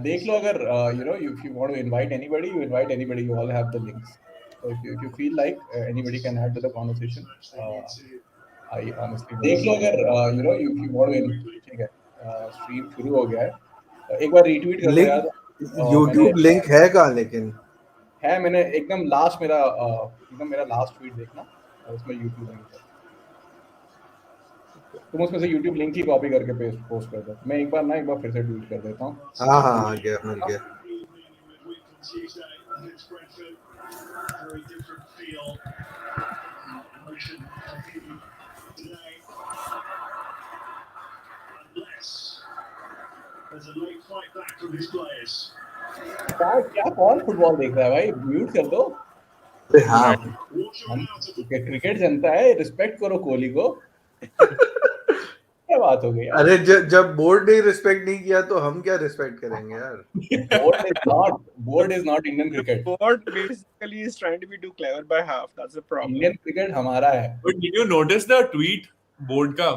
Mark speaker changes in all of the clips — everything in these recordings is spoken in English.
Speaker 1: देख लो अगर if you want to invite anybody, you invite anybody. You all have the links. So if you feel like anybody can add to the conversation, I honestly देख लो अगर if you want to ठीक है, stream शुरू हो गया है, एक बार retweet कर दो
Speaker 2: लिंक
Speaker 1: यार। मैंने
Speaker 2: यूट्यूब लिंक है कहाँ लेकिन?
Speaker 1: है, मैंने एकदम मेरा लास्ट ट्वीट देखना, उसमें यूट्यूब लिंक है। तुम उसमें से यूट्यूब लिंक ही कॉपी करके पोस्ट कर दो। मैं एक बार फिर से ट्वीट कर देता हूँ।
Speaker 2: हाँ आ गया, मिल गया।
Speaker 1: क्या कौन फुटबॉल देख रहा है भाई? म्यूट कर दो।
Speaker 2: हाँ
Speaker 1: हम क्रिकेट जनता है, रिस्पेक्ट करो कोहली को। क्या बात हो गई यार?
Speaker 2: अरे जब बोर्ड ने रिस्पेक्ट नहीं किया तो हम क्या रिस्पेक्ट करेंगे यार?
Speaker 1: Board is not Indian cricket.
Speaker 3: Board basically is trying to be too clever by half. That's the problem.
Speaker 1: Indian cricket हमारा है।
Speaker 4: But did you notice the tweet board ka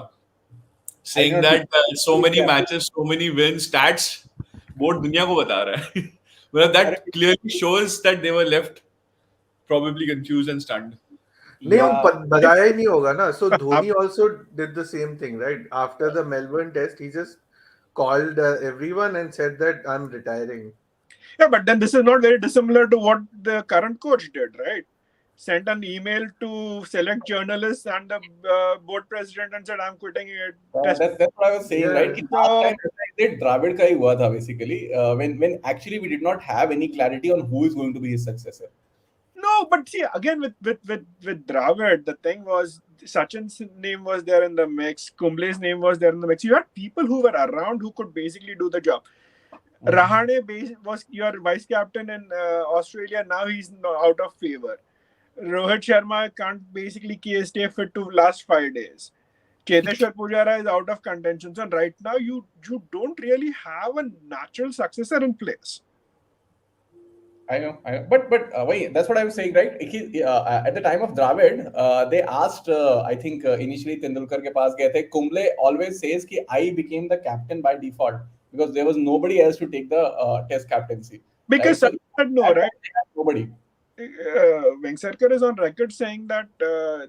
Speaker 4: saying that so many matches, so many wins, stats board दुनिया को बता रहा है। Well, that clearly shows that they were left probably confused and stunned.
Speaker 2: नहीं, हम बताया ही नहीं होगा ना। So Dhoni also did the same thing, right? After the Melbourne test, he just called everyone and said that I'm retiring.
Speaker 3: Yeah, but then this is not very dissimilar to what the current coach did, right? Sent an email to select journalists and the board president and said, I'm quitting it.
Speaker 1: That's what I was saying, right? कि last time that Dravid का ही हुआ था basically, when actually we did not have any clarity on who is going to be his successor.
Speaker 3: No, but see, again with Dravid, the thing was Sachin's name was there in the mix, Kumble's name was there in the mix. You had people who were around who could basically do the job. Rahane was your vice captain in Australia. Now he's out of favor. Rohit Sharma can't basically stay fit to last 5 days. Cheteshwar Pujara is out of contention. So right now you don't really have a natural successor in place.
Speaker 1: I know. But wait, that's what I was saying, right? At the time of Dravid, they asked, I think initially Tendulkar के पास गए थे. Kumble always says कि I became the captain by default because there was nobody else to take the test captaincy.
Speaker 3: Because
Speaker 1: right?
Speaker 3: So no, right?
Speaker 1: Nobody.
Speaker 3: Vengsarkar is on record saying that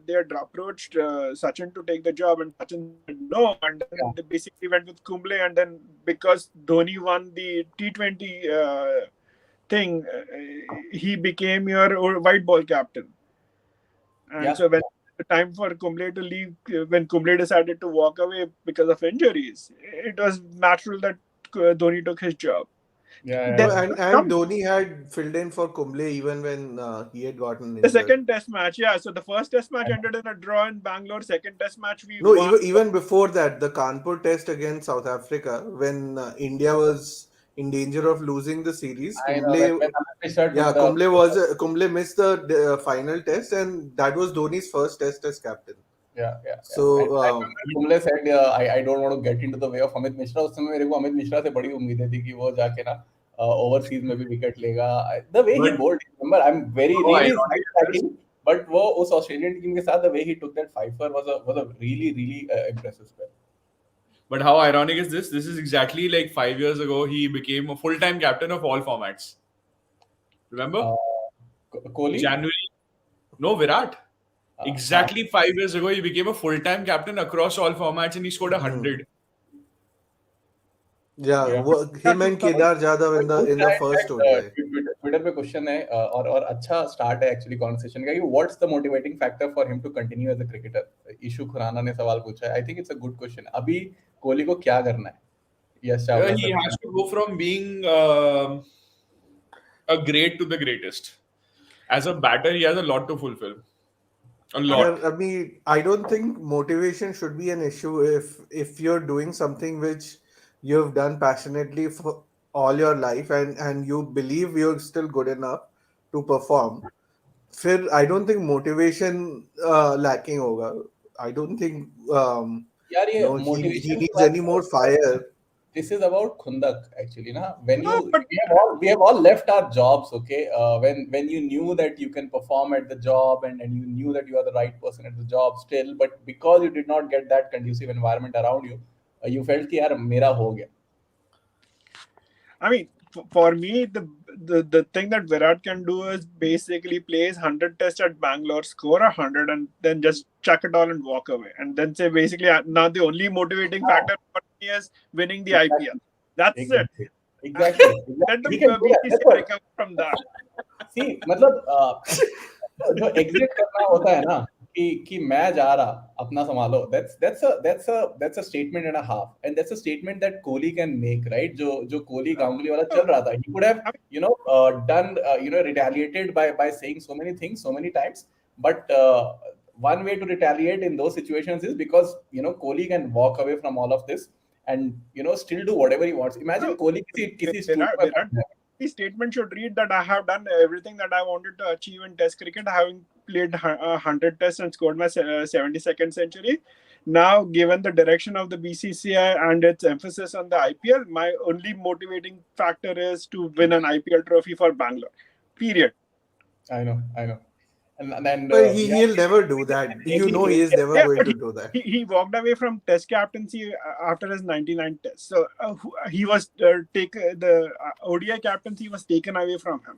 Speaker 3: they had approached Sachin to take the job and Sachin said no, and then they basically went with Kumble, and then because Dhoni won the T20 thing, he became your white ball captain. And so when the time for Kumble to leave, when Kumble decided to walk away because of injuries, it was natural that Dhoni took his job.
Speaker 2: And Dhoni had filled in for Kumble even when he had gotten injured.
Speaker 3: The second test match, so the first test match ended in a draw in Bangalore. Second test match won.
Speaker 2: Even before that, the Kanpur test against South Africa, when India was in danger of losing the series, Kumble missed the final test, and that was Dhoni's first test as captain. So
Speaker 1: Kumble said, I don't want to get into the way of Amit Mishra. उस समय मेरे को अमित मिश्रा से बड़ी उम्मीदें थी कि वो जाके ना ओवरसीज में भी विकेट लेगा. The way he bowled, remember, I'm really excited. But वो उस ऑस्ट्रेलियन टीम के साथ the way he took that fifer was a really impressive spell.
Speaker 4: But how ironic is this? This is exactly like 5 years ago. He became a full-time captain of all formats. Remember?
Speaker 1: Kohli?
Speaker 4: January. No, Virat. Exactly 5 years ago, he became a full-time captain across all formats and he scored 100.
Speaker 2: Him and Kedar Jadhav in the first ODI.
Speaker 1: Twitter पे question है और अच्छा start है actually conversation का कि what's the motivating factor for him to continue as a cricketer. Ishu Khurana ने सवाल पूछा है. I think it's a good question. अभी कोहली को क्या करना है? Yes,
Speaker 4: he has to go from being a great to the greatest. As a batter, he has a lot to fulfill. A lot.
Speaker 2: I mean, I don't think motivation should be an issue if you're doing something which you've done passionately for all your life and you believe you're still good enough to perform. I don't think motivation lacking hoga. I don't think he needs any more fire.
Speaker 1: This is about khundak actually, na. When we have all left our jobs, okay. When you knew that you can perform at the job and you knew that you are the right person at the job still, but because you did not get that conducive environment around you, you felt कि यार मेरा हो गया?
Speaker 3: I mean, for me, the thing that Virat can do is basically plays 100 tests at Bangalore, score 100, and then just chuck it all and walk away. And then say, basically, now the only motivating factor for me is winning the IPL. That's
Speaker 1: Exactly.
Speaker 3: it.
Speaker 1: Exactly.
Speaker 3: Let the
Speaker 1: He can do that. That's
Speaker 3: BCCI
Speaker 1: what.
Speaker 3: recover from that.
Speaker 1: See, मतलब जो exit करना होता है ना कि मैं जा रहा अपना संभालो, that's a statement and a half, and that's a statement that Kohli can make, right? जो कोहली गांगुली वाला चल रहा था, he could have done retaliated by saying so many things so many times, but one way to retaliate in those situations is because Kohli can walk away from all of this and still do whatever he wants. Imagine Kohli किसी studio में
Speaker 3: The statement should read that I have done everything that I wanted to achieve in Test cricket, having played 100 tests and scored my 72nd century. Now, given the direction of the BCCI and its emphasis on the IPL, my only motivating factor is to win an IPL trophy for Bangalore. Period.
Speaker 1: I know. And
Speaker 2: But he'll never do that. He is never going to do that.
Speaker 3: He walked away from Test captaincy after his 99 tests. So he was the ODI captaincy was taken away from him.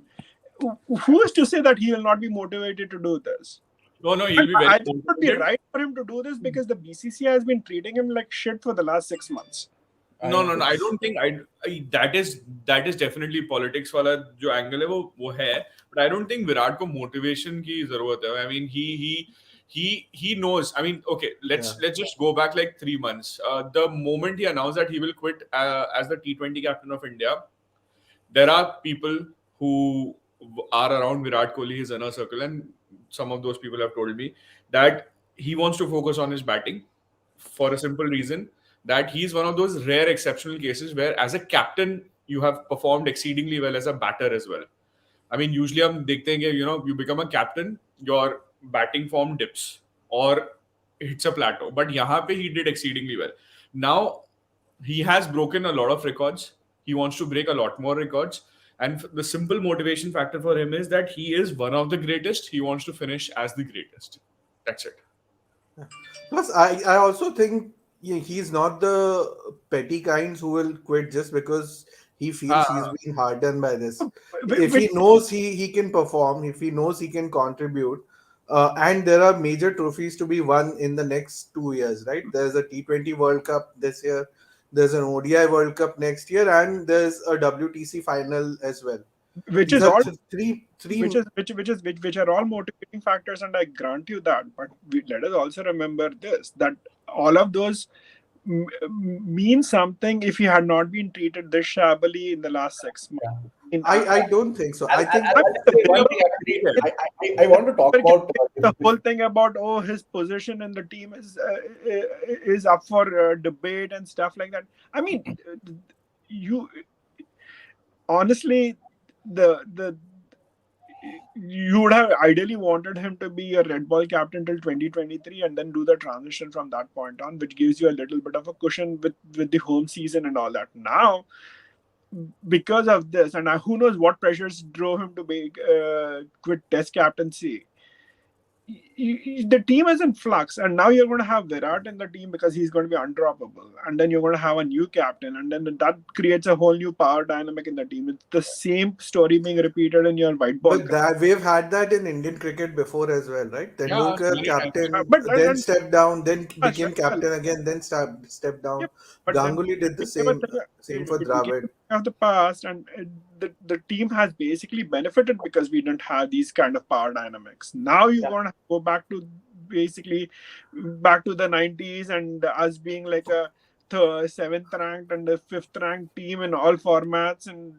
Speaker 3: Who is to say that he will not be motivated to do this?
Speaker 4: No, he'll be very
Speaker 3: I think it would be right for him to do this because the BCCI has been treating him like shit for the last 6 months.
Speaker 4: No, I don't think that is definitely politics वाला जो angle है वो है, but I don't think Virat को motivation की जरूरत है. I mean he knows. I mean, okay, let's just go back like 3 months. The moment he announced that he will quit as the T20 captain of India, there are people who are around Virat Kohli, his inner circle, and some of those people have told me that he wants to focus on his batting for a simple reason. That he's one of those rare exceptional cases where as a captain you have performed exceedingly well as a batter as well. I mean, usually हम देखते हैं कि you become a captain, your batting form dips or hits a plateau. But यहाँ पे he did exceedingly well. Now he has broken a lot of records. He wants to break a lot more records. And the simple motivation factor for him is that he is one of the greatest. He wants to finish as the greatest. That's it.
Speaker 2: Plus, I also think he's not the petty kinds who will quit just because he feels he's being hard done by this. If he knows he can perform, if he knows he can contribute, and there are major trophies to be won in the next 2 years, right? There's a T20 World Cup this year, there's an ODI World Cup next year, and there's a WTC final as well.
Speaker 3: Which is all which are all motivating factors, and I grant you that. But let us also remember this: that all of those mean something if he had not been treated this shabbily in the last 6 months.
Speaker 2: I don't think so. I think
Speaker 1: I want to talk about
Speaker 3: the whole thing about his position in the team is up for debate and stuff like that. I mean, you honestly, you would have ideally wanted him to be a red ball captain till 2023 and then do the transition from that point on, which gives you a little bit of a cushion with the home season and all that. Now, because of this, and who knows what pressures drove him to quit Test captaincy, the team is in flux, and now you're going to have Virat in the team because he's going to be undroppable, and then you're going to have a new captain, and then that creates a whole new power dynamic in the team. It's the same story being repeated in your white ball.
Speaker 2: But we've had that in Indian cricket before as well, right? Tendulkar captain, then stepped down, then became captain again, then stepped down. Ganguly did the same for Dravid.
Speaker 3: Of the past, and the team has basically benefited because we didn't have these kind of power dynamics. Now you're going to go back to the 90s and us being like a 7th ranked and the 5th ranked team in all formats, and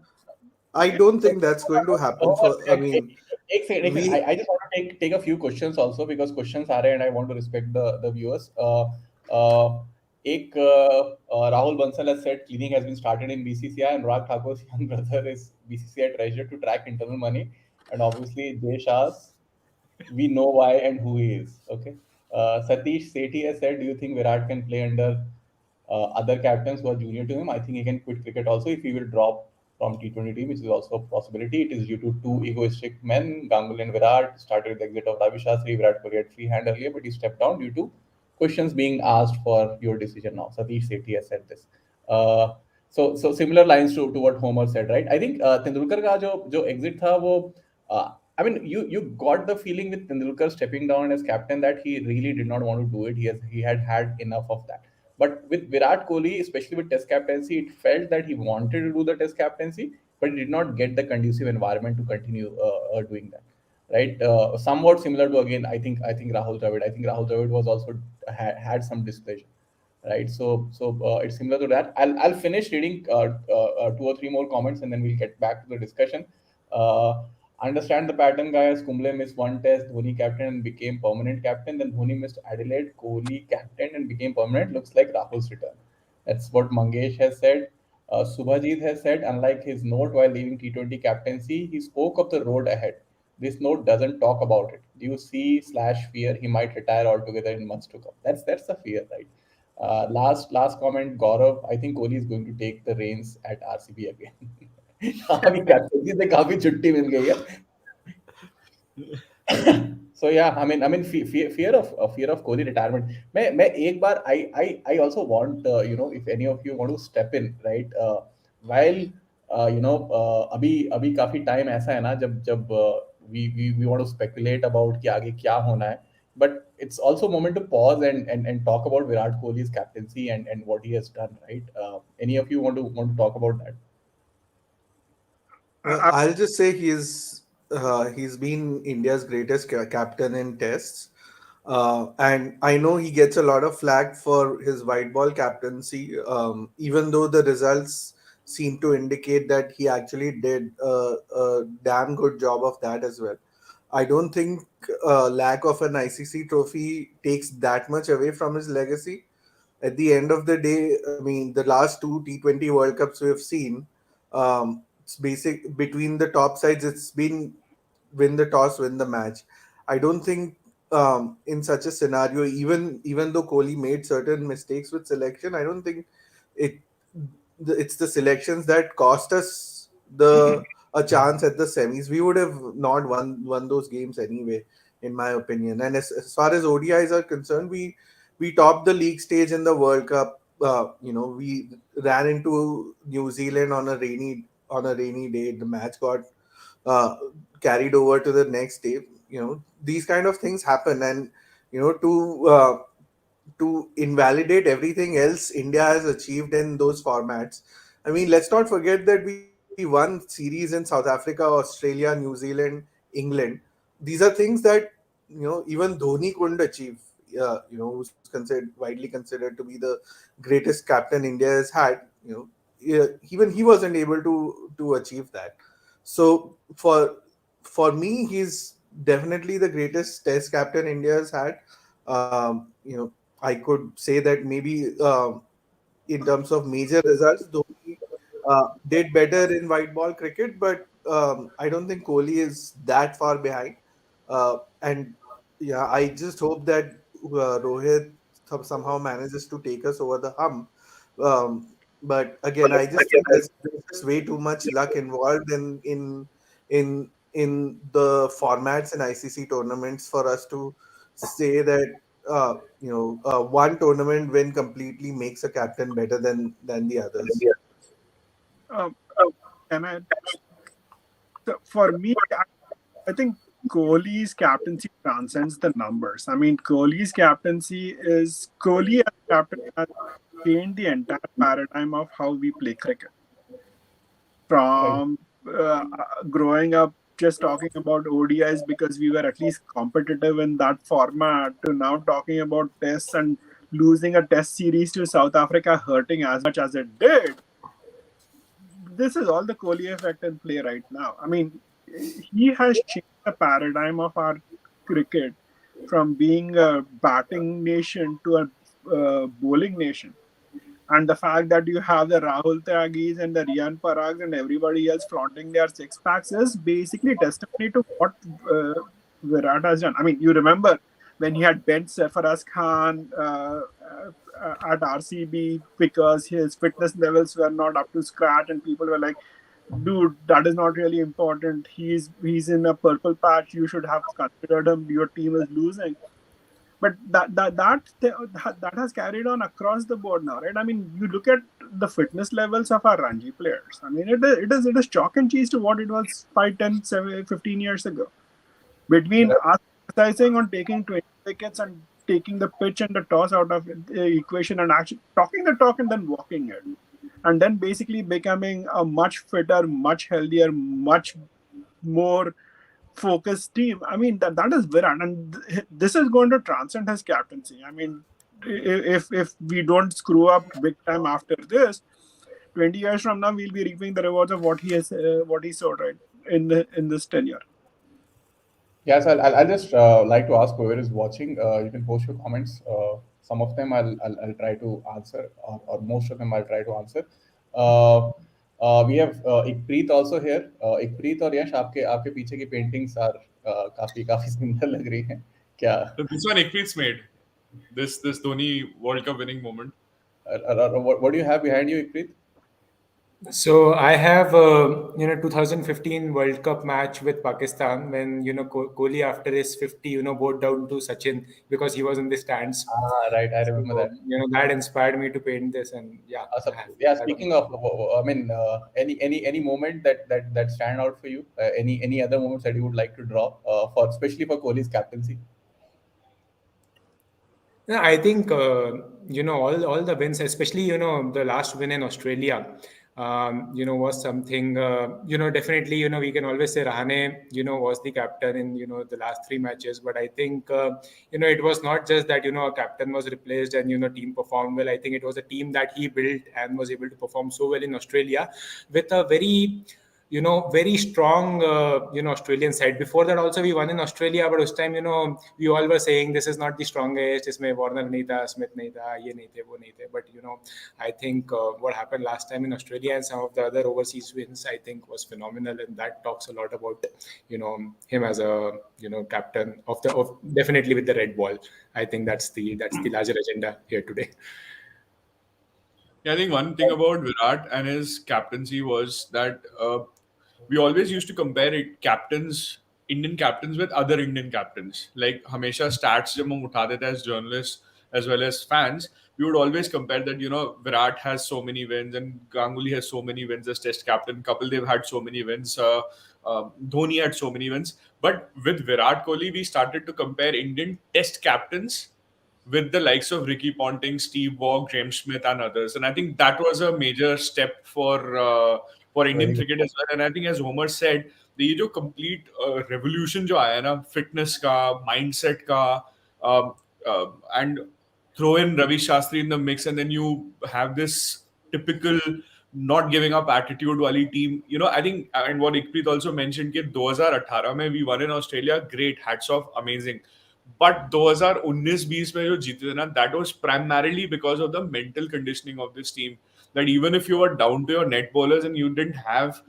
Speaker 2: I don't think that's going to happen. I mean,
Speaker 1: I just want to take a few questions also because questions are and I want to respect the viewers. Rahul Bansal has said cleaning has been started in BCCI, and Rag Thakur's young brother is BCCI treasurer to track internal money. And obviously, Desh asks, we know why and who he is. Okay. Satish Sethi has said, do you think Virat can play under other captains who are junior to him? I think he can quit cricket also if he will drop from T20 team, which is also a possibility. It is due to two egoistic men, Ganguly and Virat. Started with the exit of Ravi Shastri. Virat Kohli had free hand earlier, but he stepped down due to questions being asked for your decision now. Satish Sethi has said this. Uh, so similar lines to what Homer said, right? I think Tendulkar का जो exit था वो I mean you got the feeling with Tendulkar stepping down as captain that he really did not want to do it. He had enough of that. But with Virat Kohli, especially with Test captaincy, it felt that he wanted to do the Test captaincy, but he did not get the conducive environment to continue doing that. Right, somewhat similar to again. I think Rahul Dravid. I think Rahul Dravid was also had some displeasure, right? So it's similar to that. I'll finish reading two or three more comments and then we'll get back to the discussion. Uh, Understand the pattern, guys. Kumble missed one test, Dhoni captain and became permanent captain. Then Dhoni missed Adelaide, Kohli captain and became permanent. Looks like Rahul's return. That's what Mangesh has said. Subhajit has said, unlike his note while leaving T20 captaincy, he spoke of the road ahead. This note doesn't talk about it. Do you see slash fear he might retire altogether in months to come? That's the fear, right? Last comment, Gaurav. I think Kohli is going to take the reins at RCB again. अभी captaincy से काफी छुट्टी मिल गई है. So yeah, I mean fear of Kohli retirement. मैं एक बार I also want if any of you want to step in, right? While अभी काफी टाइम ऐसा है ना जब we want to speculate about कि आगे क्या होना है. But it's also a moment to pause and talk about Virat Kohli's captaincy and what he has done, right? Any of you want to talk about that?
Speaker 2: I'll just say he's been India's greatest captain in tests, and I know he gets a lot of flack for his white ball captaincy, even though the results seem to indicate that he actually did a damn good job of that as well. I don't think lack of an ICC trophy takes that much away from his legacy. At the end of the day, I mean, the last two T20 World Cups we have seen, it's basic between the top sides. It's been win the toss, win the match. I don't think in such a scenario, even though Kohli made certain mistakes with selection, I don't think it it's the selections that cost us the a chance at the semis. We would have not won those games anyway, in my opinion. And as far as ODIs are concerned, we topped the league stage in the World Cup. We ran into New Zealand on a rainy day. The match got uh, carried over to the next day. These kind of things happen, and you know to invalidate everything else India has achieved in those formats. I mean, let's not forget that we won series in South Africa, Australia, New Zealand, England. These are things that even Dhoni couldn't achieve. Who's widely considered to be the greatest captain India has had. Yeah, even he wasn't able to achieve that. So for me, he's definitely the greatest Test captain India has had. I could say that maybe in terms of major results, Dhoni did better in white ball cricket, but I don't think Kohli is that far behind. And yeah, I just hope that Rohit somehow manages to take us over the hump. But again, I just think there's just way too much luck involved in the formats and ICC tournaments for us to say that one tournament win completely makes a captain better than the others.
Speaker 3: Um, and for me, I think Kohli's captaincy transcends the numbers. I mean, Kohli as captain has changed the entire paradigm of how we play cricket. From growing up just talking about ODIs because we were at least competitive in that format to now talking about tests and losing a test series to South Africa hurting as much as it did. This is all the Kohli effect in play right now. I mean, he has changed the paradigm of our cricket from being a batting nation to a bowling nation. And the fact that you have the Rahul Tyagis and the Riyan Parags and everybody else flaunting their six packs is basically testimony to what Virat has done. I mean, you remember when he had benched Sarfaraz Khan at RCB because his fitness levels were not up to scratch, and people were like, "Dude, that is not really important. He's in a purple patch. You should have considered him. Your team is losing." But that has carried on across the board now, right? I mean, you look at the fitness levels of our Ranji players. I mean, it is chalk and cheese to what it was 5, 10, 7, 15 years ago. Between us emphasizing on taking 20 wickets and taking the pitch and the toss out of the equation and actually talking the talk and then walking it, and then basically becoming a much fitter, much healthier, much more focused team. I mean, that is Virat, and this is going to transcend his captaincy. I mean, if we don't screw up big time after this, 20 years from now we'll be reaping the rewards of what he sowed, right, in this tenure.
Speaker 1: Yes, I'll just like to ask whoever is watching. You can post your comments. Some of them I'll try to answer, or most of them I'll try to answer. We have Ikpreet also here. Ikpreet और यश आपके पीछे की paintings are काफी सुंदर लग रही हैं. क्या?
Speaker 4: So this one Ikpreet's made. This Dhoni World Cup winning moment.
Speaker 1: What do you have behind you, Ikpreet?
Speaker 5: So I have 2015 World Cup match with Pakistan when Kohli after his 50 bowed down to Sachin because he was in the stands.
Speaker 1: Right, I remember that.
Speaker 5: That inspired me to paint this, and
Speaker 1: Speaking of, I mean, any moment that stand out for you? Any other moments that you would like to draw especially for Kohli's captaincy?
Speaker 5: Yeah, I think all the wins, especially the last win in Australia, was something. Definitely, we can always say Rahane, was the captain in the last 3 matches. But I think it was not just that a captain was replaced and team performed well. I think it was a team that he built and was able to perform so well in Australia with a very very strong, Australian side. Before that also we won in Australia, but this time, we all were saying this is not the strongest, isme Warner nahi tha, Smith nahi tha, ye nahi the, wo nahi the. But, I think what happened last time in Australia and some of the other overseas wins, I think was phenomenal. And that talks a lot about, him as a, captain of definitely with the red ball. I think that's the larger agenda here today.
Speaker 4: Yeah, I think one thing about Virat and his captaincy was that we always used to compare Indian captains with other Indian captains. Like Hamesha stats jab hum uthate the as journalists as well as fans, we would always compare that, Virat has so many wins and Ganguly has so many wins as test captain. Kapil Dev had so many wins. Dhoni had so many wins. But with Virat Kohli, we started to compare Indian test captains with the likes of Ricky Ponting, Steve Waugh, Graeme Smith, and others. And I think that was a major step for Indian cricket as well. And I think, as Homer said, the complete revolution jo aaya na, fitness ka, mindset ka, and throw in Ravi Shastri in the mix, and then you have this typical not giving up attitude wali team. I think, and what Ikpreet also mentioned, that 2018 mein we won in Australia, great, hats off, amazing. But 2019-20 में जो जीते थे ना, that was primarily because of the mental conditioning of this team. That even if you were down to your net bowlers and you didn't have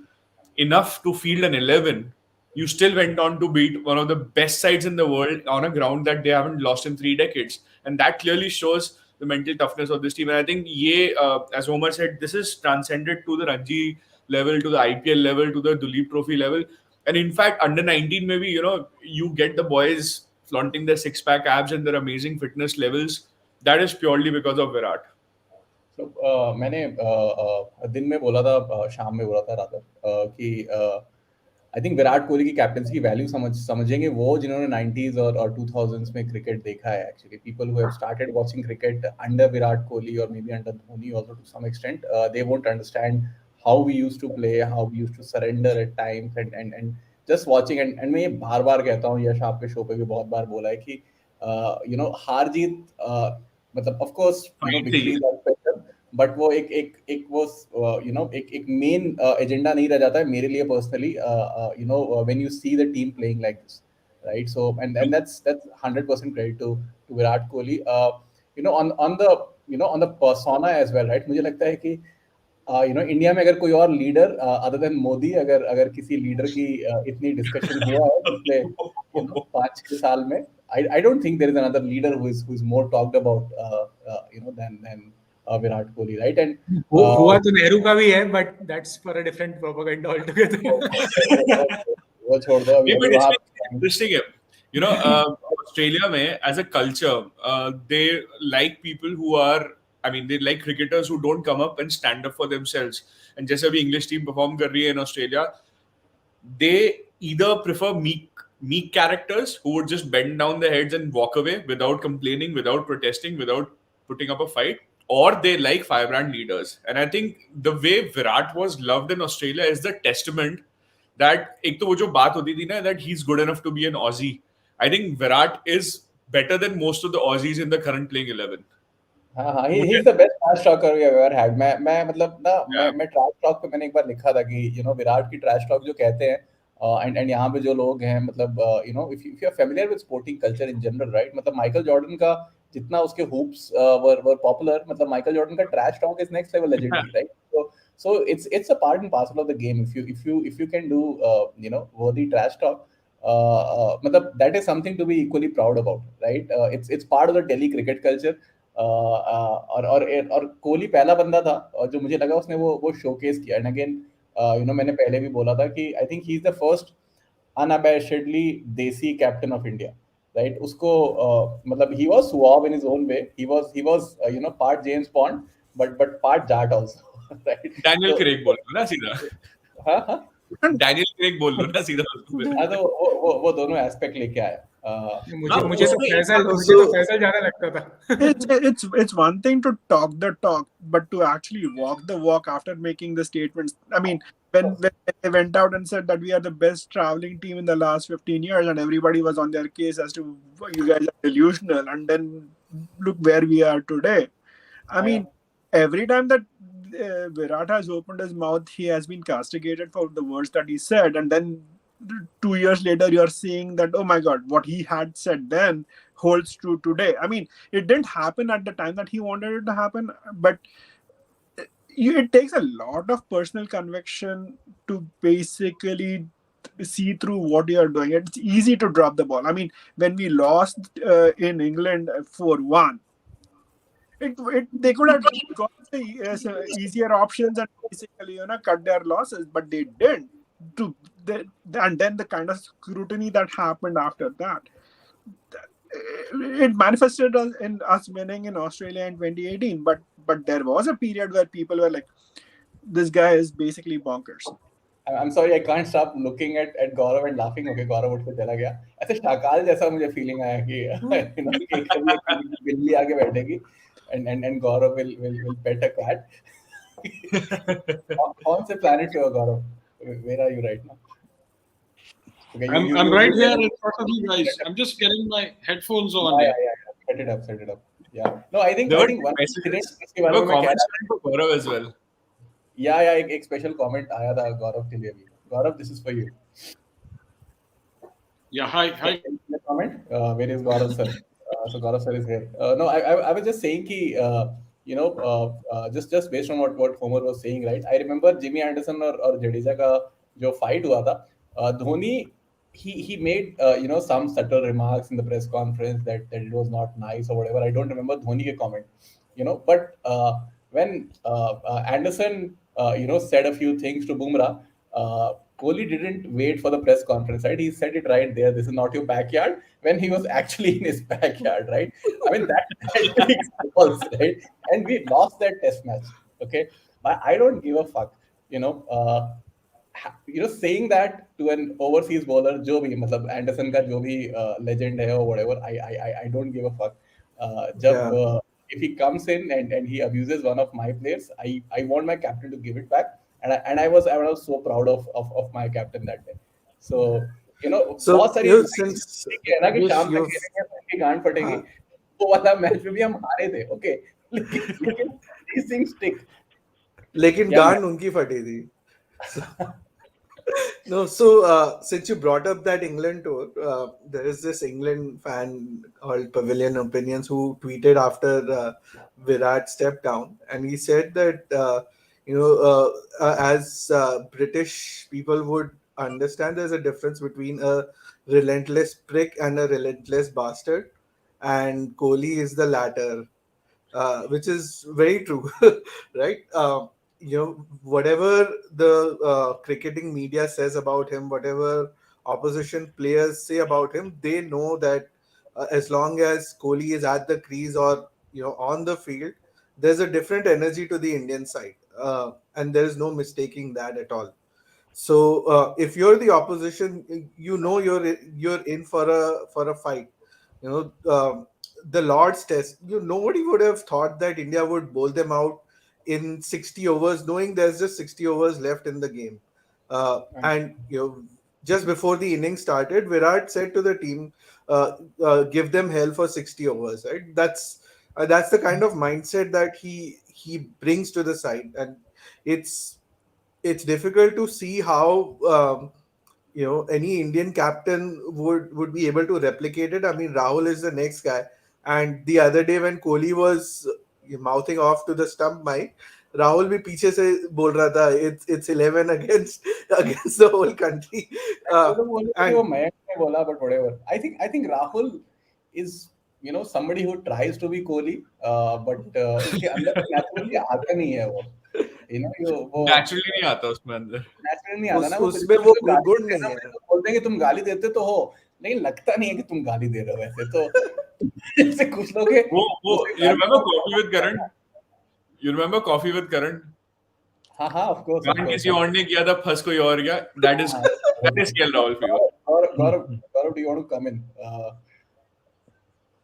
Speaker 4: enough to field an 11, you still went on to beat one of the best sides in the world on a ground that they haven't lost in 3 decades. And that clearly shows the mental toughness of this team. And I think, as Homer said, this is transcended to the Ranji level, to the IPL level, to the Duleep Trophy level. And in fact, under 19, maybe, you get the boys flaunting their 6-pack abs and their amazing fitness levels. That is purely because of Virat.
Speaker 1: So, मैंने दिन में बोला था, शाम में बोला था rather कि I think विराट कोहली की कैप्टनसी की वैल्यू समझेंगे वो जिन्होंने 90s और 2000s में क्रिकेट देखा है. Actually, people who have started watching cricket under Virat Kohli or maybe under Dhoni also to some extent, they won't understand how we used to play, how we used to surrender at times, and just watching. And मैं ये बार-बार कहता हूँ, यश आपके show पे भी बहुत बार बोला है कि हार जीत मतलब of course victories are special, but वो एक वो एक मेन एजेंडा नहीं रह जाता है मेरे लिए personally. when you see the team playing like this, right? So and that's 100% credit to Virat Kohli. On the persona as well, right? मुझे लगता है कि इंडिया में अगर कोई और लीडर अदर देन मोदी, अगर किसी लीडर की इतनी डिस्कशन हुआ है पिछले 5-6 साल में, I don't think there is another leader who is more talked about than Virat Kohli, right? And
Speaker 5: हुआ तो नेहरू का भी है, but that's for a different propaganda altogether.
Speaker 1: वो छोड़ दो अभी.
Speaker 4: Interesting है. Australia में as a culture, they like people who are, I mean, they like cricketers who don't come up and stand up for themselves. And जैसे अभी English team perform कर रही है in Australia, they either prefer meek characters who would just bend down their heads and walk away without complaining, without protesting, without putting up a fight, or they like firebrand leaders. And I think the way Virat was loved in Australia is the testament that एक तो वो जो बात होती थी ना, that he's good enough to be an Aussie. I think Virat is better than most of the Aussies in the current playing 11.
Speaker 1: हाँ, he's the best trash talker we have ever had. मैं मतलब ना
Speaker 4: Yeah.
Speaker 1: मैं trash talk पे मैंने एक बार लिखा था कि विराट की trash talk जो कहते हैं and यहाँ पे जो लोग हैं मतलब if you are familiar with sporting culture in general, right? मतलब माइकल जॉर्डन का जितना उसके hoops were popular, मतलब माइकल जॉर्डन का trash talk is next level legendary, right? So it's a part and parcel of the game. If you can do worthy trash talk, मतलब that is something to be equally proud about, right? It's part of the Delhi cricket culture. और कोहली पहला बंदा था जो मुझे लगा उसने वो शोकेस किया. एंड अगेन मैंने पहले भी बोला था कि I think he is the first unabashedly देसी कैप्टन ऑफ इंडिया, राइट? उसको मतलब he was suave in his own way. He was part James Bond but part Jat also, right?
Speaker 4: Daniel Craig बोल लो ना सीधा.
Speaker 1: हाँ
Speaker 4: Daniel Craig बोल लो ना सीधा.
Speaker 1: तो वो दोनों एस्पेक्ट लेके आया.
Speaker 5: मुझे तो फैसल ज्यादा लगता था.
Speaker 3: It's one thing to talk the talk, but to actually walk the walk after making the statements. I mean, when they went out and said that we are the best traveling team in the last 15 years, and everybody was on their case as to you guys are delusional, and then look where we are today. I mean, every time that Virat has opened his mouth, he has been castigated for the words that he said, and then 2 years later you're seeing that, oh my god, what he had said then holds true today. I mean, it didn't happen at the time that he wanted it to happen, but it takes a lot of personal conviction to basically see through what you're doing. It's easy to drop the ball. I mean, when we lost in England 4-1, they could have got the easier options and basically cut their losses, but they didn't. And then the kind of scrutiny that happened after that, it manifested in us winning in Australia in 2018. But there was a period where people were like, this guy is basically bonkers.
Speaker 1: I'm sorry, I can't stop looking at Gaurav and laughing. Okay, Gaurav उठ के चला गया. ऐसे शाकाल जैसा मुझे feeling आया कि बिल्ली आगे बैठेगी and Gaurav will pet a cat. कौन से planet पे हो Gaurav? Where are you right now? Okay,
Speaker 6: I'm right here in front of you guys. I'm just getting my headphones on.
Speaker 1: Yeah. Set it up. Yeah. No, I think one
Speaker 4: messages. There were comments for Gaurav as well.
Speaker 1: Yeah, एक special comment आया था गौरव के लिए भी. Gaurav, this is for you.
Speaker 6: Yeah, hi.
Speaker 1: Comment. Where is Gaurav sir? So Gaurav sir is here. No, I was just saying कि just based on what Homer was saying, right? I remember Jimmy Anderson और जडेजा का जो fight हुआ था. Dhoni he made some subtle remarks in the press conference that it was not nice or whatever. I don't remember Dhoni ke comment, but when Anderson said a few things to Bumrah, Kohli didn't wait for the press conference, right? He said it right there. This is not your backyard, when he was actually in his backyard, right? I mean, that speaks balls, right? And we lost that test match. Okay, but I don't give a fuck. Saying that to an overseas bowler, जो भी मतलब Anderson का जो भी legend है or whatever, I don't give a fuck. If he comes in and he abuses one of my players, I want my captain to give it back, and I was so proud of my captain that day. So बहुत सारी
Speaker 2: since
Speaker 1: है ना कि शाम तक खेलेंगे तो उनकी गांड फटेगी. वो वाला मैच में भी हम हारे थे, okay, लेकिन these things stick.
Speaker 2: लेकिन गांड उनकी फटी थी. No, so since you brought up that England tour, there is this England fan called Pavilion Opinions who tweeted after Virat stepped down, and he said that as British people would understand, there's a difference between a relentless prick and a relentless bastard, and Kohli is the latter, which is very true, right? Whatever the cricketing media says about him, whatever opposition players say about him, they know that as long as Kohli is at the crease or on the field, there's a different energy to the Indian side, and there is no mistaking that at all. So if you're the opposition, you're in for a fight. The Lord's Test. Nobody would have thought that India would bowl them out in 60 overs, knowing there's just 60 overs left in the game. And just before the innings started, Virat said to the team, "Give them hell for 60 overs." Right? That's the kind of mindset that he brings to the side, and it's difficult to see how any Indian captain would be able to replicate it. I mean, Rahul is the next guy, and the other day when Kohli was mouthing off to the stump mic, Rahul भी पीछे से बोल रहा था it's 11 against the whole country.
Speaker 1: But whatever. I think Rahul is somebody who tries to be Kohli, but उसके अंदर naturally आता नहीं है वो.
Speaker 4: Naturally नहीं आता उसमें अंदर.
Speaker 1: Naturally नहीं आता ना.
Speaker 2: उसमें वो गुण नहीं है.
Speaker 1: बोलते हैं कि तुम गाली देते तो हो, लेकिन लगता नहीं है कि तुम गाली दे रहे हो वैसे तो. ऐसे कुछ लोग हैं.
Speaker 4: You remember Coffee with Karan?
Speaker 1: हाँ, of course.
Speaker 4: किसी और ने किया था, फंस कोई और गया. That is KL Rahul for you.
Speaker 1: Gaurav, do you want to come in?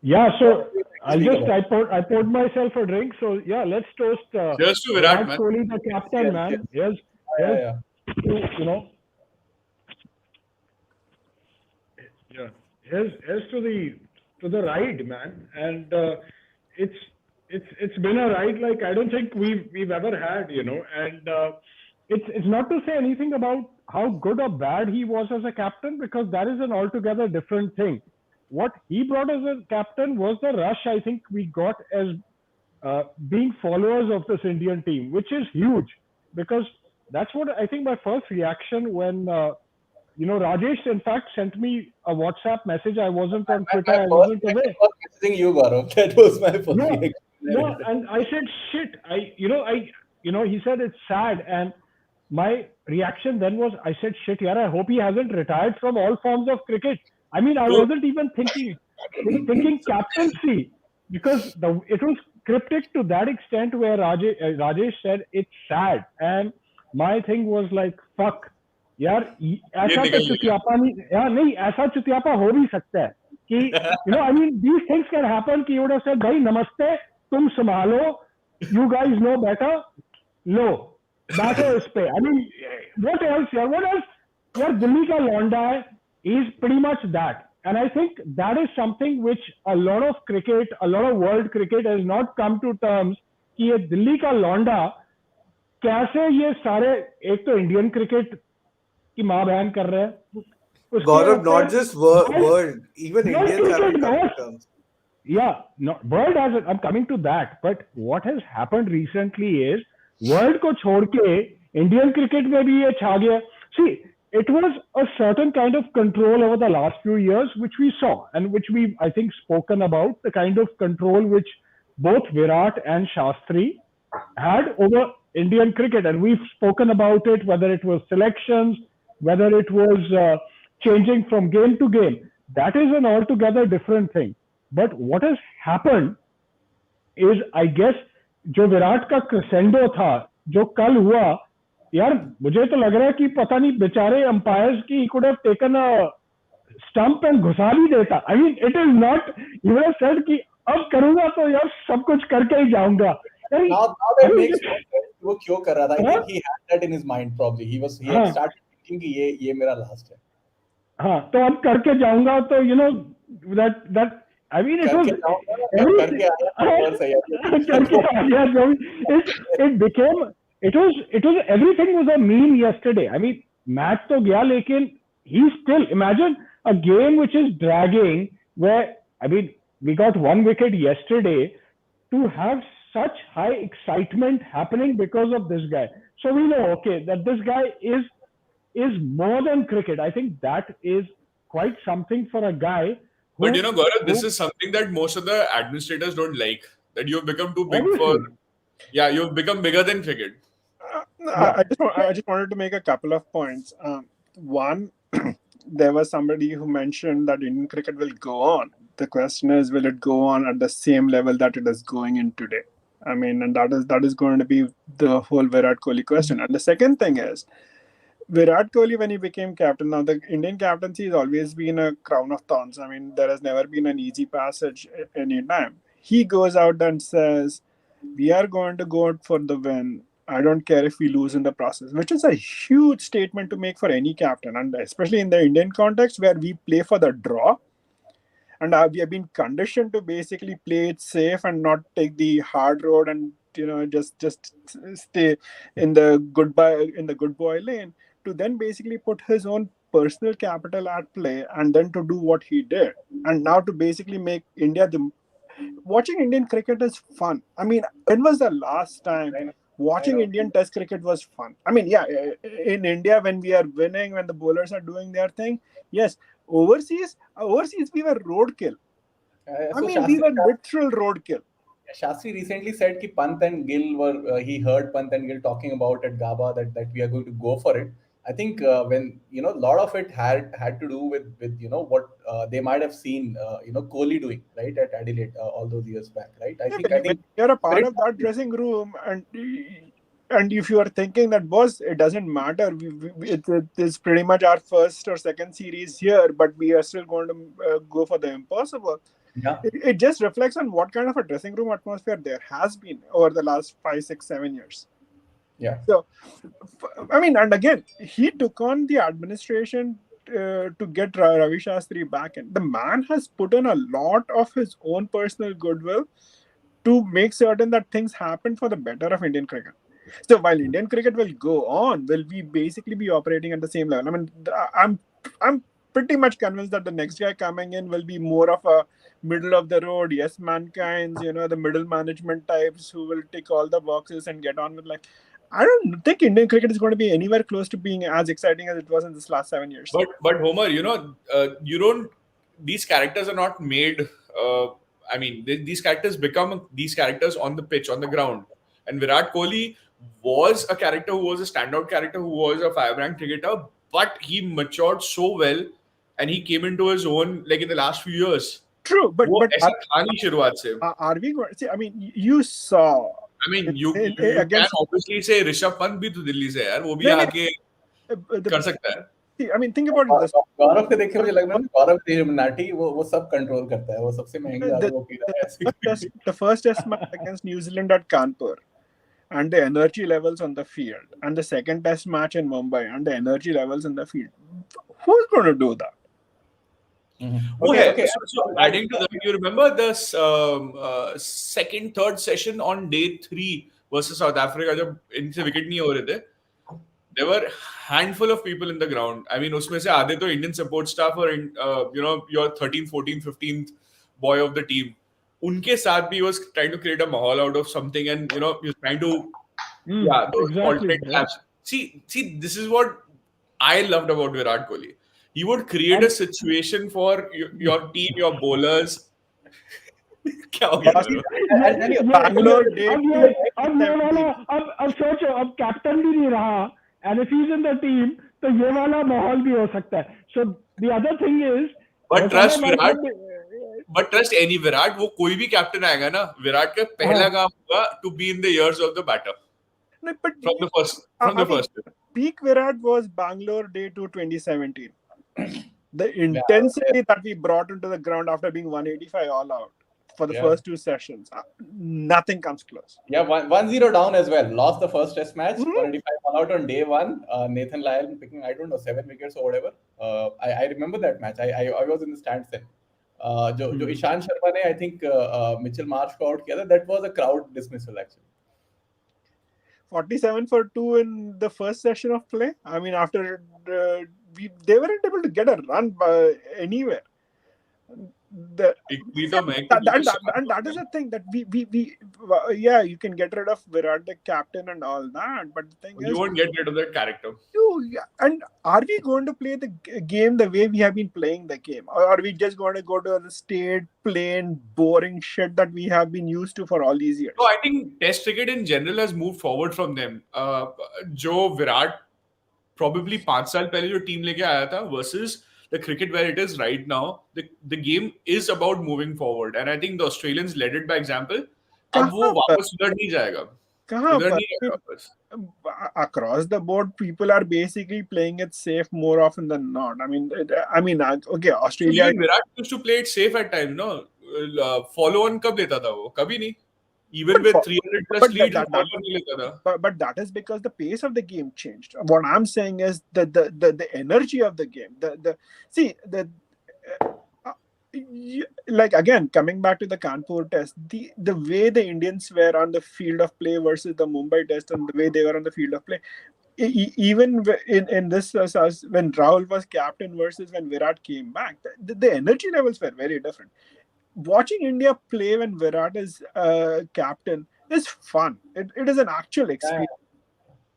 Speaker 7: Yeah, so I poured myself a drink. So yeah, let's toast.
Speaker 4: Cheers to Virat, man.
Speaker 7: Kohli, the captain, man. Yes.
Speaker 1: Yeah.
Speaker 7: Yeah. Here's to the ride, man, and it's been a ride like I don't think we've ever had, and it's not to say anything about how good or bad he was as a captain, because that is an altogether different thing. What he brought as a captain was the rush I think we got as being followers of this Indian team, which is huge, because that's what I think my first reaction when Rajesh in fact sent me a WhatsApp message. I wasn't on Twitter. I wasn't away.
Speaker 1: I was messaging you, Gaurav. That was my first reaction.
Speaker 7: No, and I said shit. He said it's sad, and my reaction then was I said shit. Yeah, I hope he hasn't retired from all forms of cricket. I mean, I wasn't even thinking captaincy, because it was cryptic to that extent where Rajesh said it's sad, and my thing was like fuck. यार ऐसा तो चुतियापा नहीं ऐसा चुतियापा हो भी सकता है कि I mean these things can happen कि you would have said भाई नमस्ते तुम संभालो, you guys know better, लो बैठो इस पे. I mean what else यार दिल्ली का लौंडा है, is pretty much that, and I think that is something which a lot of world cricket has not come to terms कि ये दिल्ली का लौंडा कैसे ये सारे एक तो इंडियन क्रिकेट की माँ बहन कर रहे हैं.
Speaker 2: Gaurav, not just world, even Indians haven't come to terms.
Speaker 7: Yeah, no, world hasn't. I'm coming to that. But what has happened recently is world को छोड़ के Indian cricket में भी ये छा गया. See, it was a certain kind of control over the last few years, which we saw and which we've, I think, spoken about, the kind of control which both Virat and Shastri had over Indian cricket. And we've spoken about it, whether it was selections, whether it was changing from game to game. That is an altogether different thing. But what has happened is, I guess, जो विराट का crescendo था, जो कल हुआ, यार मुझे तो लग रहा है कि पता नहीं बेचारे अंपायर्स की he could have taken a stump and घुसा भी देता. I mean, it is not, you would have said कि अब करूंगा तो यार सब कुछ करके ही जाऊंगा.
Speaker 1: Now that makes sense. वो क्यों कर रहा था? I think he had that in his mind probably. He had started thinking कि ये मेरा last है.
Speaker 7: हाँ, तो अब करके जाऊंगा तो that I mean it was it was everything was a meme yesterday. I mean match तो गया लेकिन he still, imagine a game which is dragging where, I mean, we got 1 wicket yesterday, to have such high excitement happening because of this guy. So we know, okay, that this guy is more than cricket. I think that is quite something for a guy.
Speaker 4: But Gaurav, this is something that most of the administrators don't like. That you've become too big you've become bigger than cricket.
Speaker 3: I just wanted to make a couple of points. One, there was somebody who mentioned that Indian cricket will go on. The question is, will it go on at the same level that it is going in today? I mean, and that is going to be the whole Virat Kohli question. And the second thing is, Virat Kohli, when he became captain, now the Indian captaincy has always been a crown of thorns. I mean, there has never been an easy passage any time. He goes out and says, "We are going to go out for the win. I don't care if we lose in the process," which is a huge statement to make for any captain, and especially in the Indian context where we play for the draw. And we have been conditioned to basically play it safe and not take the hard road and just stay in the good boy lane, to then basically put his own personal capital at play and then to do what he did, and now to basically make India the watching Indian cricket is fun. I mean, when was the last time watching Indian Test cricket was fun? I mean, yeah, in India when we are winning, when the bowlers are doing their thing, yes. Overseas we were roadkill. I mean, we were literal roadkill.
Speaker 1: Shastri recently said that Pant and Gill were. He heard Pant and Gill talking about at Gaba that we are going to go for it. I think when a lot of it had to do with what they might have seen Kohli doing right at Adelaide all those years back, right? I think
Speaker 3: you're a part of that dressing room, and if you are thinking that, boss, it doesn't matter, it's pretty much our first or second series here, but we are still going to go for the impossible.
Speaker 1: Yeah.
Speaker 3: It just reflects on what kind of a dressing room atmosphere there has been over the last 5, 6, 7 years.
Speaker 1: Yeah.
Speaker 3: So, I mean, and again, he took on the administration to get Ravi Shastri back in. The man has put in a lot of his own personal goodwill to make certain that things happen for the better of Indian cricket. So while Indian cricket will go on, will we basically be operating at the same level? I mean, I'm pretty much convinced that the next guy coming in will be more of a middle of the road, yes, mankind's, the middle management types who will tick all the boxes and get on with life. I don't think Indian cricket is going to be anywhere close to being as exciting as it was in this last 7 years.
Speaker 4: But Homer, you don't. These characters are not made. I mean, these characters become these characters on the pitch, on the ground. And Virat Kohli was a character who was a standout character, who was a firebrand cricketer, but he matured so well, and he came into his own like in the last few years.
Speaker 3: True, but
Speaker 4: are
Speaker 3: we going? See, I mean, you saw.
Speaker 4: I mean, you can obviously say Rishabh Pant bhi to Delhi se yaar, wo bhi aake kar sakta hai.
Speaker 3: See, I mean, think about this.
Speaker 1: गौरव के देखे मुझे लग रहा है गौरव नाटी वो सब control करता है, वो सबसे महंगी दारू वो पी रहा है.
Speaker 3: The first test match against New Zealand at Kanpur, and the energy levels on the field, and the second test match in Mumbai, and the energy levels in the field. Who's going to do that?
Speaker 4: Mm-hmm. Okay. So adding to that, you remember this second, third session on day 3 versus South Africa, जब इनसे wicket नहीं हो रहे थे, there were handful of people in the ground. I mean, उसमें से आधे तो Indian support staff or your 13th, 14th, 15th boy of the team. उनके साथ भी was trying to create a mahal out of something, and he was trying to those alternate laps. See, this is what I loved about Virat Kohli. He would create a situation for your team, your bowlers. क्या हो गया?
Speaker 3: Bangalore
Speaker 7: अब सोचो, अब captain भी नहीं रहा, and if he's in the team, तो ये वाला माहौल भी हो सकता है. So the other thing is,
Speaker 4: but trust Virat. But trust any Virat, वो कोई भी कैप्टन आएगा ना, Virat का पहला काम होगा to be in the ears of the batter.
Speaker 3: No, but
Speaker 4: from the first.
Speaker 3: Peak Virat was Bangalore Day 2 2017. The intensity that we brought into the ground after being 185 all out for the first 2 sessions, nothing comes close.
Speaker 1: Yeah, 1-0 down as well. Lost the first test match, 185 all out on day 1. Nathan Lyle picking, I don't know, 7 wickets or whatever. I remember that match. I was in the stands then. जो ईशान शर्मा ने, I think Mitchell Marsh को out किया था, that was a crowd dismissal actually.
Speaker 3: 47 for 2 in the first session of play. I mean, after they weren't able to get a run anywhere. That is the thing that we you can get rid of Virat the captain and all that, but the thing is,
Speaker 4: you won't get rid of that character.
Speaker 3: And are we going to play the game the way we have been playing the game, or are we just going to go to the state plain boring shit that we have been used to for all these years?
Speaker 4: No, I think Test cricket in general has moved forward from them. जो Virat probably 5 साल पहले जो team लेके आया था versus the cricket where it is right now, the game is about moving forward. And I think the Australians led it by example. अब वो
Speaker 3: कहाँ पर
Speaker 4: वापस उधर नहीं जाएगा.
Speaker 3: कहाँ
Speaker 4: उधर
Speaker 3: पर
Speaker 4: नहीं जाएगा वापस.
Speaker 3: across the board, people are basically playing it safe more often than not. Okay,
Speaker 4: So
Speaker 3: Australia.
Speaker 4: even Virat used to play it safe at times, no? Follow on कब लेता था वो? कभी नहीं. Even with 300 plus
Speaker 3: but
Speaker 4: leads, वो follow on नहीं लेता था.
Speaker 3: but that is because the pace of the game changed. What I'm saying is the energy of the game. Like again, coming back to the Kanpur test, the way the Indians were on the field of play versus the Mumbai test and the way they were on the field of play, even in this when Rahul was captain versus when Virat came back, the energy levels were very different. Watching India play when Virat is captain is fun. It is an actual experience.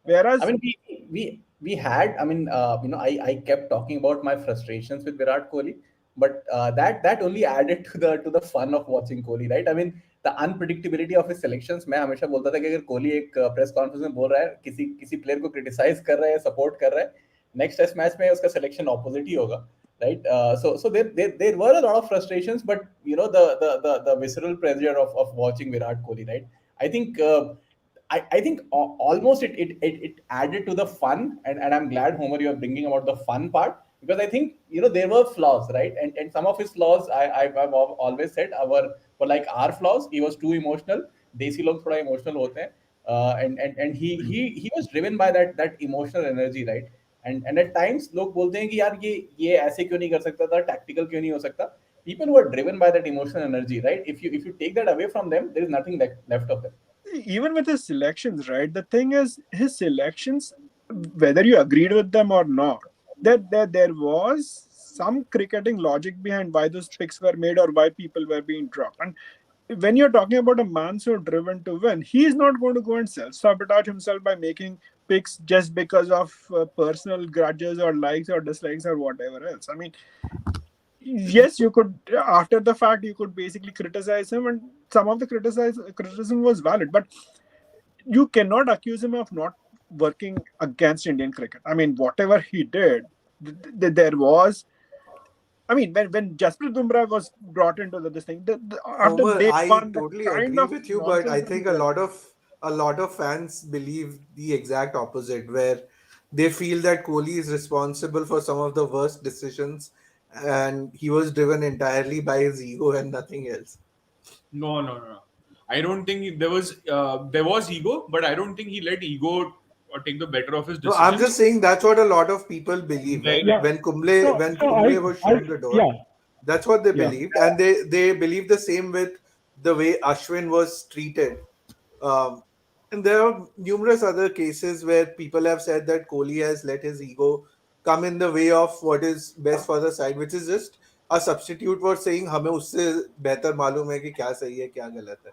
Speaker 3: Whereas,
Speaker 1: I mean, we had. I mean, I kept talking about my frustrations with Virat Kohli, but that only added to the fun of watching Kohli, right? I mean, the unpredictability of his selections. मैं हमेशा बोलता था कि अगर कोहली एक press conference में बोल रहा है, किसी प्लेयर को क्रिटिसाइज कर रहा है, सपोर्ट कर रहा है, नेक्स्ट टेस्ट मैच में उसका सिलेक्शन ऑपोजिट ही होगा. Right, so there were a lot of frustrations, but the visceral pleasure of watching Virat Kohli, right? I think I think almost it added to the fun, and I'm glad, Homer, you're bringing about the fun part, because I think there were flaws, right? And some of his flaws I've always said were like our flaws. He was too emotional. Desi log thoda emotional hote hain, and he was driven by that emotional energy, right? And at times लोग बोलते हैं कि यार ये ऐसे क्यों नहीं कर सकता था, tactical क्यों नहीं हो सकता. People who are driven by that emotional energy, right? If you take that away from them, there is nothing left of them.
Speaker 3: Even with his selections, right? The thing is, his selections, whether you agreed with them or not, there was some cricketing logic behind why those picks were made or why people were being dropped. And when you're talking about a man so driven to win, he is not going to go and self-sabotage himself by making picks just because of personal grudges or likes or dislikes or whatever else. I mean, yes, you could, after the fact, you could basically criticize him, and some of the criticism was valid, but you cannot accuse him of not working against Indian cricket. I mean, whatever he did, there was. I mean, when Jasprit Bumrah was brought into this thing, after day
Speaker 2: I
Speaker 3: one,
Speaker 2: totally
Speaker 3: kind
Speaker 2: agree
Speaker 3: of
Speaker 2: with you, but I
Speaker 3: nonsense
Speaker 2: think
Speaker 3: was
Speaker 2: a lot of fans believe the exact opposite, where they feel that Kohli is responsible for some of the worst decisions, and he was driven entirely by his ego and nothing else.
Speaker 4: No. I don't think there was ego, but I don't think he let ego or take the better of his
Speaker 2: No,
Speaker 4: decisions.
Speaker 2: I'm just saying that's what a lot of people believe, right?
Speaker 7: Yeah.
Speaker 2: When Kumble was shown the door,
Speaker 7: yeah.
Speaker 2: that's what they
Speaker 7: Yeah.
Speaker 2: believed, and they believe the same with the way Ashwin was treated. And there are numerous other cases where people have said that Kohli has let his ego come in the way of what is best for the side, which is just a substitute for saying हमें उससे बेहतर मालूम है कि क्या सही है क्या गलत है.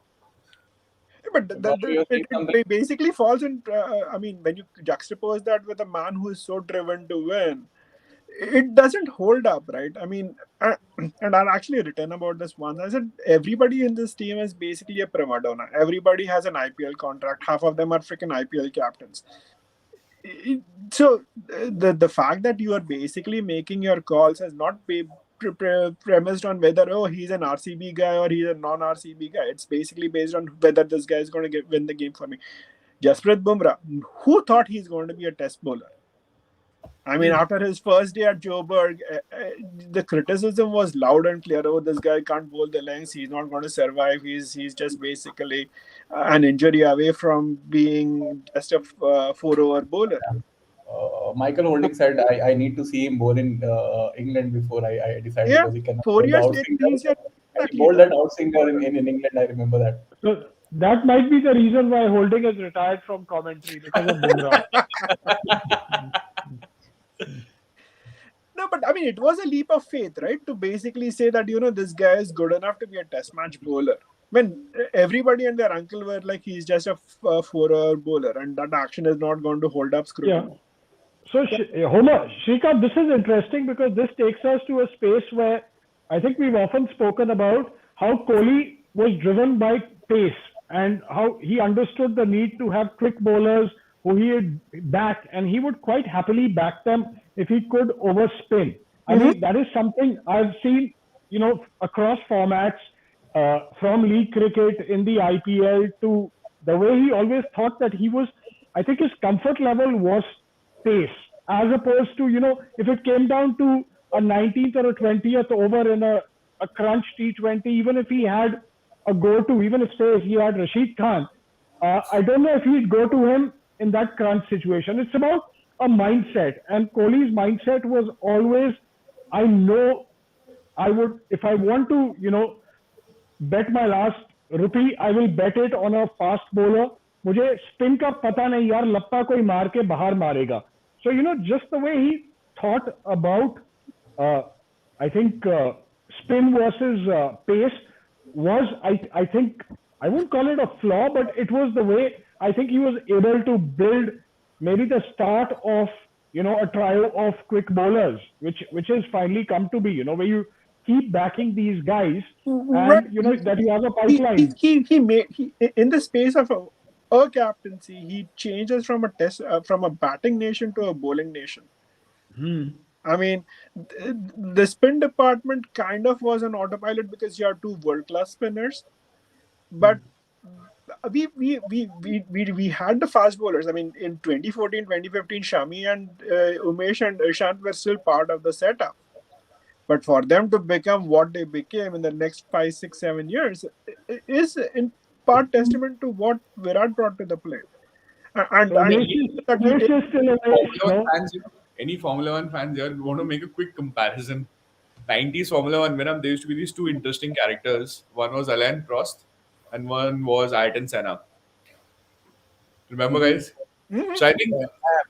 Speaker 3: But
Speaker 1: You're saying something.
Speaker 3: it basically falls in. I mean, when you juxtapose that with a man who is so driven to win, it doesn't hold up, right? I mean, and I'll actually written about this once. I said everybody in this team is basically a prima donna. Everybody has an IPL contract. Half of them are freaking IPL captains. So the fact that you are basically making your calls has not premised on whether he's an RCB guy or he's a non-RCB guy. It's basically based on whether this guy is going to win the game for me. Jasprit Bumrah, who thought he's going to be a test bowler? I mean, after his first day at Joburg, the criticism was loud and clear. Oh, this guy can't bowl the lengths. He's not going to survive. He's just basically an injury away from being just a 4-over bowler.
Speaker 1: Michael Holding said, I need to see him bowl in England before I decide,
Speaker 3: Yeah,
Speaker 1: because he cannot
Speaker 3: 4
Speaker 1: bowl the
Speaker 3: years
Speaker 1: outsinger.
Speaker 3: later,
Speaker 1: He bowled that outsinger in England. I remember that.
Speaker 7: So that might be the reason why Holding is retired from commentary, because of Bumrah.
Speaker 3: No, but I mean, it was a leap of faith, right? To basically say that, this guy is good enough to be a test match bowler. When everybody and their uncle were like, he's just a 4-over bowler, and that action is not going to hold up scrutiny.
Speaker 7: Yeah. So, Homer, Shrikant, this is interesting because this takes us to a space where I think we've often spoken about how Kohli was driven by pace and how he understood the need to have quick bowlers who he would back, and he would quite happily back them if he could overspin. I mean, that is something I've seen, across formats, from league cricket in the IPL to the way he always thought that he was. I think his comfort level was pace, as opposed to, if it came down to a 19th or a 20th over in a crunch T20, even if he had a go-to, even if say he had Rashid Khan, I don't know if he'd go to him in that crunch situation. It's about a mindset, and Kohli's mindset was always, I know I would, if I want to, bet my last rupee, I will bet it on a fast bowler. मुझे spin का पता नहीं यार, लप्पा कोई मार के बाहर मारेगा. So just the way he thought about, I think spin versus pace was, I think, I won't call it a flaw, but it was the way I think he was able to build maybe the start of a trio of quick bowlers, which has finally come to be, where you keep backing these guys, and that you have a pipeline.
Speaker 3: He made in the space of a captaincy, he changes from a batting nation to a bowling nation. I mean, the spin department kind of was an autopilot because you have two world-class spinners, but we had the fast bowlers. I mean, in 2014, 2015, Shami and Umesh and Ishant were still part of the setup. But for them to become what they became in the next 5, 6, 7 years is in part testament to what Virat brought to the plate. And
Speaker 4: any Formula One fans here want to make a quick comparison. 90s Formula One, when there used to be these two interesting characters. One was Alain Prost and one was Ayrton Senna. Remember, guys? So I think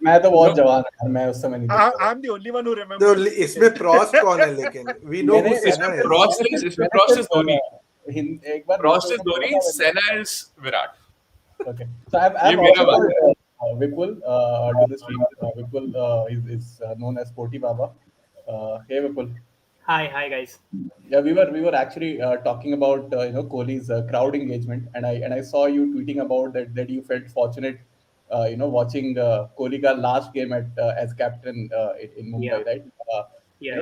Speaker 1: मैं तो बहुत जवान हूँ, मैं उस समय नहीं देखता.
Speaker 3: I'm the only one who remembers.
Speaker 2: तो इसमें Prost कौन है लेकिन? We know who Senna is.
Speaker 4: Prost is Dhoni.
Speaker 1: एक बार
Speaker 4: Prost is Dhoni, Senna is Virat.
Speaker 1: Okay. So I've also Vipul to the stream. Vipul is known as Sporty Baba. Hey Vipul.
Speaker 8: Hi guys.
Speaker 1: Yeah, we were actually talking about Kohli's crowd engagement, and I saw you tweeting about that you felt fortunate, watching Kohli ka last game as captain in Mumbai, right?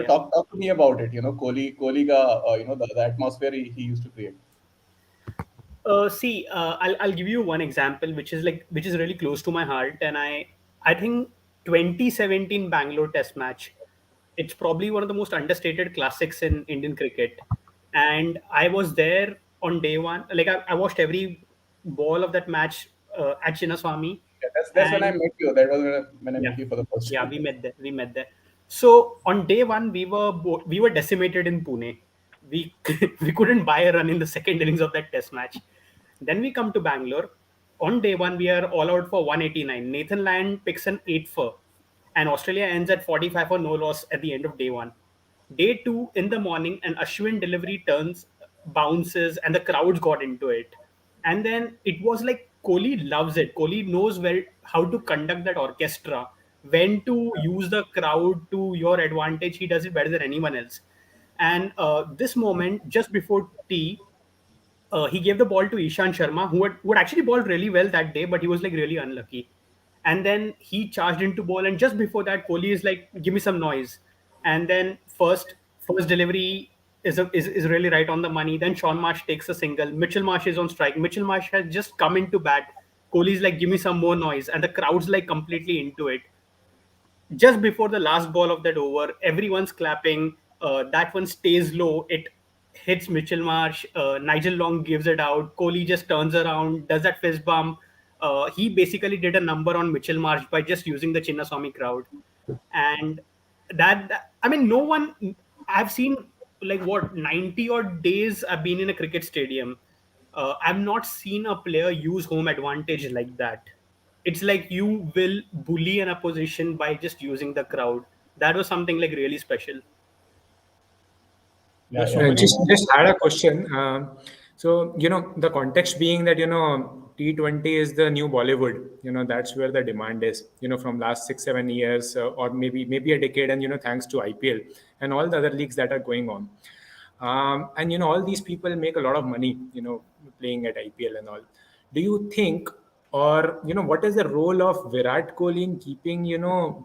Speaker 1: Talk to me about it. Kohli ka the atmosphere he used to create.
Speaker 8: See, I'll give you one example which is really close to my heart, and I think 2017 Bangalore Test match. It's probably one of the most understated classics in Indian cricket, and I was there on day one. Like I watched every ball of that match at Chinnaswamy.
Speaker 1: Yeah, that's when I met you. That was when I met you for the first time.
Speaker 8: Yeah, we met there. So on day one, we were decimated in Pune. We couldn't buy a run in the second innings of that Test match. Then we come to Bangalore. On day one, we are all out for 189. Nathan Lyon picks an 8 for, and Australia ends at 45 for no loss at the end of day one. Day two in the morning, an Ashwin delivery turns, bounces, and the crowds got into it. And then it was like Kohli loves it. Kohli knows how to conduct that orchestra, when to use the crowd to your advantage. He does it better than anyone else. And this moment, just before tea, he gave the ball to Ishan Sharma, who had actually bowled really well that day, but he was like really unlucky. And then he charged into ball, and just before that, Kohli is like, "Give me some noise." And then first delivery is really right on the money. Then Sean Marsh takes a single. Mitchell Marsh is on strike. Mitchell Marsh has just come into bat. Kohli's like, "Give me some more noise," and the crowd's like completely into it. Just before the last ball of that over, everyone's clapping. That one stays low. It hits Mitchell Marsh. Nigel Long gives it out. Kohli just turns around, does that fist bump. He basically did a number on Mitchell Marsh by just using the Chinnaswamy crowd. And I mean, no one, I've seen like 90 odd days I've been in a cricket stadium. I've not seen a player use home advantage like that. It's like you will bully an opposition by just using the crowd. That was something like really special.
Speaker 5: Just had a question. So, the context being that, T20 is the new Bollywood. That's where the demand is, from last 6, 7 years or maybe a decade. And, thanks to IPL and all the other leagues that are going on. And, all these people make a lot of money, playing at IPL and all. Do you think, or, what is the role of Virat Kohli in keeping,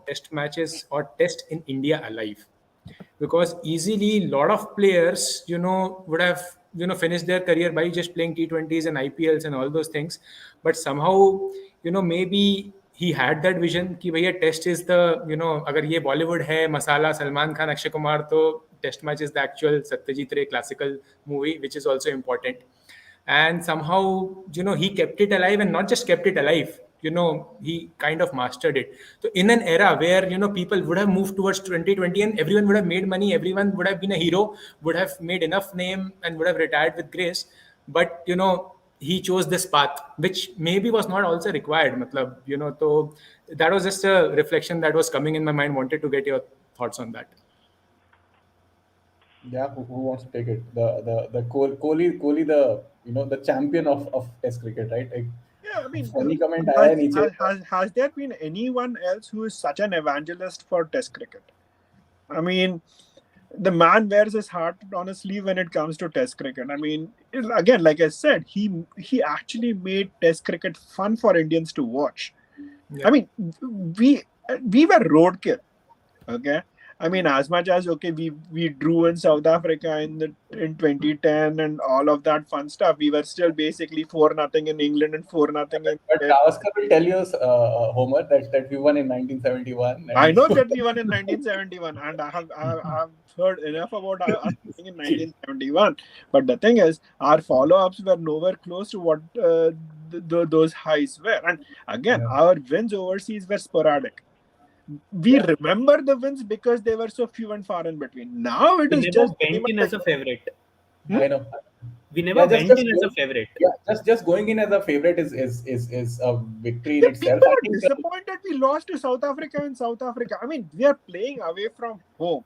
Speaker 5: test matches or test in India alive? because easily a lot of players, would have, finished their career by just playing T20s and IPLs and all those things. But somehow, maybe he had that vision कि भैया test is the, अगर ये Bollywood है, मसाला, सलमान खान, अक्षय कुमार, तो test match is the actual Satyajit Ray classical movie, which is also important. And somehow, he kept it alive, and not just kept it alive, he kind of mastered it. So in an era where, people would have moved towards 2020 and everyone would have made money, everyone would have been a hero, would have made enough name and would have retired with grace. But, he chose this path, which maybe was not also required. Matlab, so that was just a reflection that was coming in my mind. Wanted to get your thoughts on that.
Speaker 1: Yeah, who wants to take it? The Kohli, the champion of Test cricket, right? Like,
Speaker 3: Yeah, I mean,
Speaker 1: funny comment आया नीचे.
Speaker 3: has there been anyone else who is such an evangelist for Test cricket? I mean, the man wears his heart on his sleeve when it comes to Test cricket. I mean, again, like I said, he actually made Test cricket fun for Indians to watch.
Speaker 5: Yeah.
Speaker 3: I mean, we were roadkill. Okay. I mean, as much as we drew in South Africa in 2010 and all of that fun stuff, we were still basically 4-0 in England and 4-0 in.
Speaker 1: But Gavaskar will tell you, Homer, that we won in 1971.
Speaker 3: I know that we won in 1971, and I have heard enough about us winning in 1971. But the thing is, our follow-ups were nowhere close to what those highs were. And again, our wins overseas were sporadic. We remember the wins because they were so few and far in between. Now it is just
Speaker 8: went in as a favorite.
Speaker 1: I know.
Speaker 8: We never went in as a favorite.
Speaker 1: Yeah, just going in as a favorite is a victory in itself.
Speaker 3: People are disappointed we lost to South Africa in South Africa. I mean, we are playing away from home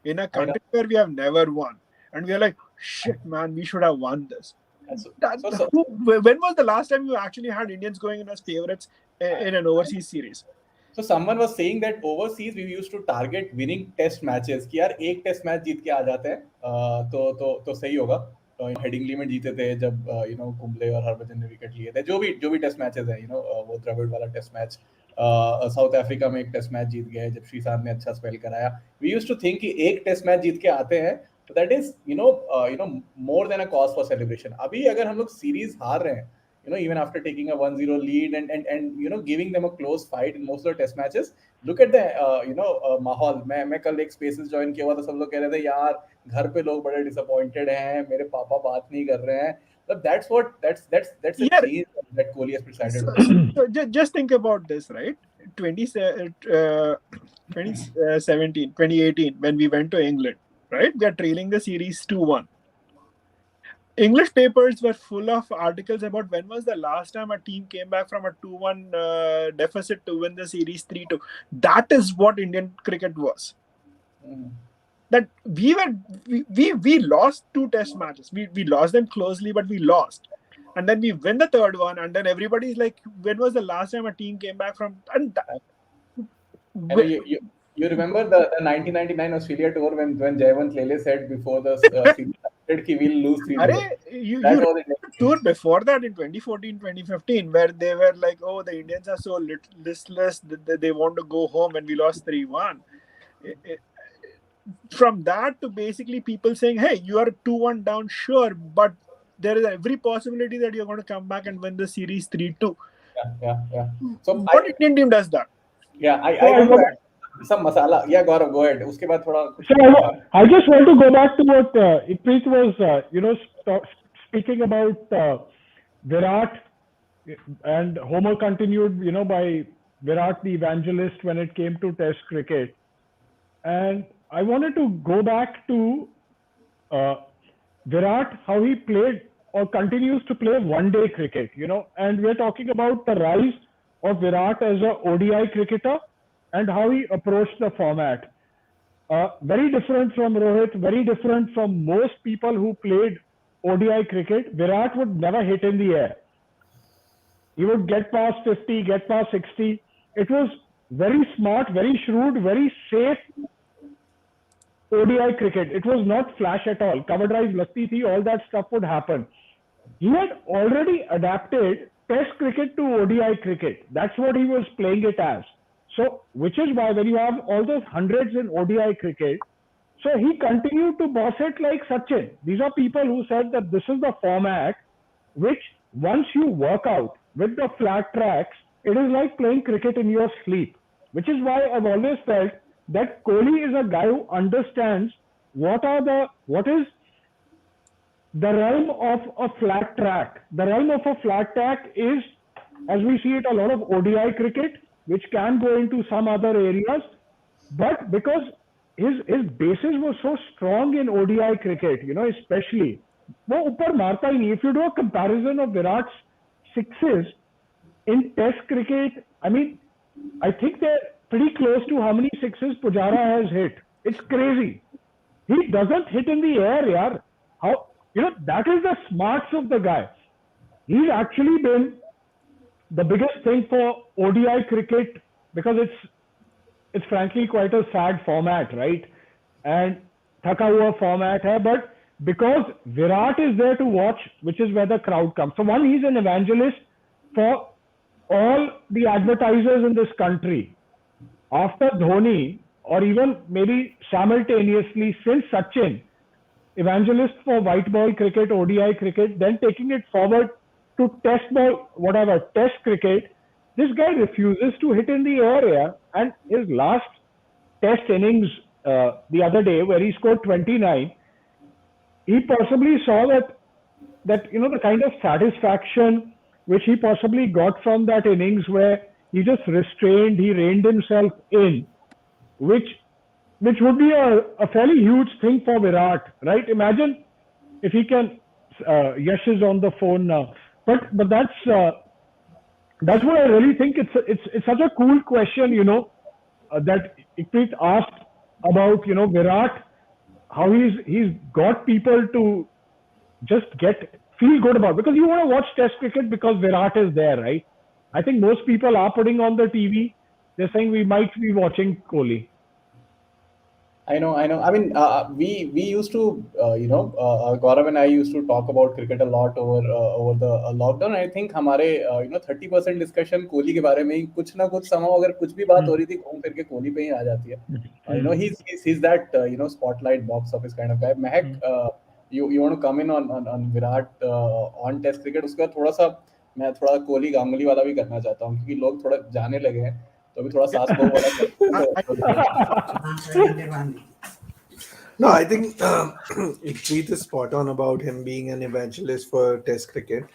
Speaker 3: in a country where we have never won, and we are like, shit, man, we should have won this. When was the last time you actually had Indians going in as favorites in an overseas series?
Speaker 1: So someone was saying that overseas we used to target winning test matches कि यार एक test match जीत के आ जाते हैं तो सही होगा. Headingley में जीते थे जब कुंबले और हरभजन ने विकेट लिए थे. जो भी टेस्ट मैचेस हैं वो द्रविड़ वाला टेस्ट मैच, साउथ अफ्रीका में एक टेस्ट मैच जीत गए जब श्रीशांत ने अच्छा स्पेल कराया. वी यूज्ड टू थिंक कि एक टेस्ट मैच जीत के आते हैं तो that is more than a cause for celebration. अभी अगर हम लोग सीरीज हार रहे हैं, even after taking a 1-0 lead and giving them a close fight in most of the test matches, look at the माहौल. मैं कल एक स्पेसेस ज्वाइन किया हुआ था, सब लोग कह रहे थे यार घर पे लोग बड़े डिसअपॉइंटेड हैं, मेरे पापा बात नहीं कर रहे हैं. But that's a change that Kohli has presided.
Speaker 3: So just think about this, right? 2018 when we went to England, right? We are trailing the series 2-1. English papers were full of articles about when was the last time a team came back from a 2-1 deficit to win the series 3-2. That is what Indian cricket was. That we lost 2 test matches. We lost them closely, but we lost. And then we win the third one, and then everybody's like, when was the last time a team came back from...
Speaker 1: You remember the 1999 Australia tour when Jayawant Lele said before the series started कि we'll lose 3-0.
Speaker 3: Tour before that in 2014-2015 where they were like, oh, the Indians are so listless, they want to go home, and we lost 3-1. From that to basically people saying, hey, you are 2-1 down, sure, but there is every possibility that you're going to come back and win the series 3-2.
Speaker 1: Yeah. So
Speaker 3: what Indian team does that?
Speaker 1: Yeah, I want to add some masala. Yeah, Gaurav, go ahead. उसके बाद थोड़ा.
Speaker 7: So I just want to go back to what Iprit was, speaking about Virat, and Homer continued, by Virat the evangelist when it came to Test cricket, and I wanted to go back to Virat, how he played or continues to play one-day cricket, and we're talking about the rise of Virat as a ODI cricketer and how he approached the format. Very different from Rohit, very different from most people who played ODI cricket. Virat would never hit in the air. He would get past 50, get past 60. It was very smart, very shrewd, very safe ODI cricket. It was not flash at all. Cover drive, lagti thi, all that stuff would happen. He had already adapted Test cricket to ODI cricket. That's what he was playing it as. So, which is why when you have all those hundreds in ODI cricket, So he continued to boss it like Sachin. These are people who said that this is the format which once you work out with the flat tracks, it is like playing cricket in your sleep. Which is why I've always felt that Kohli is a guy who understands what is the realm of a flat track. The realm of a flat track is, as we see it, a lot of ODI cricket, which can go into some other areas. But because his basis was so strong in ODI cricket, especially, वो ऊपर मारता ही नहीं. If you do a comparison of Virat's sixes in Test cricket, I mean, I think they're pretty close to how many sixes Pujara has hit. It's crazy. He doesn't hit in the air, yaar. How, that is the smarts of the guy. He's actually been the biggest thing for ODI cricket because it's frankly quite a sad format, right? And thaka hua format hai, but because Virat is there to watch, which is where the crowd comes. So one, he's an evangelist for all the advertisers in this country. After Dhoni, or even maybe simultaneously since Sachin, evangelist for white ball cricket, ODI cricket, then taking it forward to test ball, test cricket. This guy refuses to hit in the area, and his last test innings the other day, where he scored 29, he possibly saw that the kind of satisfaction which he possibly got from that innings, where he just he reined himself in, which would be a fairly huge thing for Virat, right? Imagine if he can. Yash is on the phone now, but that's what I really think. It's such a cool question, that Ikrit asked about, Virat, how he's got people to just feel good about, because you want to watch Test cricket because Virat is there, right? I think most people are putting on the TV. They're saying we might be watching Kohli.
Speaker 1: I know. I mean, we used to, Gaurav and I used to talk about cricket a lot over the lockdown. I think हमारे 30% discussion Kohli के बारे में ही कुछ ना कुछ somehow अगर कुछ भी बात हो रही थी घूम फिर के कोहली पे ही आ जाती है. He's that spotlight box office kind of guy. Mahak, you want to come in on Virat on Test cricket? उसके बाद थोड़ा सा मैं थोड़ा कोहली गांगुली वाला भी करना चाहता हूँ, क्योंकि लोग थोड़ा जाने लगे हैं, तो अभी थोड़ा सास बहू वाला.
Speaker 2: No, I think Ikrit is spot on about him being an evangelist for Test cricket,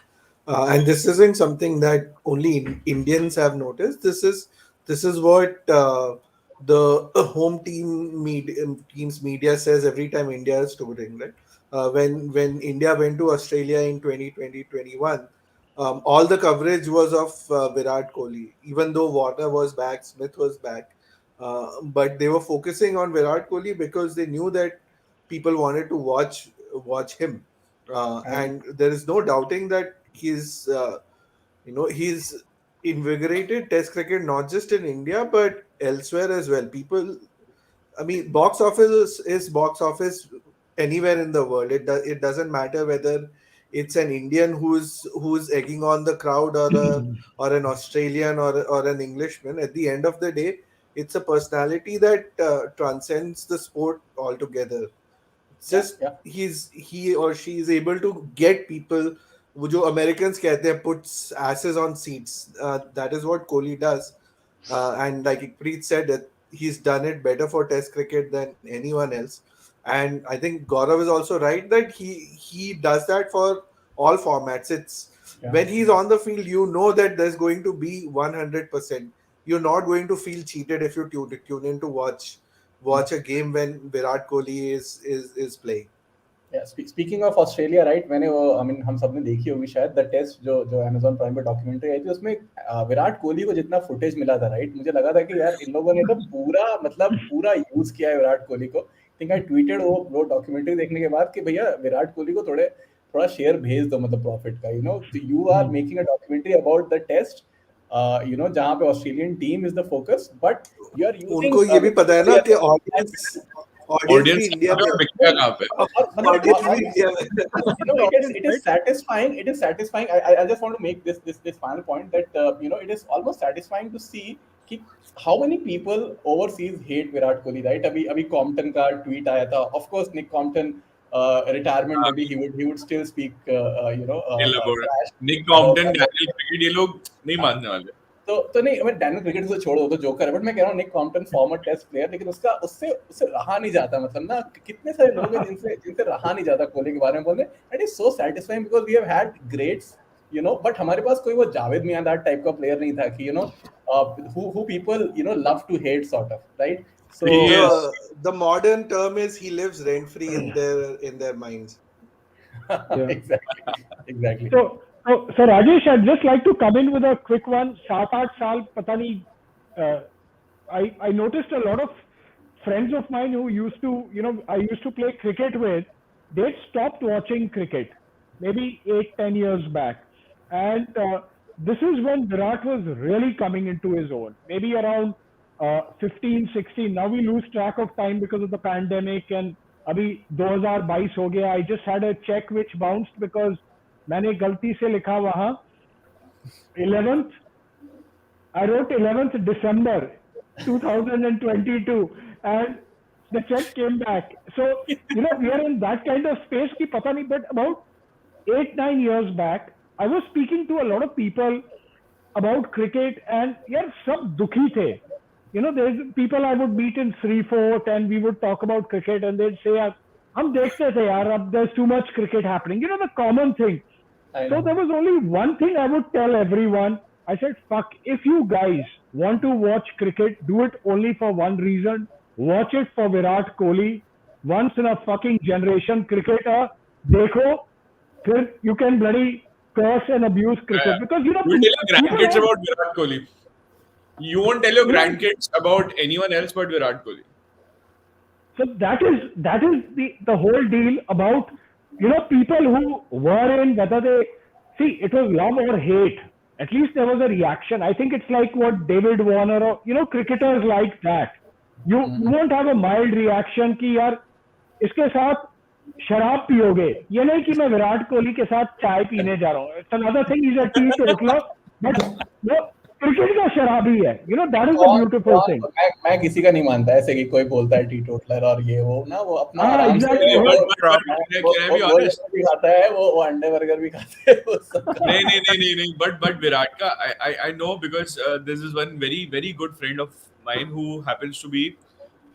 Speaker 2: and this isn't something that only Indians have noticed. This is what the home team's media says every time India is touring, right? When India went to Australia in 2020-21, all the coverage was of Virat Kohli, even though Warner was back, Smith was back. But they were focusing on Virat Kohli because they knew that people wanted to watch him, and there is no doubting that he's invigorated Test cricket not just in India but elsewhere as well. People, I mean, box office is box office anywhere in the world. It doesn't matter whether it's an Indian who's egging on the crowd, or an Australian or an Englishman. At the end of the day, it's a personality that transcends the sport altogether. It's just he or she is able to get people, wo jo Americans कहते हैं, puts asses on seats. That is what Kohli does, and like Preet said, that he's done it better for Test cricket than anyone else. And I think Gaurav is also right that he does that for all formats. When he's on the field, you know that there's going to be 100%. You're not going to feel cheated if you tune in to watch a game when Virat Kohli is playing.
Speaker 1: Yeah, speaking of Australia, right? मैंने वो, I mean, हम सबने देखी होगी शायद, the test जो Amazon Prime पे documentary आई थी, उसमें विराट कोहली को जितना फुटेज मिला था, राइट, मुझे लगा था कि यार इन लोगों ने तो पूरा यूज किया है विराट कोहली को. I think I tweeted वो डॉक्यूमेंट्री देखने के बाद कि भैया विराट कोहली को थोड़ा शेयर भेज दो, मतलब प्रॉफिट का, you are making a documentary about the test, जहाँ पे Australian team is the focus, but you are using,
Speaker 2: उनको ये भी पता है ना कि ऑडियंस भी इंडिया में
Speaker 4: कहाँ पे,
Speaker 1: it is satisfying. I just want to make this final point that it is almost satisfying to see कि how many people overseas hate Virat Kohli, right? अभी Compton का tweet आया था. Of course, Nick Compton retirement में भी he would still speak trash.
Speaker 4: Nick Compton, Daniel Cricket, ये लोग नहीं मानने वाले.
Speaker 1: तो नहीं, मैं डैनियल क्रिकेट से छोड़ दो, तो जोकर है, बट मैं कह रहा हूँ निक कॉम्पटन फॉर्मर टेस्ट प्लेयर, लेकिन उससे रहा नहीं जाता. मतलब ना कितने सारे लोग हैं जिनसे रहा नहीं जाता कोहली के बारे में बोलने. It is so satisfying because we have had greats, बट हमारे पास कोई वो जावेद मियां दैट टाइप का प्लेयर नहीं था कि who people love to hate sort of, right? So
Speaker 2: the modern term is he lives rent free in their minds.
Speaker 1: Exactly.
Speaker 7: So Rajesh, I'd just like to come in with a quick one. 7-8 साल पता नहीं, I noticed a lot of friends of mine who used to, I used to play cricket with, they stopped watching cricket maybe 8-10 years back, and this is when Virat was really coming into his own, maybe around 15-16. Now we lose track of time because of the pandemic, and अभी 2022 हो गया. I just had a check which bounced because मैंने गलती से लिखा वहाँ 11th. I wrote 11th December 2022 and the check came back. So we are in that kind of space कि पता नहीं, but about 8-9 years back I was speaking to a lot of people about cricket and यार सब दुखी थे. There's people I would meet in 3-4 and we would talk about cricket and they'd say यार हम देखते थे यार, अब there's too much cricket happening, the common thing. So there was only one thing I would tell everyone. I said, fuck, if you guys want to watch cricket, do it only for one reason. Watch it for Virat Kohli. Once in a fucking generation cricketer. Dekho, you can bloody curse and abuse cricket. Because
Speaker 4: you tell your grandkids about Virat Kohli. You won't tell your grandkids about anyone else but Virat Kohli.
Speaker 7: So that is the whole deal about people who were in, whether they see it was love or hate, at least there was a reaction. I think it's like what David Warner or cricketers like that. You won't have a mild reaction कि यार इसके साथ शराब पियोगे. ये नहीं कि मैं विराट कोहली के साथ चाय पीने जा रहा हूँ. It's another thing, he's a teetotaler, but cricket का शराबी है. that is a beautiful thing.
Speaker 1: मैं किसी का नहीं मानता ऐसे कि कोई बोलता है टीटोटलर और ये वो ना, वो अपना आराम से भी खाता है, वो अंडे बर्गर भी खाते हैं, वो सब.
Speaker 4: नहीं, but विराट का I know because this is one very very good friend of mine who happens to be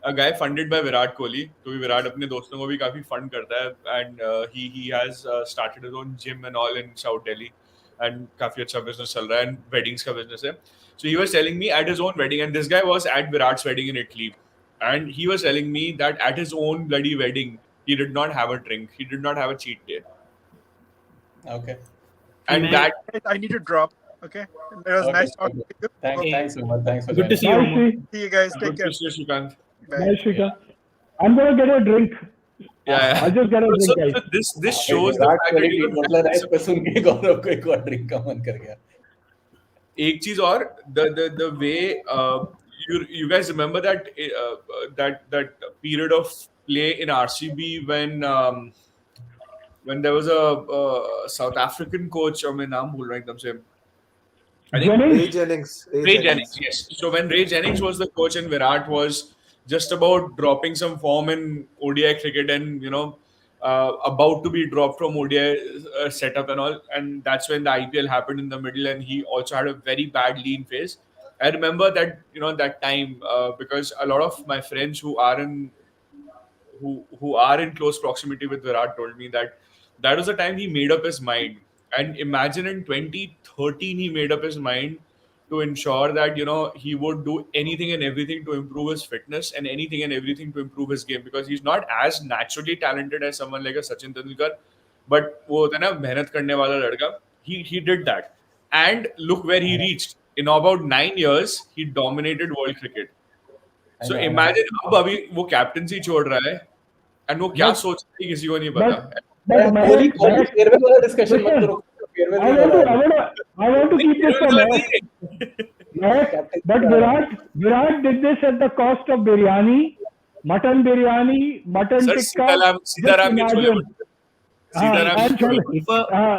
Speaker 4: a guy funded by Virat Kohli. तो विराट अपने दोस्तों को भी काफी फंड करता है and he has started his own gym and all in South Delhi. And काफी अच्छा business चल रहा है, and weddings का business है. So he was telling me at his own wedding, and this guy was at Virat's wedding in Italy, and he was telling me that at his own bloody wedding, he did not have a drink, he did not have a cheat day.
Speaker 1: Okay.
Speaker 4: And that
Speaker 3: I need to drop. Okay. It was nice talking to you.
Speaker 1: Thanks so much. Thanks for
Speaker 8: Good to see
Speaker 1: joining.
Speaker 8: you.
Speaker 3: See you guys. Take care.
Speaker 4: Shrikant.
Speaker 7: Bye, Shrikant. I'm gonna get a drink.
Speaker 4: Yeah.
Speaker 7: I'll just get a drink.
Speaker 4: So this shows the fact that
Speaker 1: मतलब rice पे सुन के गौरव को एक और drink का मन कर गया.
Speaker 4: एक चीज और, the way you guys remember that that period of play in RCB when there was a South African coach, और मैं नाम भूल रहा हूँ एकदम से. I think
Speaker 2: Ray Jennings.
Speaker 4: Yes. So when Ray Jennings was the coach and Virat was just about dropping some form in ODI cricket and about to be dropped from ODI setup and all, and that's when the IPL happened in the middle, and he also had a very bad lean phase. I remember that that time because a lot of my friends who are in close proximity with Virat told me that was the time he made up his mind. And imagine in 2013 he made up his mind to ensure that he would do anything and everything to improve his fitness and anything and everything to improve his game, because he's not as naturally talented as someone like a Sachin Tendulkar, but वो होता है ना मेहनत करने वाला लड़का. He did that, and look where he reached. In about 9 years he dominated world cricket. So imagine अब अभी वो कैप्टनसी छोड़ रहा है, and वो क्या सोच रहा है किसी को नहीं पता.
Speaker 1: कोहली फेयरवेल वाला डिस्कशन मत करो.
Speaker 7: I want to keep this for but Virat did this at the cost of biryani, mutton tikka.
Speaker 4: Sitaram ke chole.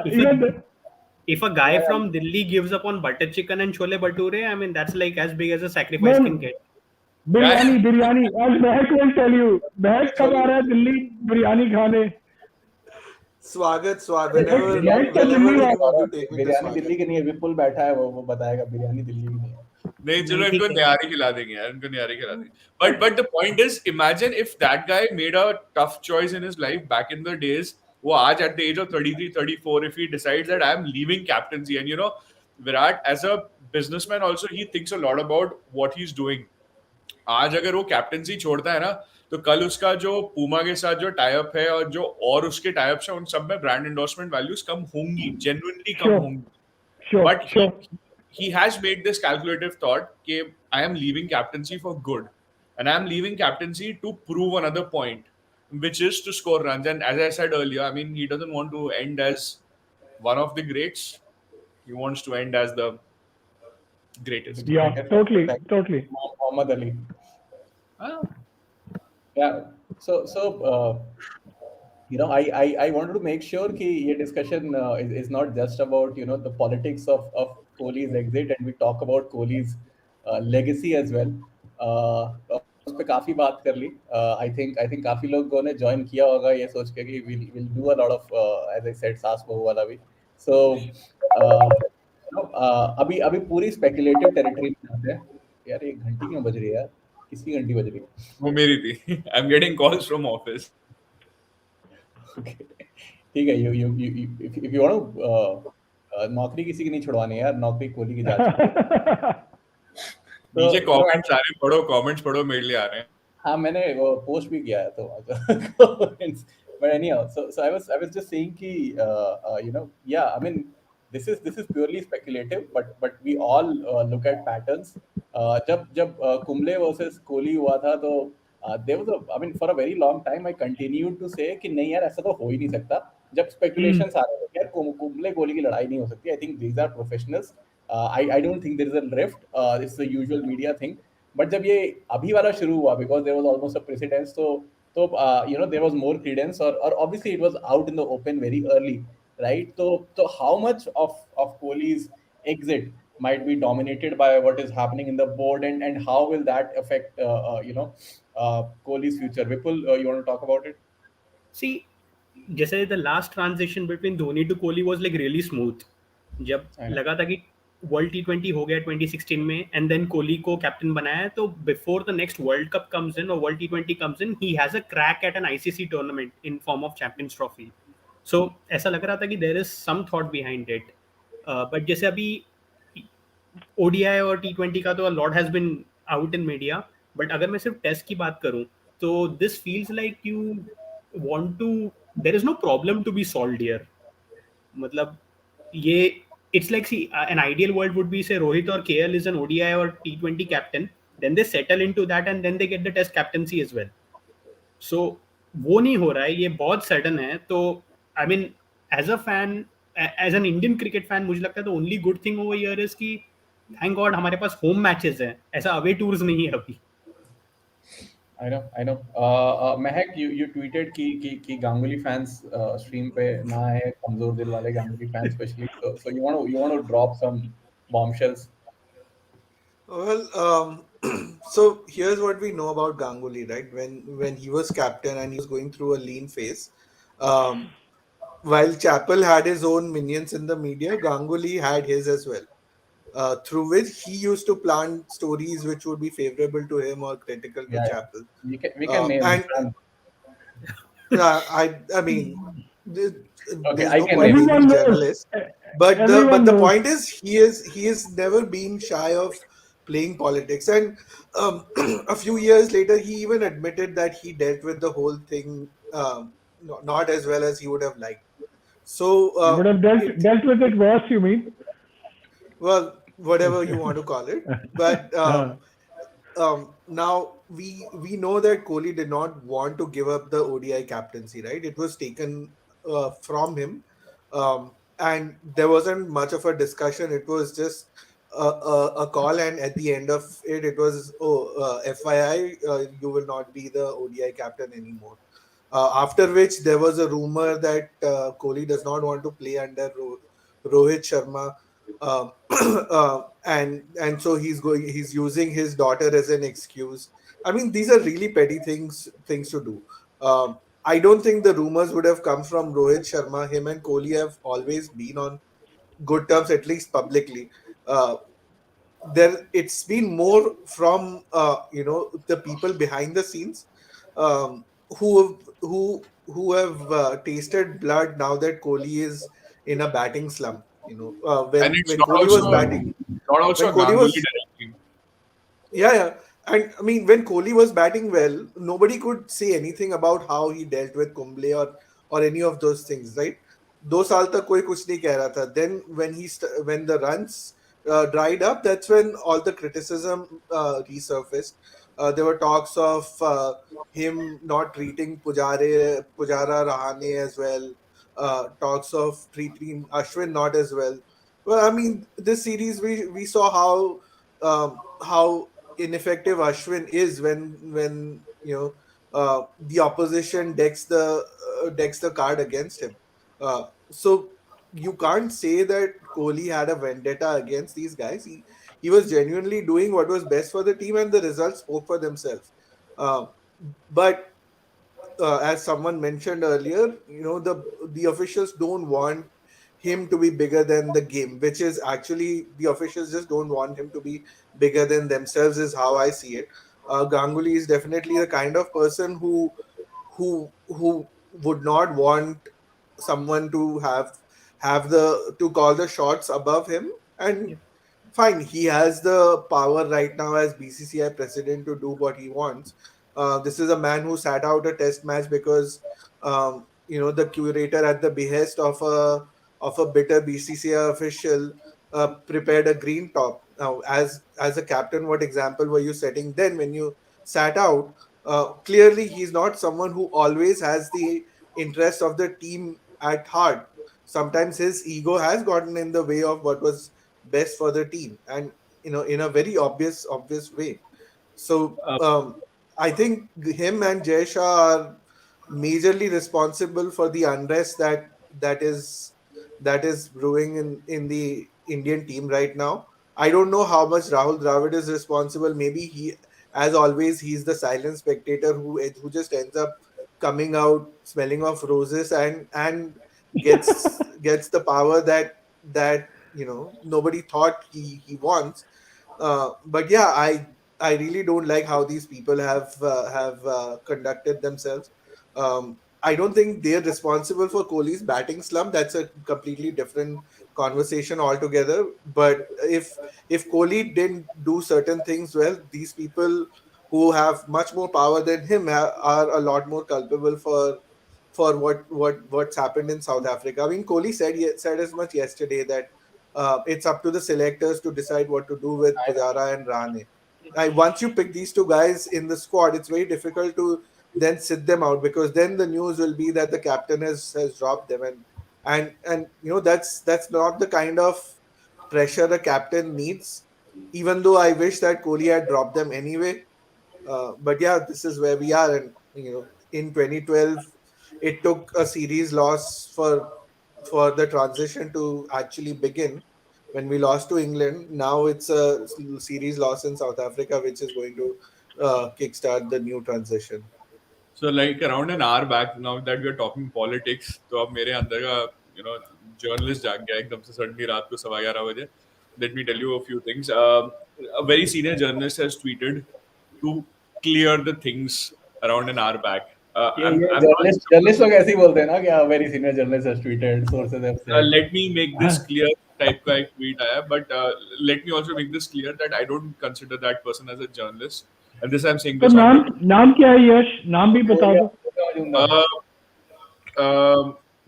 Speaker 7: Even
Speaker 8: If a guy from Delhi gives up on butter chicken and chole bhature, I mean that's like as big as a sacrifice
Speaker 7: No,
Speaker 8: can get.
Speaker 7: Biryani biryani आज महक will tell you महक कब आ रहा है दिल्ली बिरयानी खाने
Speaker 2: Swagat,
Speaker 7: महक महक तो
Speaker 2: whenever
Speaker 7: Delhi
Speaker 2: you
Speaker 7: वाला
Speaker 2: want to take me to
Speaker 1: biryani
Speaker 2: Swagat.
Speaker 1: Delhi की नहीं है, विपुल बैठा है, वो बताएगा बिरयानी दिल्ली की नहीं है.
Speaker 4: नहीं चलो
Speaker 8: नहीं, ठीक
Speaker 4: इनको
Speaker 8: है.
Speaker 4: न्यारी खिला देंगे यार, इनको न्यारी खिला देंगे. But the point is, imagine if that guy made a tough choice in his life back in the days. वो आज at the age of 33, 34, if he decides that I am leaving captaincy, and you know, Virat as a businessman also he thinks a lot about what he's doing. आज अगर वो captaincy छोड़ता है ना, तो कल उसका जो पूमा के साथ जो टाइप है और उसके टाइप्स हैं, उन सब में ब्रांड एंडोर्समेंट वैल्यूज कम होंगी, जेन्युइनली कम
Speaker 7: Sure.
Speaker 4: होंगी.
Speaker 7: sure
Speaker 4: But
Speaker 7: sure
Speaker 4: he has made this calculative thought that I am leaving captaincy for good, and I am leaving captaincy to prove another point, which is to score runs. And as I said earlier, I mean, he doesn't want to end as one of the greats. He wants to end as the greatest.
Speaker 7: yeah totally
Speaker 1: Mohammad Ali.
Speaker 4: Ah,
Speaker 1: Yeah. So you know, I wanted to make sure कि ये discussion is not just about, you know, the politics of Kohli's exit, and we talk about Kohli's legacy as well. उस पे काफी बात कर ली. I think काफी लोगों ने join किया होगा ये सोच के कि we'll do a lot of as I said सास बहू वाला भी. So you know, अभी पूरी speculative territory में आते हैं. यार ये घंटी क्यों बज रही है यार? किसकी घंटी बज रही है?
Speaker 4: वो मेरी थी. I'm getting calls from office.
Speaker 1: Okay. ठीक है. If you want to नौकरी किसी की नहीं छुड़वानी है यार, नौकरी कोहली की जा चुकी है.
Speaker 4: नीचे comments पढ़ो मेरे लिए आ रहे हैं.
Speaker 1: हाँ, मैंने वो पोस्ट भी किया है तो but anyhow, so I was just saying कि you know, yeah, I mean this is purely speculative, but we all look at patterns. जब कुंबले versus कोहली हुआ था तो there was I mean for a very long time I continued to say कि नहीं यार ऐसा तो हो ही नहीं सकता. जब speculations आ रहे थे यार कुंबले कोहली की लड़ाई नहीं हो सकती. I think these are professionals. I don't think there is a rift. It's the usual media thing. But जब ये अभी वाला शुरू हुआ, because there was almost a precedence, तो you know there was more credence, और obviously it was out in the open very early, right? तो how much of Kohli's exit might be dominated by what is happening in the board, and how will that affect you know Kohli's future? Vipul, you want to talk about it?
Speaker 8: See, जैसे the last transition between Dhoni to Kohli was like really smooth. जब लगा था कि world T20 हो गया 2016 में, and then Kohli को captain बनाया, तो before the next world cup comes in और world T20 comes in, he has a crack at an ICC tournament in form of champions trophy. So ऐसा लग रहा था कि there is some thought behind it. But जैसे अभी ODI और T20 का तो lot has been out in media, but अगर मैं सिर्फ टेस्ट की बात करूं तो this feels like you want to, there is no problem to be solved here. मतलब ये it's like, see, an ideal world would be, say, Rohit or KL is an ODI or T20 captain, then they settle into that and then they get the test captaincy as well. So वो नहीं हो रहा है, ये बहुत sudden है. तो I mean, as a fan, as an Indian cricket fan, मुझे लगता है the only good thing over here is कि thank God हमारे पास home matches हैं, ऐसा away tours नहीं है अभी.
Speaker 1: I know. Mehak, you tweeted कि गांगुली fans stream पे ना आए, कमजोर दिल वाले Ganguly fans especially. So you want to drop some bombshells?
Speaker 2: Well, so here's what we know about Ganguly, right? When he was captain and he was going through a lean phase, while Chappell had his own minions in the media, Ganguly had his as well. Through which he used to plant stories which would be favorable to him or critical to Chappell.
Speaker 1: We can name him.
Speaker 2: I mean, there's no
Speaker 1: can
Speaker 2: point
Speaker 1: name
Speaker 2: being
Speaker 7: him.
Speaker 2: a journalist, but the point is he has never been shy of playing politics, and a few years later he even admitted that he dealt with the whole thing not as well as he would have liked. So
Speaker 7: you would have dealt with it worse, you mean?
Speaker 2: Well, whatever you want to call it, but now we know that Kohli did not want to give up the ODI captaincy, right? It was taken from him, and there wasn't much of a discussion. It was just a call, and at the end of it, it was FYI, you will not be the ODI captain anymore. After which there was a rumor that Kohli does not want to play under Rohit Sharma, and so he's using his daughter as an excuse. I mean, these are really petty things to do. I don't think the rumors would have come from Rohit Sharma. Him and Kohli have always been on good terms, at least publicly. Uh, it's been more from the people behind the scenes, um, who have tasted blood now that Kohli is in a batting slump.
Speaker 4: And
Speaker 2: When
Speaker 4: it's
Speaker 2: when Kohli was batting,
Speaker 4: not also
Speaker 2: when
Speaker 4: a
Speaker 2: Kohli
Speaker 4: Ganguly
Speaker 2: was
Speaker 4: directing.
Speaker 2: yeah. And I mean, when Kohli was batting well, nobody could say anything about how he dealt with Kumble or any of those things, right? 2 साल तक कोई कुछ नहीं कह रहा था. Then when the runs dried up, that's when all the criticism resurfaced. There were talks of him not treating Pujara Rahane as well. Talks of treating Ashwin not as well. Well, I mean, this series we saw how ineffective Ashwin is when the opposition decks the card against him. So you can't say that Kohli had a vendetta against these guys. He was genuinely doing what was best for the team, and the results spoke for themselves. Uh, but as someone mentioned earlier, the officials don't want him to be bigger than the game, which is actually the officials just don't want him to be bigger than themselves, is how I see it. Ganguly is definitely the kind of person who would not want someone to have the to call the shots above him. And
Speaker 8: Yeah.
Speaker 2: fine, he has the power right now as BCCI president to do what he wants. This is a man who sat out a test match because the curator, at the behest of a bitter BCCI official, prepared a green top. Now, as a captain, what example were you setting then when you sat out? Clearly, he's not someone who always has the interest of the team at heart. Sometimes his ego has gotten in the way of what was best for the team, and in a very obvious way. So
Speaker 4: Uh,
Speaker 2: I think him and Jay Shah are majorly responsible for the unrest that is that is brewing in the Indian team right now. I don't know how much Rahul Dravid is responsible. Maybe he, as always, he's the silent spectator who just ends up coming out smelling of roses and gets the power that nobody thought he wants. But yeah, I really don't like how these people have conducted themselves. I don't think they're responsible for Kohli's batting slump. That's a completely different conversation altogether. But if Kohli didn't do certain things well, these people who have much more power than him are a lot more culpable for what's happened in South Africa. I mean, Kohli said as much yesterday that it's up to the selectors to decide what to do with Pujara and Rahane. Once you pick these two guys in the squad, it's very difficult to then sit them out, because then the news will be that the captain has dropped them, and that's not the kind of pressure the captain needs. Even though I wish that Kohli had dropped them anyway, but yeah, this is where we are. And in 2012, it took a series loss for the transition to actually begin. When we lost to England, now it's a series loss in South Africa, which is going to kickstart the new transition.
Speaker 4: So like around an hour back, now that we are talking politics, तो अब मेरे अंदर का journalist जाग गया एकदम से suddenly रात को 11:15 बजे. Let me tell you a few things. A very senior journalist has tweeted to clear the things around an hour back. I'm not
Speaker 1: journalist लोग ऐसे ही बोलते हैं ना कि very senior journalist has tweeted sources have said
Speaker 4: let me make this clear type का एक tweet आया, but let me also make this clear that I don't consider that person as a journalist, and this I'm saying
Speaker 7: तो
Speaker 4: this on
Speaker 7: नाम क्या है यश? नाम भी बता दो.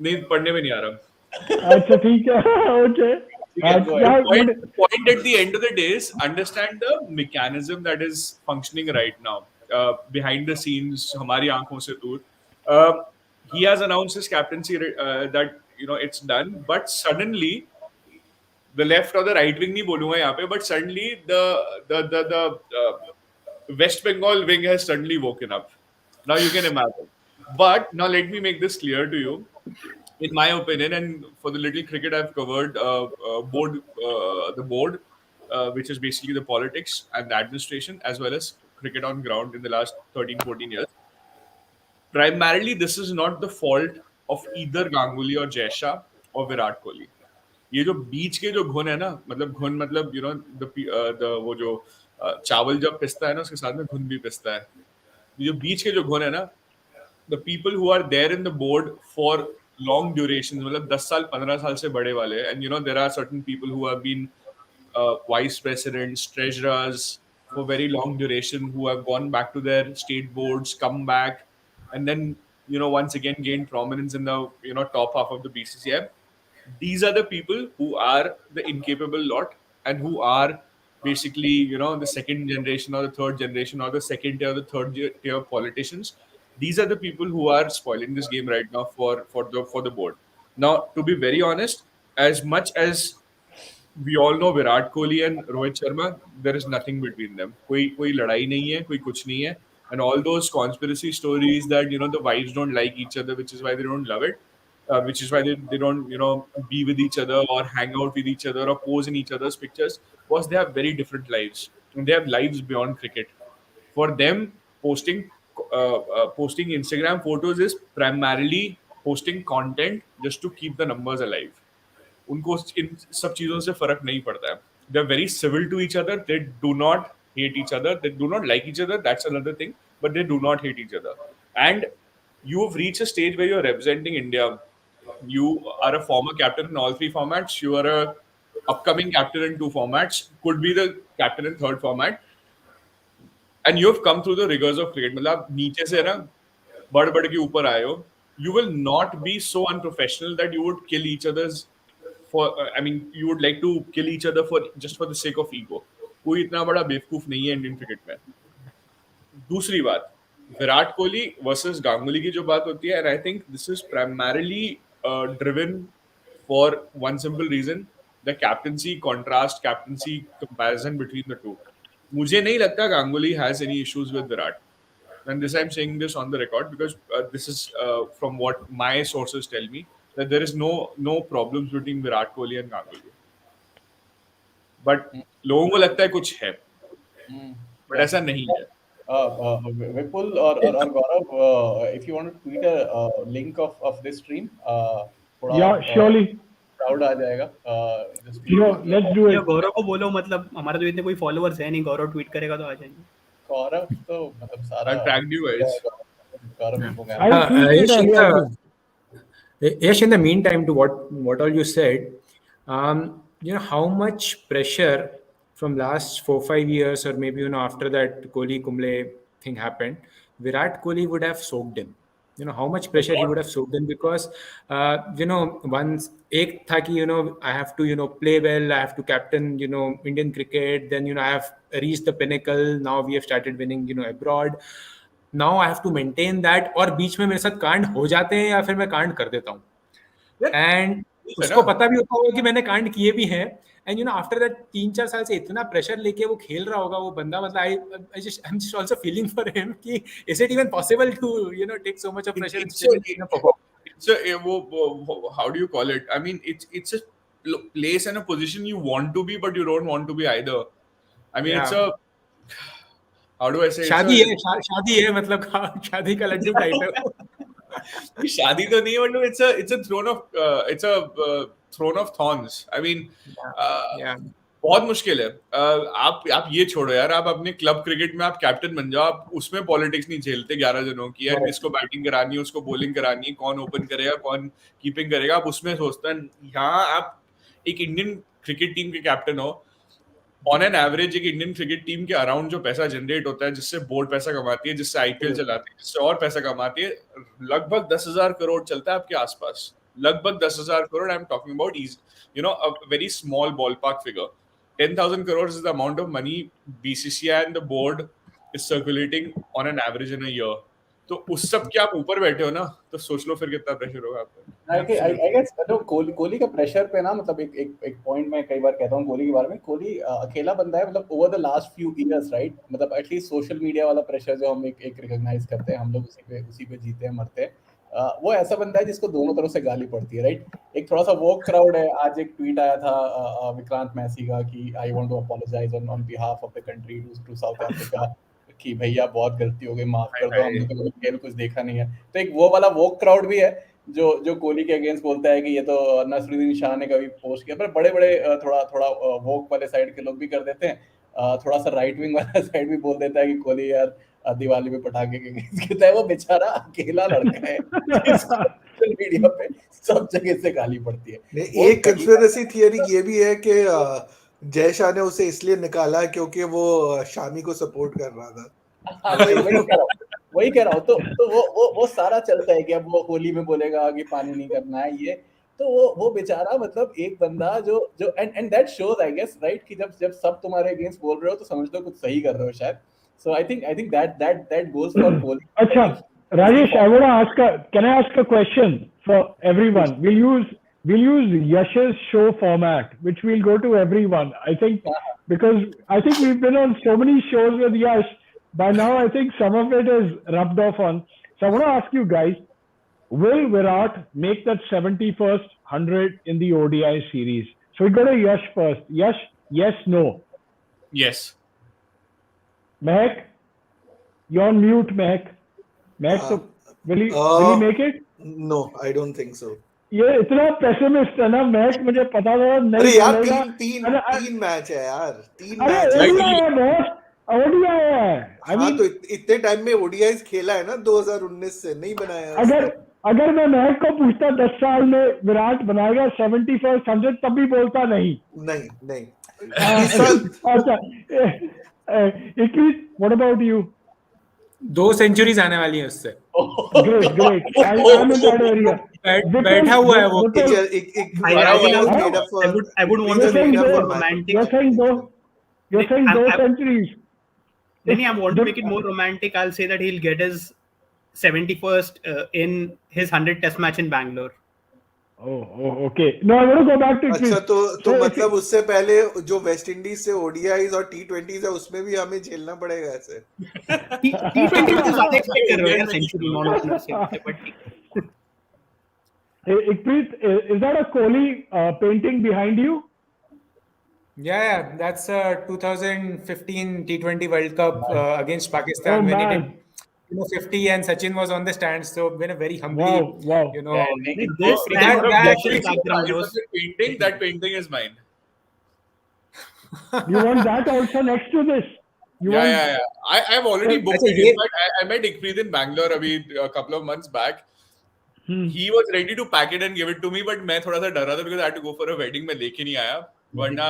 Speaker 4: नहीं पढ़ने में नहीं आ रहा.
Speaker 7: अच्छा ठीक है. Okay.
Speaker 4: The point at the end of the day is understand the mechanism that is functioning right now behind the scenes, हमारी आंखों से दूर. He has announced his captaincy that it's done, but suddenly the left or the right wing नहीं बोलूंगा यहाँ पे, but suddenly the West Bengal wing has suddenly woken up. Now you can imagine. But now let me make this clear to you. in my opinion, and for the little cricket I've covered, the board, which is basically the politics and the administration, as well as cricket on ground in the last 13, 14 years. Primarily, this is not the fault of either Ganguly or Jaisha or Virat Kohli. ये जो बीच के जो घुन है ना, मतलब घुन मतलब द वो जो चावल जब पिसता है ना, उसके साथ में घुन भी पिसता है. ये जो बीच के जो घुन है ना, the people who are there in the board for long durations, मतलब 10 साल 15 साल से बड़े वाले, and there are certain people who have been vice presidents, treasurers for very long duration, who have gone back to their state boards, come back, and then once again gain prominence in the top half of the BCCI. These are the people who are the incapable lot, and who are basically the second generation or the third generation or the second tier or the third tier politicians. These are the people who are spoiling this game right now for the board. Now, to be very honest, as much as we all know Virat Kohli and Rohit Sharma, there is nothing between them. कोई लड़ाई नहीं है, कोई कुछ नहीं है. And all those conspiracy stories that the wives don't like each other, which is why they don't love it, which is why they don't be with each other or hang out with each other or pose in each other's pictures, because they have very different lives and they have lives beyond cricket. For them, posting Instagram photos is primarily posting content just to keep the numbers alive. उनको इन सब चीजों से फर्क नहीं पड़ता है. They are very civil to each other. They do not hate each other. They do not like each other. That's another thing. But they do not hate each other. And you have reached a stage where you are representing India. You are a former captain in all three formats. You are a upcoming captain in two formats. Could be the captain in third format. And you have come through the rigors of cricket. मतलब नीचे से ना बढ़ के ऊपर आए हो. You will not be so unprofessional that you would kill each other's you would like to kill each other just for the sake of ego. कोई इतना बड़ा बेवकूफ नहीं है इंडियन क्रिकेट में. दूसरी बात, विराट कोहली वर्सेस गांगुली की जो बात होती है, and I think this is primarily driven for one simple reason, the captaincy contrast, captaincy comparison between the two. मुझे नहीं लगता Ganguly has any issues with Virat. And this I'm saying this on the record because this is from what my sources tell me, that there is no problems between Virat Kohli and Ganguly. But लोगों को लगता है कुछ है, but ऐसा नहीं है.
Speaker 1: Vipul or Gaurav, if you want to tweet a link of this stream,
Speaker 7: yeah, surely.
Speaker 1: Crowd आ जाएगा.
Speaker 7: Let's do it.
Speaker 8: गौरव को बोलो, मतलब हमारा तो इतने कोई फॉलोअर्स है नहीं, गौरव ट्वीट करेगा तो आ जाएंगे.
Speaker 1: गौरव तो मतलब सारा
Speaker 4: tagged you guys.
Speaker 5: Yes, in the meantime, to what all you said, how much pressure from last 4-5 years, or maybe after that Kohli Kumble thing happened, Virat Kohli would have soaked in. How much pressure he would have soaked in, because once ek tha ki I have to play well, I have to captain Indian cricket, then I have reached the pinnacle, now we have started winning abroad, now I have to maintain that, और बीच में मेरे साथ कांड हो जाते हैं या फिर मैं कांड कर देता हूँ, एंड उसको पता भी होता होगा कि मैंने कांड किए भी हैं, एंड आफ्टर दैट 3-4 साल से इतना प्रेशर लेके वो खेल रहा होगा वो बंदा, मतलब I am just also feeling for him कि is it even possible to take so much of pressure and still perform.
Speaker 4: So how do you call it? I mean, it's a place and a position you want to be, but you don't want to be either. I mean, it's a, how do I say? शादी
Speaker 5: है मतलब शादी का Laddu type है.
Speaker 4: शादी तो नहीं है, मतलब it's a throne of thorns. I mean, बहुत मुश्किल है. आप ये छोड़ो यार, आप अपने क्लब क्रिकेट में आप कैप्टन बन जाओ, आप उसमें पॉलिटिक्स नहीं झेलते 11 जनों की, यार किसको बैटिंग करानी है, उसको बॉलिंग करानी है, कौन ओपन करेगा, कौन कीपिंग करेगा, आप उसमें सोचते हैं. यहाँ आप एक इंडियन क्रिकेट टीम के कैप्टन हो, ऑन एन एवरेज एक इंडियन क्रिकेट टीम के अराउंड जो पैसा जनरेट होता है, जिससे बोर्ड पैसा कमाती है, जिससे आईपीएल चलाती है, जिससे और पैसा कमाती है, लगभग 10,000 करोड़ चलता है आपके आसपास. लगभग 10,000 crore. I am talking about a very small ball park figure. 10,000 crores is the amount of money BCCI and the board is circulating on an average in a year. तो उस सब के आप ऊपर बैठे हो ना, तो सोच लो फिर कितना प्रेशर होगा आप पे.
Speaker 1: I guess कोहली का प्रेशर पे ना, मतलब एक पॉइंट मैं कई बार कहता हूँ कोहली के बारे में. कोहली अकेला बंदा है, मतलब over the last few years, right, मतलब एटलीस्ट सोशल मीडिया वाला प्रेशर जो हम एक रिकॉग्नाइज करते हैं, हम लोग उसी पे जीते हैं मरते हैं. वो ऐसा बंदा है जिसको दोनों तरफ से गाली पड़ती है, राइट? एक थोड़ा सा वोक क्राउड है. आज एक ट्वीट आया था विक्रांत मैसी का कि I want to apologise on behalf of the country to South Africa, कि भैया बहुत गलती हो गई, माफ कर दो, हमने तो खेल कुछ देखा नहीं है. तो एक वो वाला वोक क्राउड भी है जो कोहली के अगेंस्ट बोलता है कि ये तो नसरुद्दीन शाह ने कभी पोस्ट किया. पर बड़े बड़े थोड़ा वोक वाले साइड के लोग भी कर देते हैं. थोड़ा सा राइट विंग वाला साइड भी बोल देता है कि कोहली यार दिवाली में पटाखे के कहता है. वो बेचारा अकेला लड़का है सोशल मीडिया पे सब जगह से गाली पड़ती है.
Speaker 2: एक कंस्पिरेसी थियरी ये भी है कि जय शाह ने उसे इसलिए निकाला क्योंकि वो शामी को सपोर्ट कर रहा था.
Speaker 1: वही कह रहा हूँ. तो वो सारा चलता है कि अब वो होली में बोलेगा कि पानी नहीं करना है ये. तो वो बेचारा मतलब एक बंदा जो and that shows I guess, right, कि जब सब तुम्हारे अगेंस्ट बोल रहे हो तो समझ लो कुछ सही कर रहे हो शायद. So I think that goes for Kohli.
Speaker 7: Acha, Rajesh, I want to ask can I ask a question for everyone? We'll use Yash's show format, which we'll go to everyone. I think because I think we've been on so many shows with Yash. By now, I think some of it is rubbed off on. So I want to ask you guys, will Virat make that 71st 100 in the ODI series? So we go to Yash first. Yash, yes, no?
Speaker 4: Yes.
Speaker 7: Mehak, you're on mute, Mehak. Mehak, so will he make it?
Speaker 2: No, I don't think so.
Speaker 7: ये इतना pessimist है ना महक, मुझे पता था नहीं.
Speaker 2: अरे यार तीन मैच है यार, 3 मैच
Speaker 7: है. ओडीआई है.
Speaker 2: हाँ तो इतने टाइम में ओडीआई खेला है ना 2019 से, नहीं बनाया.
Speaker 7: अगर मैं महक को पूछता 10 साल में विराट बनाएगा 71st 100, तब भी बोलता नहीं. अच्छा, what about you?
Speaker 5: 2 सेंचुरीज आने वाली है उससे.
Speaker 7: Great. I'm in that area.
Speaker 5: बैठा हुआ है वो.
Speaker 8: I would want to make it more romantic.
Speaker 7: You're saying 2 centuries.
Speaker 8: I want to make it more romantic. I'll say that he'll get his 71st in his 100 test match in Bangalore.
Speaker 7: Oh, okay. No, I want to go back to.
Speaker 2: अच्छा तो मतलब उससे पहले जो West Indies से ODIs और टी20 है उसमें भी हमें झेलना पड़ेगा ऐसे.
Speaker 8: T20 तो ज्यादा एक्सपेक्ट कर रहे हो यार सेंचुरी नॉन ओपनर से, but
Speaker 7: Ikpreet, is that a Kohli painting behind you?
Speaker 5: Yeah, that's a 2015 T20 World Cup against Pakistan when he did 50 and Sachin was on the stands, so been a very humbly,
Speaker 7: Wow.
Speaker 4: That painting is mine.
Speaker 7: You want that also next to this?
Speaker 4: Yeah. I've already booked it. In fact, I met Ikpreet in Bangalore a couple of months back. He was ready to pack it and give it to me, but मैं थोड़ा सा डरा था because I had to go for a wedding. मैं लेके नहीं आया. वरना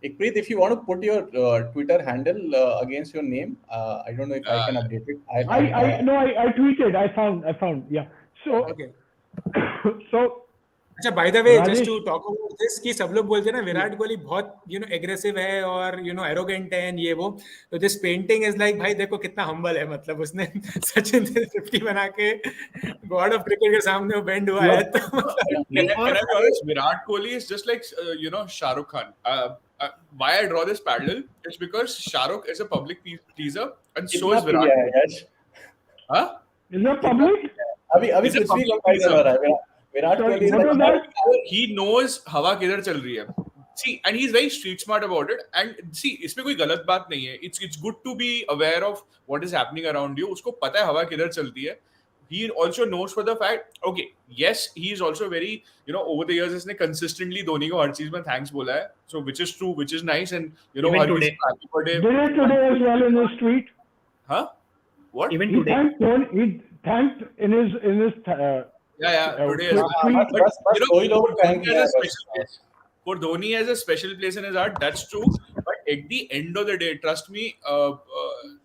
Speaker 1: Ikpreet, if you want to put your Twitter handle against your name, I don't know if I can update it.
Speaker 7: I tweeted. I found. Yeah. So
Speaker 5: okay.
Speaker 7: So.
Speaker 5: अच्छा, by the way, just to talk about this, कि सब लोग बोलते हैं ना विराट कोहली बहुत aggressive है और arrogant है ये वो. तो this painting is like, भाई देखो कितना humble है, मतलब उसने सचिन से 50 बना के God of cricket के सामने वो bend हुआ है. तो
Speaker 4: can I be honest, Virat Kohli is just like Shah Rukh Khan. Why I draw this parallel is because Shah Rukh is a public pleaser and so is Virat Kohli. Huh?
Speaker 7: Is that public?
Speaker 1: अभी कुछ भी लंबाई चल रहा है. Virat Kohli,
Speaker 4: he knows हवा किधर चल रही है. See, and he's very street smart about it. And see, इसमें कोई गलत बात नहीं है. It's good to be aware of what is happening around you. उसको पता है हवा किधर चलती है. He also knows for the fact, okay, yes, he is also very, over the years, इसने consistently धोनी को हर चीज में thanks बोला है. So, which is true, which is nice, and
Speaker 8: even today.
Speaker 7: Happy birthday. Did it today as well in his tweet?
Speaker 4: Huh? What?
Speaker 8: Even today.
Speaker 7: He thanked in his
Speaker 4: today as well. But for Dhoni as a special place in his heart, that's true. But at the end of the day, trust me,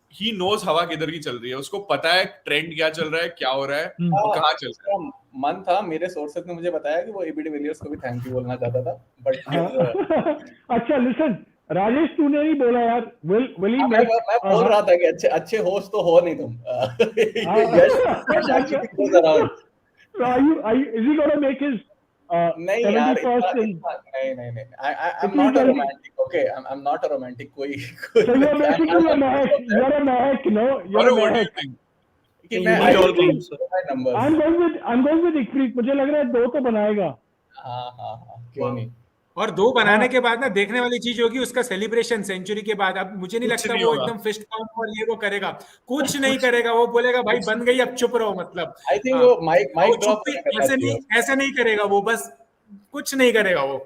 Speaker 4: he knows हवा किधर की चल रही है. उसको पता है trend क्या चल रहा है, क्या हो रहा है, कहाँ चल रहा है.
Speaker 1: मन था, मेरे सोर्सेज ने मुझे बताया कि वो एबी डिविलियर्स को भी थैंक यू बोलना चाहता था. बट
Speaker 7: अच्छा, लिसन, राजेश तूने नहीं बोला यार. will he
Speaker 1: मैं बोल रहा था कि अच्छे होस्ट तो हो नहीं तुम.
Speaker 7: Is he gonna make his
Speaker 1: नहीं यार, नहीं. I'm not a romantic. Okay, I'm not a romantic. कोई
Speaker 7: So you're basically a Mahek. You're a Mahek, no? You're a Mahek.
Speaker 1: कि
Speaker 8: You
Speaker 1: मैं
Speaker 8: merge all claims.
Speaker 1: numbers.
Speaker 7: I'm going with Ikpreet. मुझे लग रहा है 2 तो बनाएगा.
Speaker 1: हाँ क्यों नहीं.
Speaker 5: और 2 बनाने के बाद ना देखने वाली चीज होगी उसका सेलिब्रेशन सेंचुरी के बाद. अब मुझे नहीं लगता वो एकदम फिस्ट पंप और ये वो करेगा, कुछ नहीं करेगा. वो बोलेगा भाई बन गई अब चुप रहो. मतलब
Speaker 1: I think वो माइक ड्रॉप
Speaker 5: ऐसे नहीं करेगा वो, बस कुछ नहीं करेगा वो.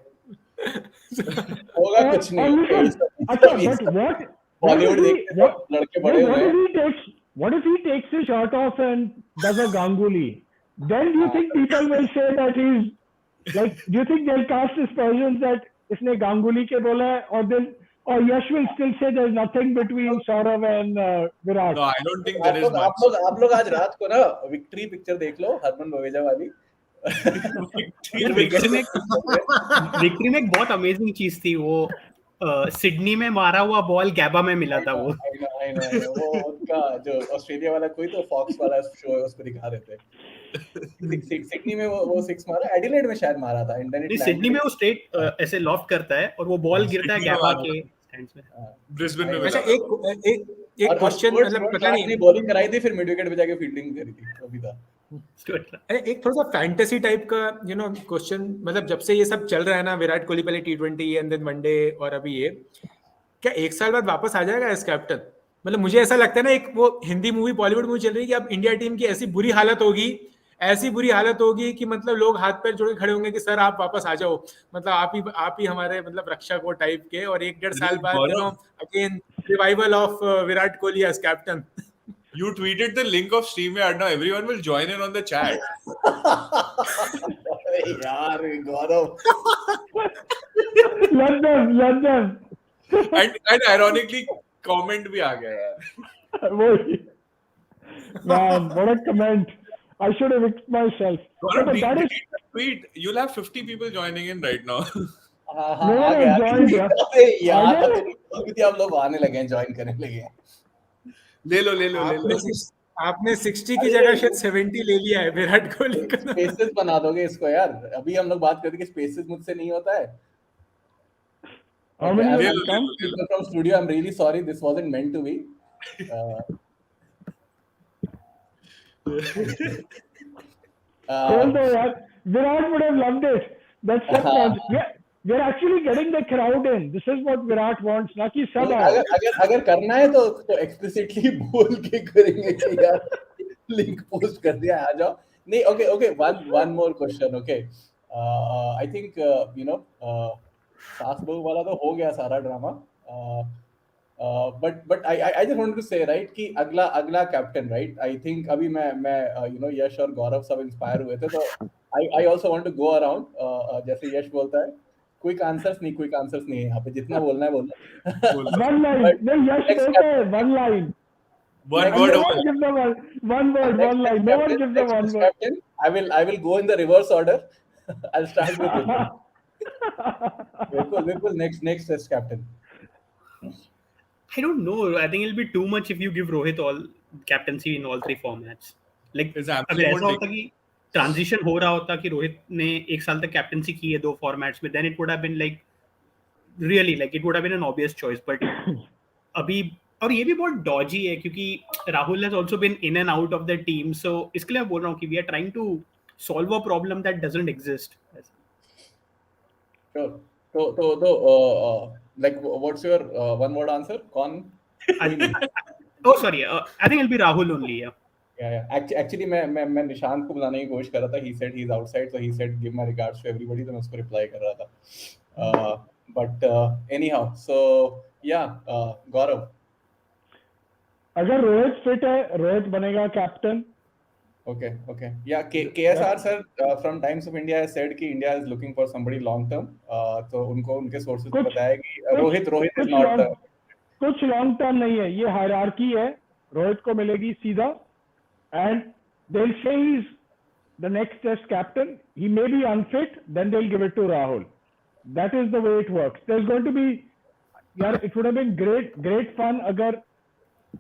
Speaker 1: होगा कुछ नहीं.
Speaker 7: अच्छा, but
Speaker 1: बॉलीवुड देखते तो लड़के बड़े हुए हैं.
Speaker 7: What if he takes his shirt off and does a Ganguly? Then do you think people will say that he's like? Do you think they'll cast aspersions that इसने Ganguly के बोला है, or Yash will still say there's nothing between Saurav and Virat?
Speaker 4: No, I don't think there is much.
Speaker 1: आप लोग आज रात को ना विक्ट्री पिक्चर देख लो, हरमन बवेजा वाली.
Speaker 8: विक्ट्री में एक बहुत अमेजिंग चीज थी वो, सिडनी में मारा हुआ बॉल गैबा में मिला था वो.
Speaker 1: I know. वो उनका जो ऑस्ट्रेलिया वाला कोई तो फॉक्स वाला शो है उसको दिखा रहे थे. सिडनी में वो 6 मारा, एडिलेड में शायद मारा था.
Speaker 8: नहीं, सिडनी में वो स्ट्रेट ऐसे लॉफ्ट करता है और वो बॉल गिरता है गैबा के स्टैंड्स में.
Speaker 4: ब्रिस्बेन में.
Speaker 5: अच्छा एक क्वेश्चन, मतलब पता नहीं
Speaker 1: बॉलिंग कराई थी फिर मिड विकेट पे जाके फील्डिंग करी थी. वो भी था.
Speaker 5: एक थोड़ा सा फैंटेसी टाइप का क्वेश्चन. मतलब जब से ये सब चल रहा है ना, विराट कोहली पहले T20 एंड देन वनडे और अभी ये, क्या 1 साल बाद वापस आ जाएगा एज कैप्टन? मतलब मुझे ऐसा लगता है ना, एक वो हिंदी मूवी बॉलीवुड मूवी चल रही है कि अब इंडिया टीम की ऐसी बुरी हालत होगी कि मतलब लोग हाथ पैर जोड़ के खड़े होंगे कि सर आप वापस आ जाओ, मतलब आप ही हमारे मतलब रक्षक हो टाइप के. और 1-1.5 साल बाद again revival of Virat Kohli as captain.
Speaker 4: You tweeted the link of StreamYard. Now everyone will join in on the chat.
Speaker 1: यार गौरव.
Speaker 7: Let them.
Speaker 4: And ironically comment भी आ गया यार.
Speaker 7: Man, what a comment. I should have mixed myself.
Speaker 4: Gaurav, tweet. You'll have 50 people joining in right now.
Speaker 1: यार आप लोग आने लगे हैं, ज्वाइन करने लगे हैं.
Speaker 4: ले लो.
Speaker 5: आपने 60 की जगह शायद 70 ले लिया है विराट कोहली का.
Speaker 1: स्पेसेस बना दोगे इसको यार. अभी हम लोग बात करते कि स्पेसेस मुझसे नहीं होता है. From studio, I'm really sorry. This wasn't meant to be.
Speaker 7: Virat would have loved it. That's we're actually getting the crowd in. This is what Virat wants. ना कि सब
Speaker 1: अगर करना है तो explicitly बोल के करेंगे कि यार लिंक पोस्ट कर दिया, आ जाओ. नहीं, okay. One more question. Okay, I think सास बहू वाला तो हो गया सारा drama. But I just wanted to say, right, कि अगला कैप्टन, right, I think अभी मैं यश और गौरव सब इंस्पायर हुए थे, तो I also want to go around. जैसे यश बोलता है क्विक आंसर्स नहीं है यहाँ पे, जितना बोलना है बोलना.
Speaker 7: One line. नहीं, यश बोलता है one line.
Speaker 4: One word.
Speaker 7: No one gives the one word, one line. No one gives the one word.
Speaker 1: Captain, I will go in the reverse order. I'll start with Vipul. Next test captain.
Speaker 8: I don't know. I think it'll be too much if you give Rohit all captaincy in all 3 formats. Like अगर ऐसा होता कि transition हो रहा होता कि रोहित ने 1 साल तक कैप्टनसी की है 2 फॉर्मेट्स में, then it would have been like really like it would have been an obvious choice. But अभी और ये भी बहुत डॉजी है क्योंकि Rahul has also been in and out of the team, so इसके लिए मैं बोल रहा हूँ कि we are trying to solve a problem that doesn't exist.
Speaker 1: Sure. So like what's your one word answer? कौन?
Speaker 8: Oh sorry, I think it'll be Rahul only.
Speaker 1: Yeah. Actually मैं निशांत को बुलाने की कोशिश कर रहा था. He said he's outside, so he said give my regards to everybody. तो मैं उसको reply कर रहा था. But anyhow, so yeah, Gaurav.
Speaker 7: अगर रोहित फिट है, रोहित बनेगा captain.
Speaker 1: Okay. Yeah, KSR sir from Times of India has said कि India is looking for somebody long term. तो उनको उनके sources ने बताया कि रोहित is not.
Speaker 7: कुछ लॉन्ग टर्म नहीं है, ये हायरार्की है. रोहित को मिलेगी सीधा. And they'll say he's the next test captain. He may be unfit, then they'll give it to Rahul. That is the way it works. There's going to be, it would have been great fun अगर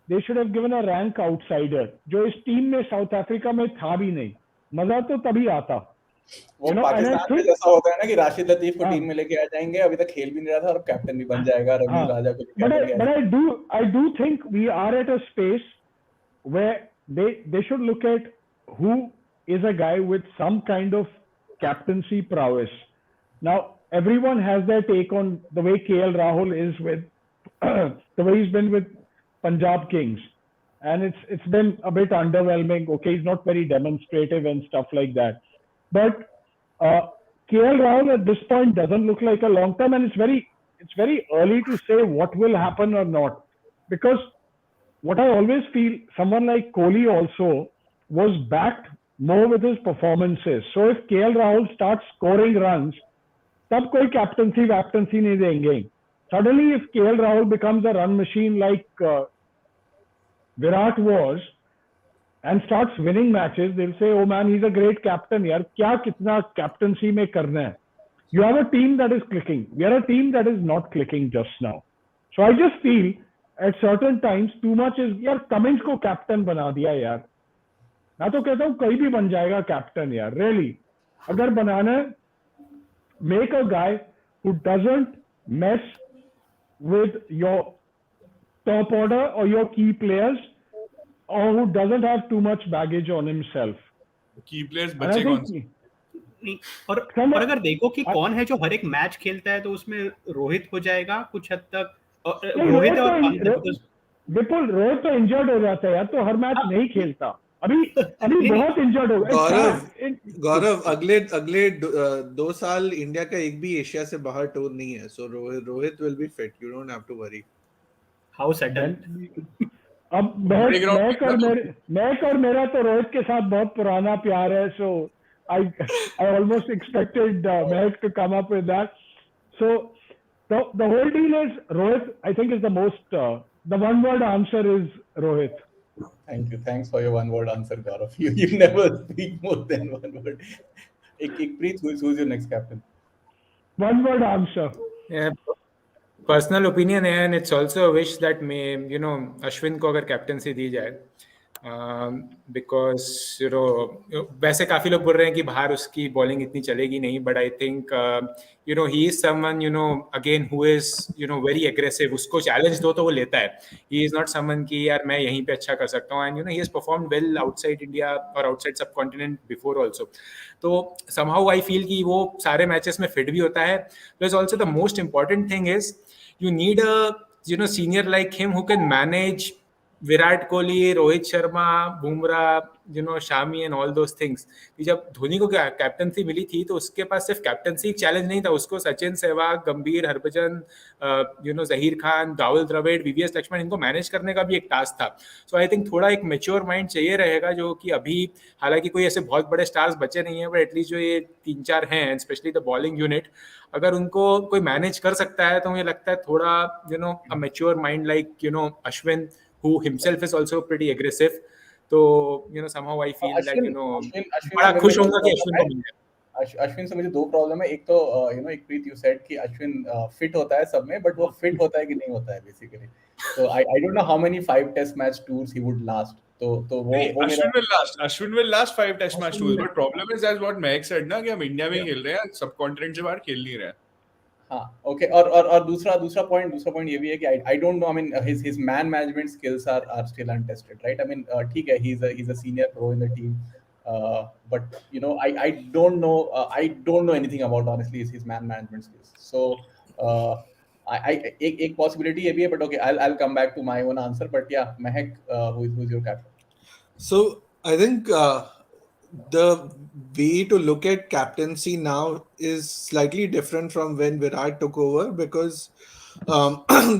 Speaker 7: they should have given a rank outsider जो इस team में south Africa में था भी नहीं. मजा तो तभी आता.
Speaker 1: वो पाकिस्तान में जैसा होता है ना कि राशिद लतीफ को टीम में लेके आ जाएंगे, अभी तक खेल भी नहीं रहा था और कैप्टन भी बन जाएगा रवि राजा को.
Speaker 7: But I do think we are at a space where they should look at who is a guy with some kind of captaincy prowess. Now, everyone has their take on the way KL Rahul is with the way he's been with Punjab Kings, and it's been a bit underwhelming. Okay, he's not very demonstrative and stuff like that, but uh, KL Rahul at this point doesn't look like a long term, and it's very early to say what will happen or not, because what I always feel, someone like Kohli also was backed more with his performances. So if KL Rahul starts scoring runs, तब कोई captaincy वैप्टनसी नहीं देंगे. Suddenly, if KL Rahul becomes a run machine like Virat was and starts winning matches, they'll say, "Oh man, he's a great captain. यार क्या कितना captaincy में करना है?" You have a team that is clicking. We are a team that is not clicking just now. So I just feel at certain times too much is यार Cummins को captain बना दिया यार. मैं तो कहता हूँ कोई भी बन जाएगा captain यार. Really, अगर बनाना है, make a guy who doesn't mess with your top order or your key players, or who doesn't have too much baggage on himself.
Speaker 4: की प्लेयर्स
Speaker 7: And I
Speaker 4: बच्चे कौन
Speaker 7: think
Speaker 4: से
Speaker 8: नहीं, और अगर देखो कि कौन है जो हर एक मैच खेलता है, तो उसमें रोहित हो जाएगा कुछ हद तक.
Speaker 7: नहीं,
Speaker 8: रोहित और
Speaker 7: विपुल, रोहित तो इंजर्ड हो जाता है यार, तो हर मैच नहीं खेलता. अभी बहुत इंजर्ड हो गया.
Speaker 2: गौरव अगले 2 साल इंडिया का एक भी एशिया से बाहर टूर नहीं है. So Rohit will be fit. You don't have to worry.
Speaker 8: How sudden.
Speaker 7: अब महक और मेरा तो रोहित के साथ बहुत पुराना प्यार है. सो I almost expected Mahek to come up with that. So the whole deal is Rohit. I think is the most the one word answer is Rohit.
Speaker 1: Thank you. Thanks for your one word answer, Gaurav. You never speak more than one word. Preet, who's your next captain?
Speaker 7: One word answer.
Speaker 5: Yeah, personal opinion है, and it's also a wish that may Ashwin को अगर captaincy दी जाए, because वैसे काफी लोग बोल रहे हैं कि बाहर उसकी बॉलिंग इतनी चलेगी नहीं, but I think he is someone again who is very aggressive. उसको चैलेंज दो तो वो लेता है. He is not someone कि यार मैं यहीं पे अच्छा कर सकता हूँ, and he has performed well outside India or outside subcontinent before also. तो somehow I feel कि वो सारे मैचेस में फिट भी होता है. Plus also the most important thing is you need a senior like him who can manage Virat Kohli, Rohit Sharma, Bumrah, Shami and all those things. जब धोनी को कैप्टनसी मिली थी तो उसके पास सिर्फ कैप्टनसी चैलेंज नहीं था, उसको सचिन, सहवाग, गंभीर, हरभजन, जहीर खान, राहुल द्रविड़, वीवीएस लक्ष्मण, इनको मैनेज करने का भी एक टास्क था. सो आई थिंक थोड़ा एक मेच्योर माइंड चाहिए रहेगा, जो कि अभी हालांकि कोई ऐसे बहुत बड़े स्टार्स बचे नहीं है, बट एटलीस्ट जो ये 3-4 हैं, स्पेशली द बॉलिंग यूनिट, अगर उनको कोई मैनेज कर सकता है तो मुझे लगता है थोड़ा a mature mind like Ashwin, who himself is also pretty aggressive. So somehow I feel that बड़ा खुश होऊंगा कि अश्विन को मिल जाए.
Speaker 1: अश्विन से मुझे 2 प्रॉब्लम है. एक तो एक प्रीत यू सेड कि अश्विन फिट होता है सब में, बट वो फिट होता है कि नहीं होता है basically. So I don't know how many 5 test match tours he would last. तो वो
Speaker 4: Ashwin will last 5 test match tours, but problem is as what Mahek said ना, कि हम इंडिया में खेल रहे हैं, सब कॉन्टिनेंट से बाहर खेल नहीं रहे हैं.
Speaker 1: हाँ, ओके. और दूसरा पॉइंट ये भी है कि I don't know, I mean his man management skills are still untested, right? I mean ठीक है, he is a senior pro in the team, but I don't know anything about honestly his man management skills. So एक possibility ये भी है, but okay, I will come back to my own answer. But yeah, Mahek, who is your captain?
Speaker 2: So I think the way to look at captaincy now is slightly different from when Virat took over, because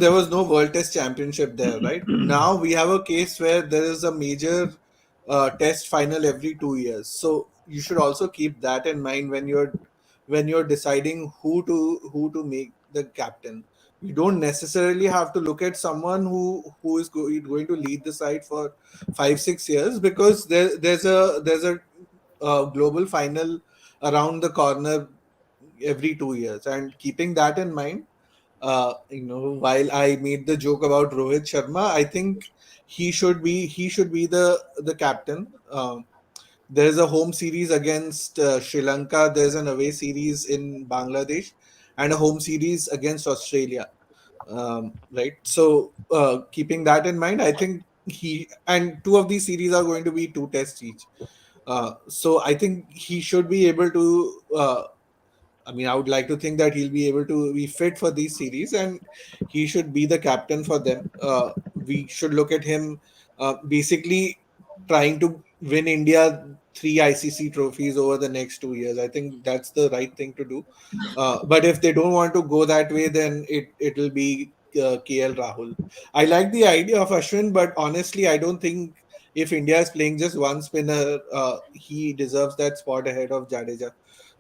Speaker 2: there was no World Test Championship there, right? Now we have a case where there is a major test final every 2 years. So you should also keep that in mind when you're deciding who to make the captain. You don't necessarily have to look at someone who is going to lead the side for 5-6 years, because there's a global final around the corner every 2 years. And keeping that in mind, while I made the joke about Rohit Sharma, I think he should be the captain. There's a home series against Sri Lanka, there's an away series in Bangladesh, and a home series against Australia, right? So keeping that in mind, I think and two of these series are going to be 2 tests each. So I think he should be able to. I mean, I would like to think that he'll be able to be fit for these series, and he should be the captain for them. We should look at him basically trying to win India 3 ICC trophies over the next 2 years. I think that's the right thing to do. But if they don't want to go that way, then it'll be KL Rahul. I like the idea of Ashwin, but honestly, I don't think if India is playing just one spinner, he deserves that spot ahead of Jadeja.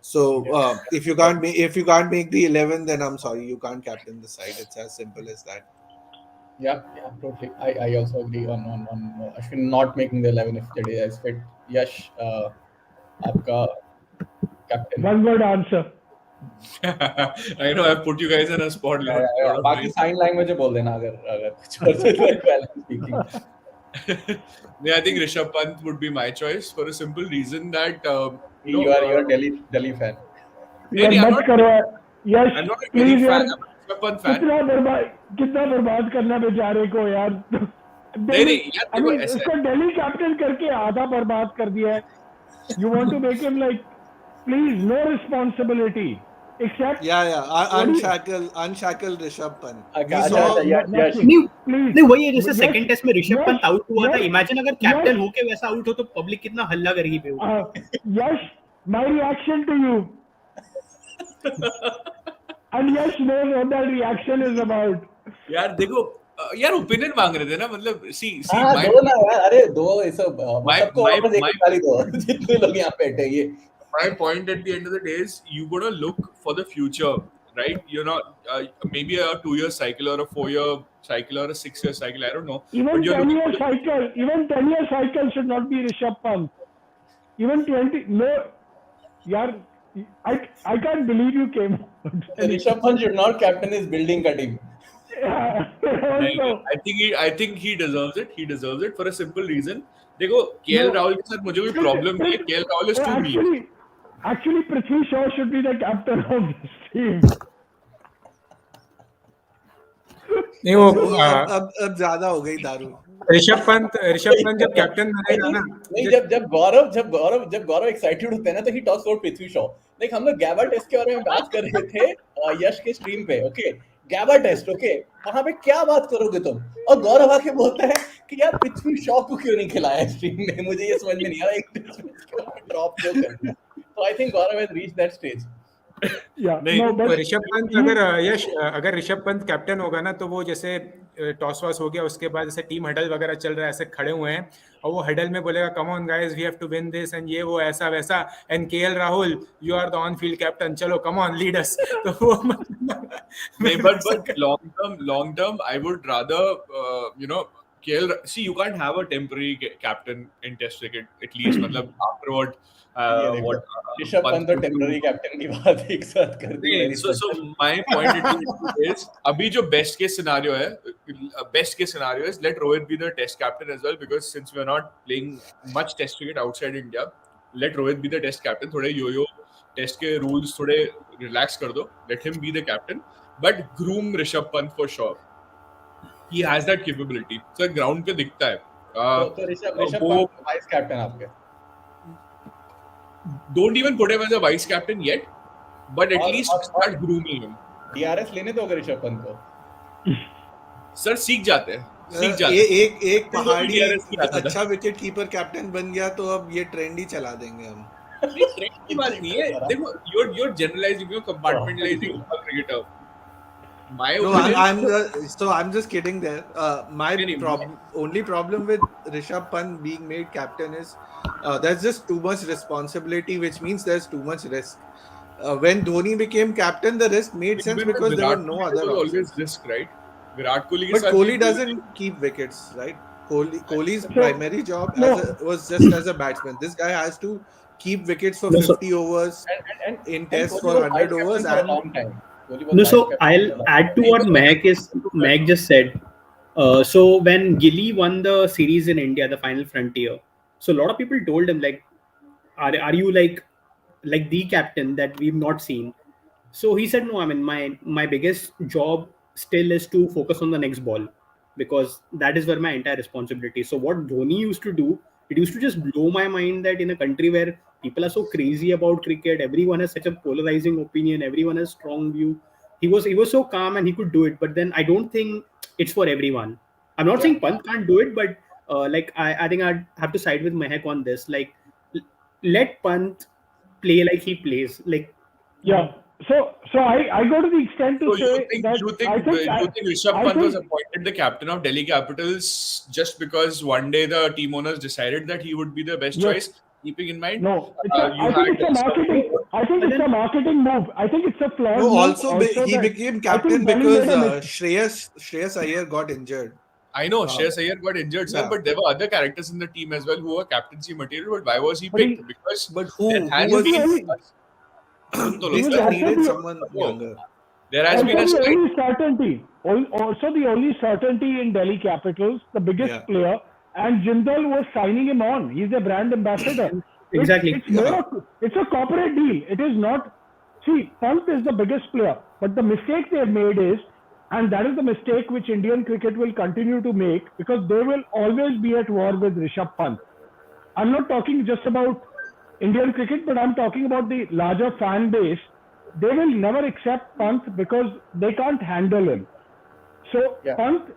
Speaker 2: So if you can't make the 11, then I'm sorry, you can't captain the side. It's as simple as that.
Speaker 1: Yeah, totally. I also agree on Ashwin not making the 11 if Jadeja is fit. Yash, आपका captain.
Speaker 7: One word answer.
Speaker 4: I know I've put you guys in a spot.
Speaker 1: बाकी sign language बोल देना अगर कुछ और speaking.
Speaker 4: Yeah, I think Rishabh Pant would be my choice for a simple reason that
Speaker 1: you are a Delhi fan.
Speaker 4: I'm not
Speaker 7: Yash
Speaker 4: a Delhi
Speaker 7: please यार
Speaker 4: fan. I'm a Rishabh Pant fan.
Speaker 7: कितना बर्बाद करना बेचारे को यार.
Speaker 4: नहीं यार देखो ऐसा
Speaker 7: इसको दिल्ली कैप्टन करके आधा बर्बाद कर दिया है. You want to make him like, please, no responsibility except
Speaker 2: unshackle Rishabh Pant.
Speaker 8: नहीं वही है जैसे सेकंड टेस्ट में ऋषभ पंत आउट हुआ था. इमेजिन अगर कैप्टन होके वैसा आउट हो तो पब्लिक कितना हल्ला करेगी पे.
Speaker 7: यश, my reaction to you. And Yash knows what that reaction is about.
Speaker 4: यार देखो यार ओपिनियन मांग रहे थे ना मतलब सी
Speaker 1: दो ना यार अरे दो ऐसा सबको वापस एक गाली दो जितने लोग यहाँ बैठे हैं ये.
Speaker 4: My point at the end of the day is you gotta look for the future, right? You're not maybe a 2-year cycle or a 4-year cycle or a 6-year cycle. I don't know.
Speaker 7: Even 10-year cycle should not be Rishabh Pant. Even 20. No, yaar, I can't believe you came.
Speaker 1: Rishabh Pant should not captain his building ka team.
Speaker 4: I think he deserves it. He deserves it for a simple reason. देखो KL Rahul के साथ मुझे कोई problem नहीं है. KL Rahul is too mean.
Speaker 7: Actually, Prithvi Shaw should be the captain of this team.
Speaker 5: नहीं वो
Speaker 2: अब ज्यादा हो गई दारू.
Speaker 5: ऋषभ पंत जब कैप्टन बनेगा ना,
Speaker 1: नहीं जब गौरव एक्साइटेड होते हैं ना तो he talks about Prithvi Shaw. Like हम लोग गैबा टेस्ट के बारे में बात कर रहे थे यश के स्ट्रीम पे. ओके गैबा टेस्ट ओके वहां पे क्या बात करोगे तुम और गौरव आके बोलता है कि यार पृथ्वी शॉ को क्यों नहीं खिलाया स्ट्रीम में. मुझे ये समझ में नहीं आ रहा एक टेस्ट में उसके ऊपर ड्रॉप क्यों करना. तो I think Gaurav has reached that stage.
Speaker 5: Rishabh Pant अगर ऋषभ पंत कैप्टन होगा ना तो वो जैसे टॉस वॉस हो गया उसके बाद जैसे टीम हडल वगैरह चल रहा है ऐसे खड़े हुए हैं और वो हडल में बोलेगा come on guys we have to win this and ये वो ऐसा वैसा and KL Rahul you are the on field captain चलो कम ऑन लीड अस. तो वो
Speaker 4: but long term I would rather KL see you can't have a temporary captain in test cricket at least मतलब after what
Speaker 1: Rishabh Pant और temporary captain की बात एक साथ कर दी.
Speaker 4: So my point is अभी जो best case scenario is let Rohit be the test captain as well because since we are not playing much test cricket outside India, let Rohit be the test captain. थोड़े yo-yo test के rules थोड़े relax कर दो. Let him be the captain, but groom Rishabh Pant for sure. He has that capability. So ground पे दिखता है.
Speaker 1: तो Rishabh Pant vice captain आपके.
Speaker 4: Don't even put him as a vice captain yet, but at least start grooming him.
Speaker 1: DRS लेने दो अगर ऋषभ पंत को.
Speaker 4: Sir सीख जाते हैं.
Speaker 2: एक पहाड़ी अच्छा विकेट कीपर कैप्टन बन गया तो अब ये ट्रेंड ही चला देंगे हम.
Speaker 4: ट्रेंड की बात नहीं है. देखो you're generalizing, you're compartmentalizing a cricketer.
Speaker 2: I'm just kidding there. My only problem with Rishabh Pant being made captain is there's just too much responsibility, which means there's too much risk. When Dhoni became captain, the risk made sense because there were no other options.
Speaker 4: Always risk, right? Virat Kohli.
Speaker 2: But Kohli doesn't keep wickets, right? Kohli's primary job was just as a batsman. This guy has to keep wickets for 50 overs and in tests for 100 overs and a long time.
Speaker 8: No, so I'll add to what Meg just said. So when Gilly won the series in India, the final frontier, so a lot of people told him like, "Are you like the captain that we've not seen?" So he said, "No, I mean my biggest job still is to focus on the next ball. because that is where my entire responsibility is. So what Dhoni used to do, it used to just blow my mind that in a country where people are so crazy about cricket, everyone has such a polarizing opinion, everyone has strong view. He was so calm and he could do it. But then I don't think it's for everyone. I'm not saying Pant can't do it, but like I think I'd have to side with Mehak on this. Like, let Pant play like he plays. Like,
Speaker 7: Yeah. So I go to the extent to
Speaker 4: So you
Speaker 7: say
Speaker 4: think
Speaker 7: that
Speaker 4: you think
Speaker 7: I think
Speaker 4: you think Rishabh
Speaker 7: I
Speaker 4: Pant was
Speaker 7: think
Speaker 4: appointed the captain of Delhi Capitals just because one day the team owners decided that he would be the best
Speaker 7: yes.
Speaker 4: choice, keeping in mind
Speaker 7: No,
Speaker 4: you
Speaker 7: I think
Speaker 4: had
Speaker 7: it's a marketing.
Speaker 4: some.
Speaker 7: I think
Speaker 8: but
Speaker 7: it's a
Speaker 8: then
Speaker 7: marketing move. I think it's a flawed
Speaker 2: No,
Speaker 7: move.
Speaker 2: also
Speaker 7: Also,
Speaker 2: he
Speaker 7: that
Speaker 2: became
Speaker 7: I
Speaker 2: captain
Speaker 7: think Delhi
Speaker 2: because
Speaker 7: made a mistake.
Speaker 2: Shreyas Iyer got injured.
Speaker 4: I know
Speaker 2: Uh,
Speaker 4: Shreyas Iyer got injured, sir,
Speaker 2: yeah,
Speaker 4: but there were other characters in the team as well who were captaincy material. But why was he
Speaker 7: But
Speaker 4: picked?
Speaker 7: he
Speaker 4: Because
Speaker 2: but
Speaker 4: there
Speaker 2: who
Speaker 4: has
Speaker 7: was the
Speaker 2: was
Speaker 4: been
Speaker 7: only.
Speaker 4: Sun to
Speaker 7: He
Speaker 2: they
Speaker 4: lo,
Speaker 7: was
Speaker 4: sir.
Speaker 2: still
Speaker 7: also
Speaker 2: needed
Speaker 7: the
Speaker 2: someone
Speaker 4: No,
Speaker 2: younger.
Speaker 4: there has been
Speaker 7: Also
Speaker 4: a
Speaker 7: the
Speaker 4: slight.
Speaker 7: only certainty. Also the only certainty in Delhi Capitals, the biggest
Speaker 2: Yeah,
Speaker 7: player, and Jindal was signing him on. He's a brand ambassador.
Speaker 8: exactly.
Speaker 7: It's more
Speaker 2: yeah.
Speaker 7: of it's a corporate deal. It is not. See, Pant is the biggest player, but the mistake they've made is, and that is the mistake which Indian cricket will continue to make, because they will always be at war with Rishabh Pant. I'm not talking just about Indian cricket, but I'm talking about the larger fan base. They will never accept Pant because they can't handle him. So
Speaker 1: Yeah.
Speaker 7: Pant,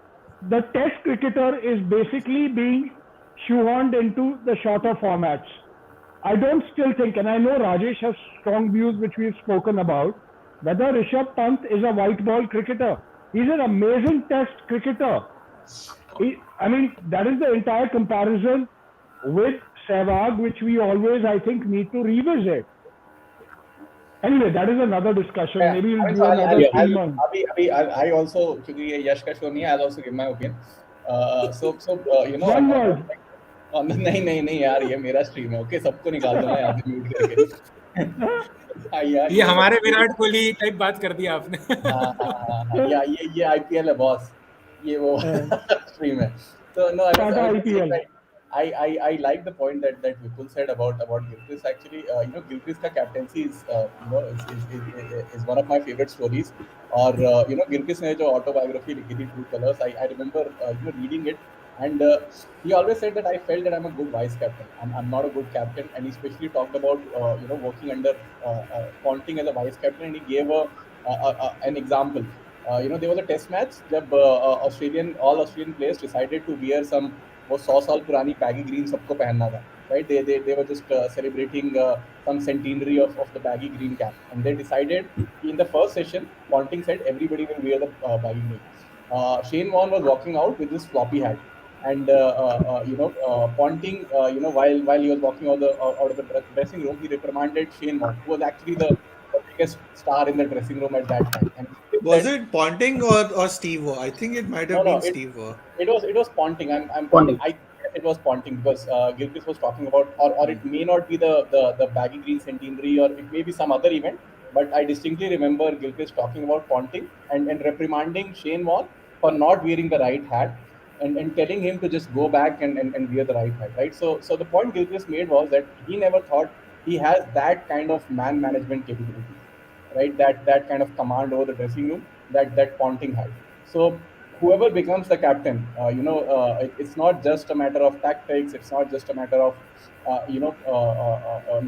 Speaker 7: the Test cricketer, is basically being shoehorned into the shorter formats. I don't still think, and I know Rajesh has strong views which we've spoken about, whether Rishabh Pant is a white ball cricketer. He's an amazing Test cricketer. I mean, that is the entire comparison with Sehwag, which we always, I think, need to revisit. Anyway, that is another discussion.
Speaker 1: Yeah,
Speaker 7: Maybe
Speaker 1: I
Speaker 7: we'll
Speaker 1: mean,
Speaker 7: do
Speaker 1: so
Speaker 7: another stream on.
Speaker 1: I also, क्योंकि ये यश का show नहीं है, I'll also give my opinion. You know,
Speaker 7: One word.
Speaker 1: नहीं नहीं नहीं यार, ये मेरा stream है, okay, सबको निकाल दो ना यहाँ से mute करके. हाँ यार,
Speaker 5: ये
Speaker 1: ये
Speaker 5: हमारे
Speaker 1: सब
Speaker 5: विराट कोहली टाइप बात कर दिया आपने.
Speaker 1: हाँ, ये IPL है boss, ये वो stream है. So no,
Speaker 7: Tata
Speaker 1: I was saying
Speaker 7: IPL.
Speaker 1: that I like the point that Vipul said about Gilchrist. Actually, you know, Gilchrist का captaincy is you know is one of my favorite stories. और you know, Gilchrist ने जो autobiography लिखी थी True Colors, I remember you know reading it, and he always said that I felt that I'm a good vice captain. I'm not a good captain, and he especially talked about you know working under Ponting as a vice captain, and he gave an example. You know, there was a test match जब all Australian players decided to wear some वो 100 साल पुरानी baggy green सबको पहनना था, right? They were just celebrating some centenary of the baggy green cap, and they decided in the first session, Ponting said everybody will wear the baggy green. Shane Warne was walking out with this floppy hat, and you know, Ponting, you know, while he was walking out of the dressing room, he reprimanded Shane Warne, who was actually the biggest star in the dressing room at that time, and he
Speaker 2: Was
Speaker 1: said,
Speaker 2: it Ponting or Steve Waugh? I think it might have
Speaker 1: no,
Speaker 2: been Steve Waugh.
Speaker 1: it was Ponting.
Speaker 8: Ponting.
Speaker 1: I guess it was Ponting because Gilchrist was talking about, or it may not be the baggy green centenary, or it may be some other event. But I distinctly remember Gilchrist talking about Ponting and reprimanding Shane Warne for not wearing the right hat, and telling him to just go back and wear the right hat. Right. So the point Gilchrist made was that he never thought he has that kind of man management capability, right? That kind of command over the dressing room that Ponting had. So whoever becomes the captain, you know, it's not just a matter of tactics. It's not just a matter of you know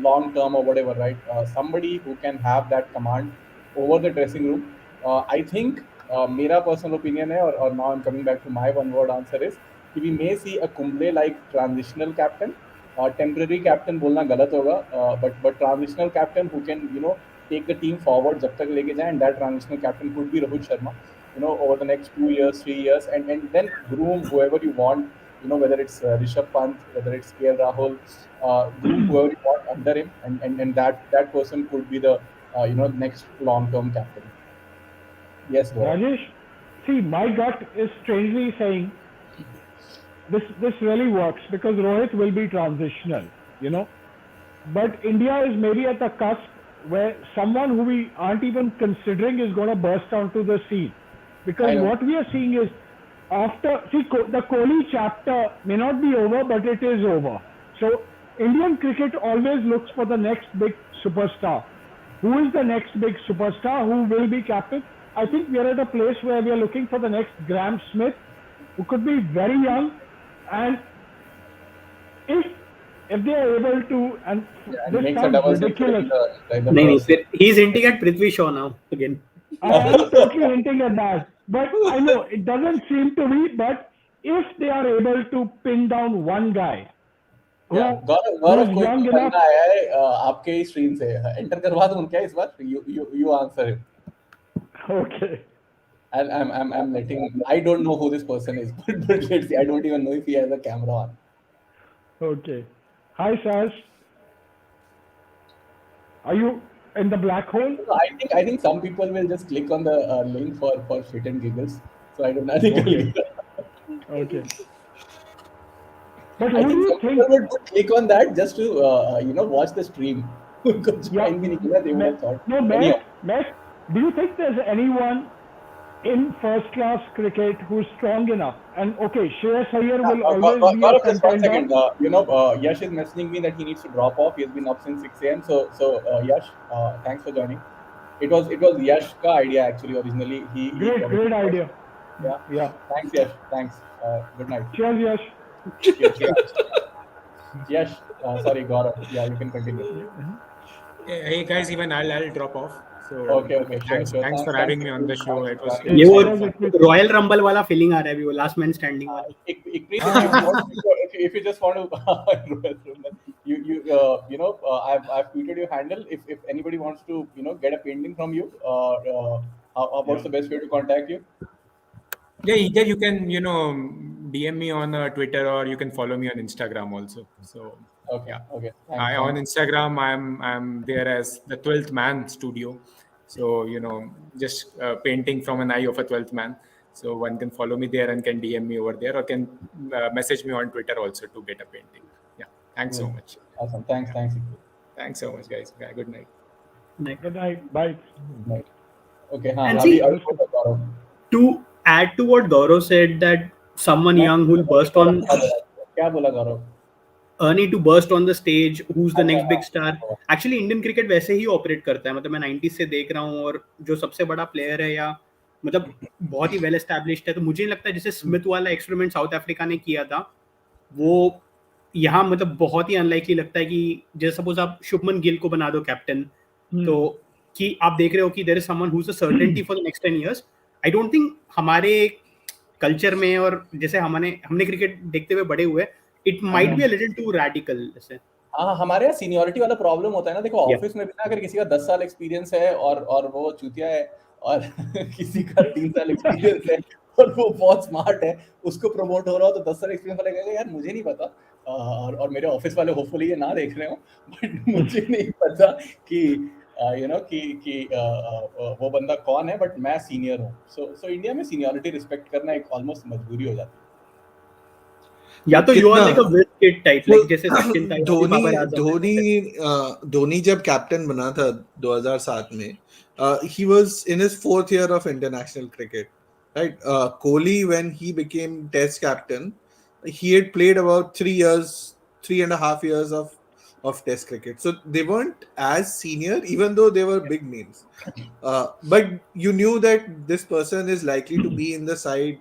Speaker 1: long term or whatever, right? Somebody who can have that command over the dressing room. I think मेरा personal opinion है, or now I'm coming back to my one word answer is कि we may see a Kumble like transitional captain. Temporary captain बोलना गलत होगा, but transitional captain who can you know take the team forward जब तक लेके जाए, and that transitional captain could be Rohit Sharma, you know, over the next 2 years, 3 years, and then groom whoever you want, you know, whether it's Rishabh Pant, whether it's KL Rahul, groom whoever you want under him, and that person could be the you know next long-term captain. Yes, go ahead.
Speaker 7: Rajesh, see, my gut is strangely saying this really works because Rohit will be transitional, you know. But India is maybe at the cusp where someone who we aren't even considering is going to burst onto the scene. Because what we are seeing is the Kohli chapter may not be over, but it is over. So Indian cricket always looks for the next big superstar. Who is the next big superstar? Who will be captain? I think we are at a place where we are looking for the next Graham Smith, who could be very young, and if they are able to, and
Speaker 1: and
Speaker 7: this
Speaker 1: makes a
Speaker 7: sounds
Speaker 1: double century
Speaker 7: ridiculous.
Speaker 1: in the
Speaker 8: नहीं,
Speaker 1: first.
Speaker 8: he's hinting at Prithvi Shaw now again.
Speaker 7: I am totally hinting at that, but I know it doesn't seem to me. But if they are able to pin down one guy who
Speaker 1: Yeah, Gaurav
Speaker 7: is
Speaker 1: कोई
Speaker 7: young
Speaker 1: तो
Speaker 7: enough,
Speaker 1: बंदा आया है आपके ही stream से, enter करवा दूं क्या इस बार? You answer him.
Speaker 7: okay,
Speaker 1: And I'm letting. I don't know who this person is, but let's see. I don't even know if he has a camera on.
Speaker 7: okay. Hi, Sash. Are you in the black hole?
Speaker 1: So I think some people will just click on the link for shit and giggles. So I don't. I think
Speaker 7: Okay.
Speaker 1: I'll leave that.
Speaker 7: Okay. But
Speaker 1: I
Speaker 7: who do
Speaker 1: think
Speaker 7: you
Speaker 1: some
Speaker 7: think?
Speaker 1: people would click on that just to watch the stream. Because
Speaker 7: Yeah,
Speaker 1: join भी नहीं किया, they would have thought.
Speaker 7: no,
Speaker 1: Anyhow,
Speaker 7: Matt, do you think there's anyone in first-class cricket who's strong enough? And okay, Shreyas Iyer will always be a
Speaker 1: Gaurav, just 1
Speaker 7: contender.
Speaker 1: second. Yash is messaging me that he needs to drop off. He has been up since 6 a.m. So Yash, thanks for joining. It was Yash ka idea actually originally. He
Speaker 7: Great idea.
Speaker 1: Yeah. Thanks Yash. Thanks. Good night.
Speaker 7: Cheers, Yash.
Speaker 1: Cheers. Yash. Sorry, Gaurav. Yeah, you can continue.
Speaker 5: Hey guys, even I'll drop off. So
Speaker 1: Okay.
Speaker 5: thanks for having me on the show. It was
Speaker 8: ये वो
Speaker 5: fun.
Speaker 8: Royal rumble वाला feeling आ रहा है अभी, वो last man standing वाला.
Speaker 1: If you just want to, I've tweeted your handle. If anybody wants to, get a painting from you, what's the best way to contact you?
Speaker 5: Yeah, either you can DM me on Twitter, or you can follow me on Instagram also. So
Speaker 1: Okay.
Speaker 5: I on Instagram I'm there as the 12th Man Studio. So just painting from an eye of a 12th man. So one can follow me there and can DM me over there, or can message me on Twitter also to get a painting. Yeah, thanks so much.
Speaker 1: Awesome. Thanks.
Speaker 5: Thanks so much, guys. Yeah, good night.
Speaker 7: Good night. Bye.
Speaker 1: Right. Okay.
Speaker 8: And see, to add to what Gaurav said, that someone young who will burst on,
Speaker 1: क्या बोला गौरव?
Speaker 8: Ernie to burst on the stage, who's the next big star. Actually Indian cricket वैसे ही operate करता है. मतलब मैं 90s से देख रहा हूँ, और जो सबसे बड़ा प्लेयर है या मतलब बहुत ही वेल एस्टैब्लिश्ड है, तो मुझे नहीं लगता जैसे स्मिथ वाला एक्सपेरिमेंट साउथ अफ्रीका ने किया था, वो यहाँ मतलब बहुत ही अनलाइकली लगता है कि जैसे सपोज आप शुभमन गिल को बना दो कैप्टन, तो कि आप देख रहे हो कि there is someone who is a certainty for the next 10 years. I don't think हमारे कल्चर में, और जैसे हमने क्रिकेट देखते हुए बड़े हुए, it might be a little too radical. जैसे
Speaker 1: हमारे यहाँ सीनियरिटी वाला प्रॉब्लम होता है ना. देखो ऑफिस में भी ना, अगर किसी का 10 साल एक्सपीरियंस है और वो चूतिया है, और किसी का 3 साल एक्सपीरियंस है और वो बहुत स्मार्ट है, उसको प्रमोट हो रहा हो, तो 10 साल एक्सपीरियंस वाले कहेगा यार मुझे नहीं पता, और मेरे ऑफिस वाले होपफुली ये ना देख रहे हो, बट मुझे नहीं पता कि कि वो बंदा कौन है, बट मैं सीनियर हूँ. सो इंडिया में सीनियरिटी रिस्पेक्ट करना एक ऑलमोस्ट मजबूरी हो जाती है.
Speaker 8: या तो you are like a wild kid type, like जैसे सचिन था,
Speaker 2: धोनी जब कैप्टन बना था 2007 में, he was in his 4th year of international cricket, right? Kohli, when he became test captain, he had played about 3.5 years of test cricket, so they weren't as senior, even though they were big names, but you knew that this person is likely to be in the side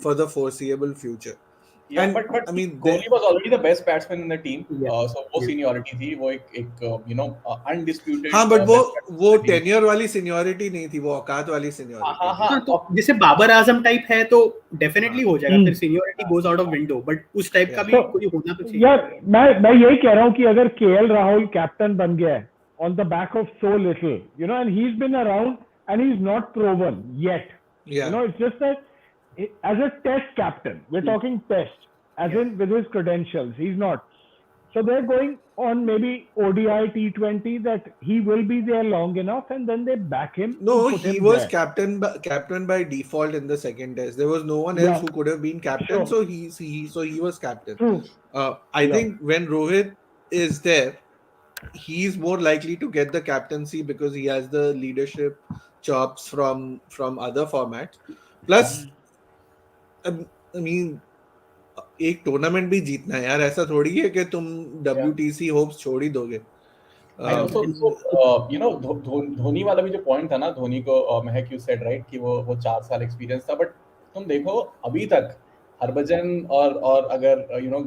Speaker 2: for the foreseeable future.
Speaker 1: Yeah,
Speaker 2: and
Speaker 1: but
Speaker 2: I mean,
Speaker 1: Kohli was already the best batsman in the team. So वो seniority थी, वो एक undisputed.
Speaker 2: हाँ, but वो tenure वाली seniority नहीं थी, वो औकात वाली seniority.
Speaker 8: हाँ, तो जैसे बाबर आजम टाइप है तो डेफिनेटली हो जाएगा, फिर seniority goes out of window, but उस टाइप का भी कोई होना तो चाहिए.
Speaker 7: यार मैं यही कह रहा हूँ कि अगर केएल राहुल कैप्टन बन गया है on the back of so little, and he's been around and he's not proven yet. It's just that as a test captain, we're talking test, as in with his credentials, he's not. So they're going on maybe ODI T20 that he will be there long enough, and then they back him.
Speaker 2: No, he was captain by default in the second test. There was no one else who could have been captain, so he was captain. I think when Rohit is there, he's more likely to get the captaincy because he has the leadership chops from other formats. Plus, I mean, एक tournament भी जीतना है यार, ऐसा थोड़ी है कि तुम WTC होप्स छोड़ ही दोगे.
Speaker 1: धोनी वाला भी जो पॉइंट था ना, धोनी को महक यू सेड राइट कि वो 4 साल एक्सपीरियंस था, बट तुम देखो अभी तक हरभजन और अगर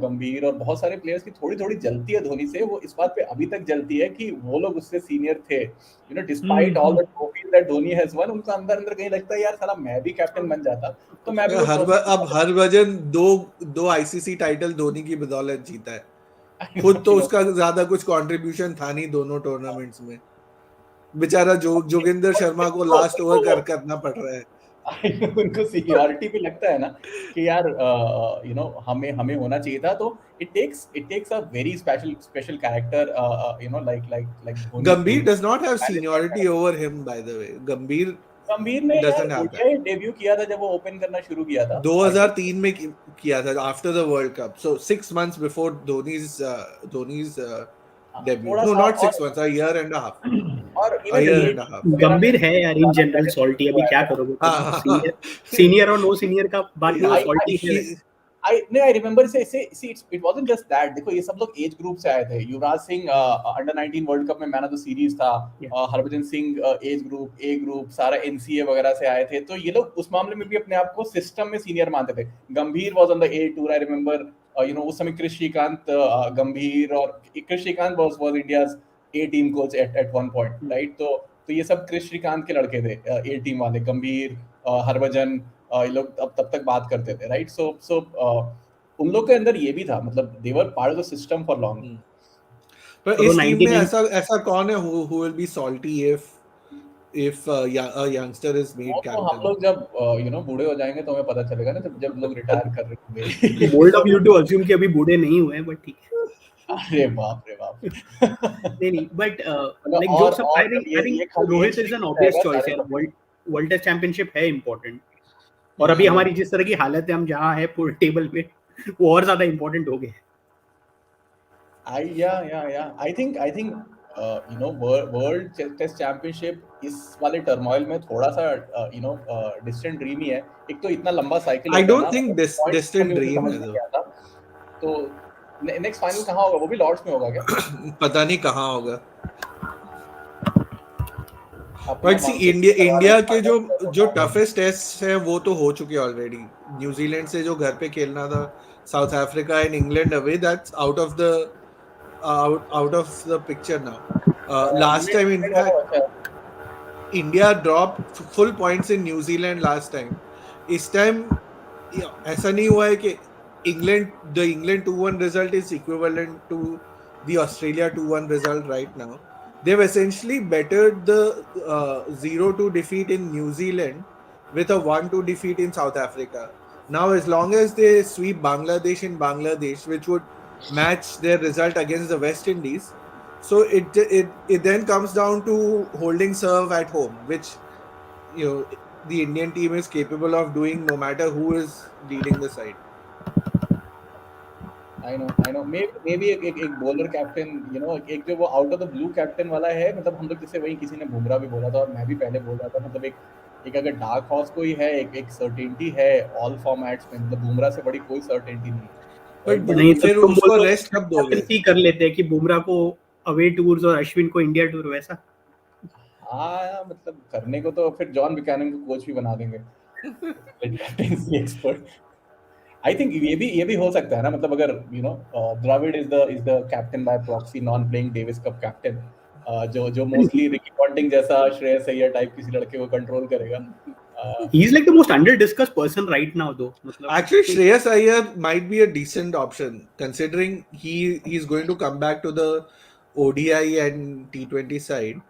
Speaker 1: गंभीर और बहुत सारे प्लेयर्स की थोड़ी थोड़ी जलती है धोनी से, वो इस बात पे अभी तक जलती है कि वो लोग उससे सीनियर थे, despite all the trophies that Dhoni has one, उनका अंदर अंदर कहीं लगता है यार साला मैं भी कैप्टन बन जाता तो मैं भी वो
Speaker 2: अब हरभजन दो आईसीसी टाइटल धोनी की बदौलत जीता है, खुद तो उसका ज्यादा कुछ कंट्रीब्यूशन था नहीं दोनों टूर्नामेंट्स में, बेचारा जोगिंदर शर्मा को लास्ट ओवर करना पड़ रहा है।
Speaker 1: उनको सीनियरिटी पे लगता है ना कि यार हमें हमें होना चाहिए था, तो it takes a very special character Dhoni
Speaker 2: Gambhir does not have seniority over him, by the way.
Speaker 1: गंभीर ने यार
Speaker 2: doesn't have that.
Speaker 1: ODI debut किया था जब वो ओपन करना शुरू किया था
Speaker 2: 2003 में किया था, after the World Cup, so 6 months before Dhoni's debut. No, not 6 months, a year and a half.
Speaker 1: और
Speaker 2: A year and a half.
Speaker 8: गंभीर है यार इन जनरल सॉल्टी, अभी क्या करोगे, सीनियर और नो सीनियर का बात नहीं, सॉल्टी है।
Speaker 1: I remember it wasn't just that, देखो ये सब लोग एज ग्रुप से आए थे, Yuvraj Singh under 19 world cup में मैन ऑफ द सीरीज था, Harbhajan Singh age group A group सारा एनसीए वगैरह से आए थे, तो ये लोग उस मामले में भी अपने आप को सिस्टम में सीनियर मानते थे। Gambhir was on the A tour, I remember उस समय क्रिस श्रीकांत, गंभीर और Kris Srikkanth was India's A team coach at one point, right, तो ये सब क्रिस श्रीकांत के लड़के थे, ए टीम वाले, गंभीर, हरभजन, ये लोग तब तक बात करते थे, राइट, सो उन लोग के अंदर ये भी था, मतलब they were part of the system for long.
Speaker 2: पर इस टीम में ऐसा कौन है who will be salty if a youngster is made captain?
Speaker 1: हम लोग जब बूढ़े हो जाएंगे तो हमें पता चलेगा ना, जब लोग रिटायर कर रहे होंगे।
Speaker 8: Bold of you to assume कि अभी बूढ़े नहीं हुए हैं, बट ठीक है।
Speaker 1: अरे बाप रे बाप।
Speaker 8: नहीं, but like jokes apart, I think Rohit is an obvious choice यार, वर्ल्ड टेस्ट चैंपियनशिप है इंपॉर्टेंट, और अभी हमारी जिस तरह की हालत है, हम जहाँ है पूरे टेबल पे, वो और ज्यादा इंपॉर्टेंट हो गए।
Speaker 1: I think world test championship इस वाले टर्मोइल में थोड़ा सा डिस्टेंट ड्रीम ही है। एक तो इतना लंबा cycle,
Speaker 2: I don't think distant dream है,
Speaker 1: तो नेक्स्ट फाइनल कहाँ होगा? वो भी लॉर्ड्स में होगा क्या?
Speaker 2: पता नहीं कहाँ होगा। बट सी इंडिया के जो टफेस्ट टेस्ट है वो तो हो चुके ऑलरेडी। न्यूजीलैंड से जो घर पे खेलना था, south Africa and England away, that's out of the picture now. Last time in fact India drop full points in New Zealand last time. इस टाइम ऐसा नहीं हुआ है कि the England 2-1 result is equivalent to the Australia 2-1 result right now. They've essentially bettered the 0-2 defeat in New Zealand with a 1-2 defeat in South Africa. Now, as long as they sweep Bangladesh in Bangladesh, which would match their result against the West Indies, so it then comes down to holding serve at home, which the Indian team is capable of doing no matter who is leading the side.
Speaker 1: I know. Maybe एक bowler captain, एक जो वो out of the blue captain वाला है, मतलब हम लोग जैसे वही किसी ने बुमराह भी बोला था और मैं भी पहले बोल रहा था, मतलब एक अगर डार्क हॉर्स कोई है, एक सर्टेनिटी है ऑल फॉर्मेट्स में, मतलब बुमराह से बड़ी कोई सर्टेनिटी नहीं है।
Speaker 2: बट नहीं, फिर उसको रेस्ट कब दोगे?
Speaker 8: कर लेते हैं कि बुमराह को अवे टूर्स और अश्विन को इंडिया टूर, वैसा।
Speaker 1: हाँ, मतलब करने को तो फिर जॉन बुकैनन को कोच भी बना देंगे, कैप्टेंसी एक्सपर्ट। आई थिंक ये भी हो सकता है ना, मतलब अगर Dravid is the captain by proxy, non playing Davis Cup captain, जो मोस्टली रिकी पॉन्टिंग जैसा श्रेयस अय्यर टाइप किसी लड़के को कंट्रोल करेगा।
Speaker 8: He is like the most under discussed person right now though, मतलब
Speaker 2: actually Shreyas Iyer might be a decent option considering he is going to come back to the ODI and टी20 side.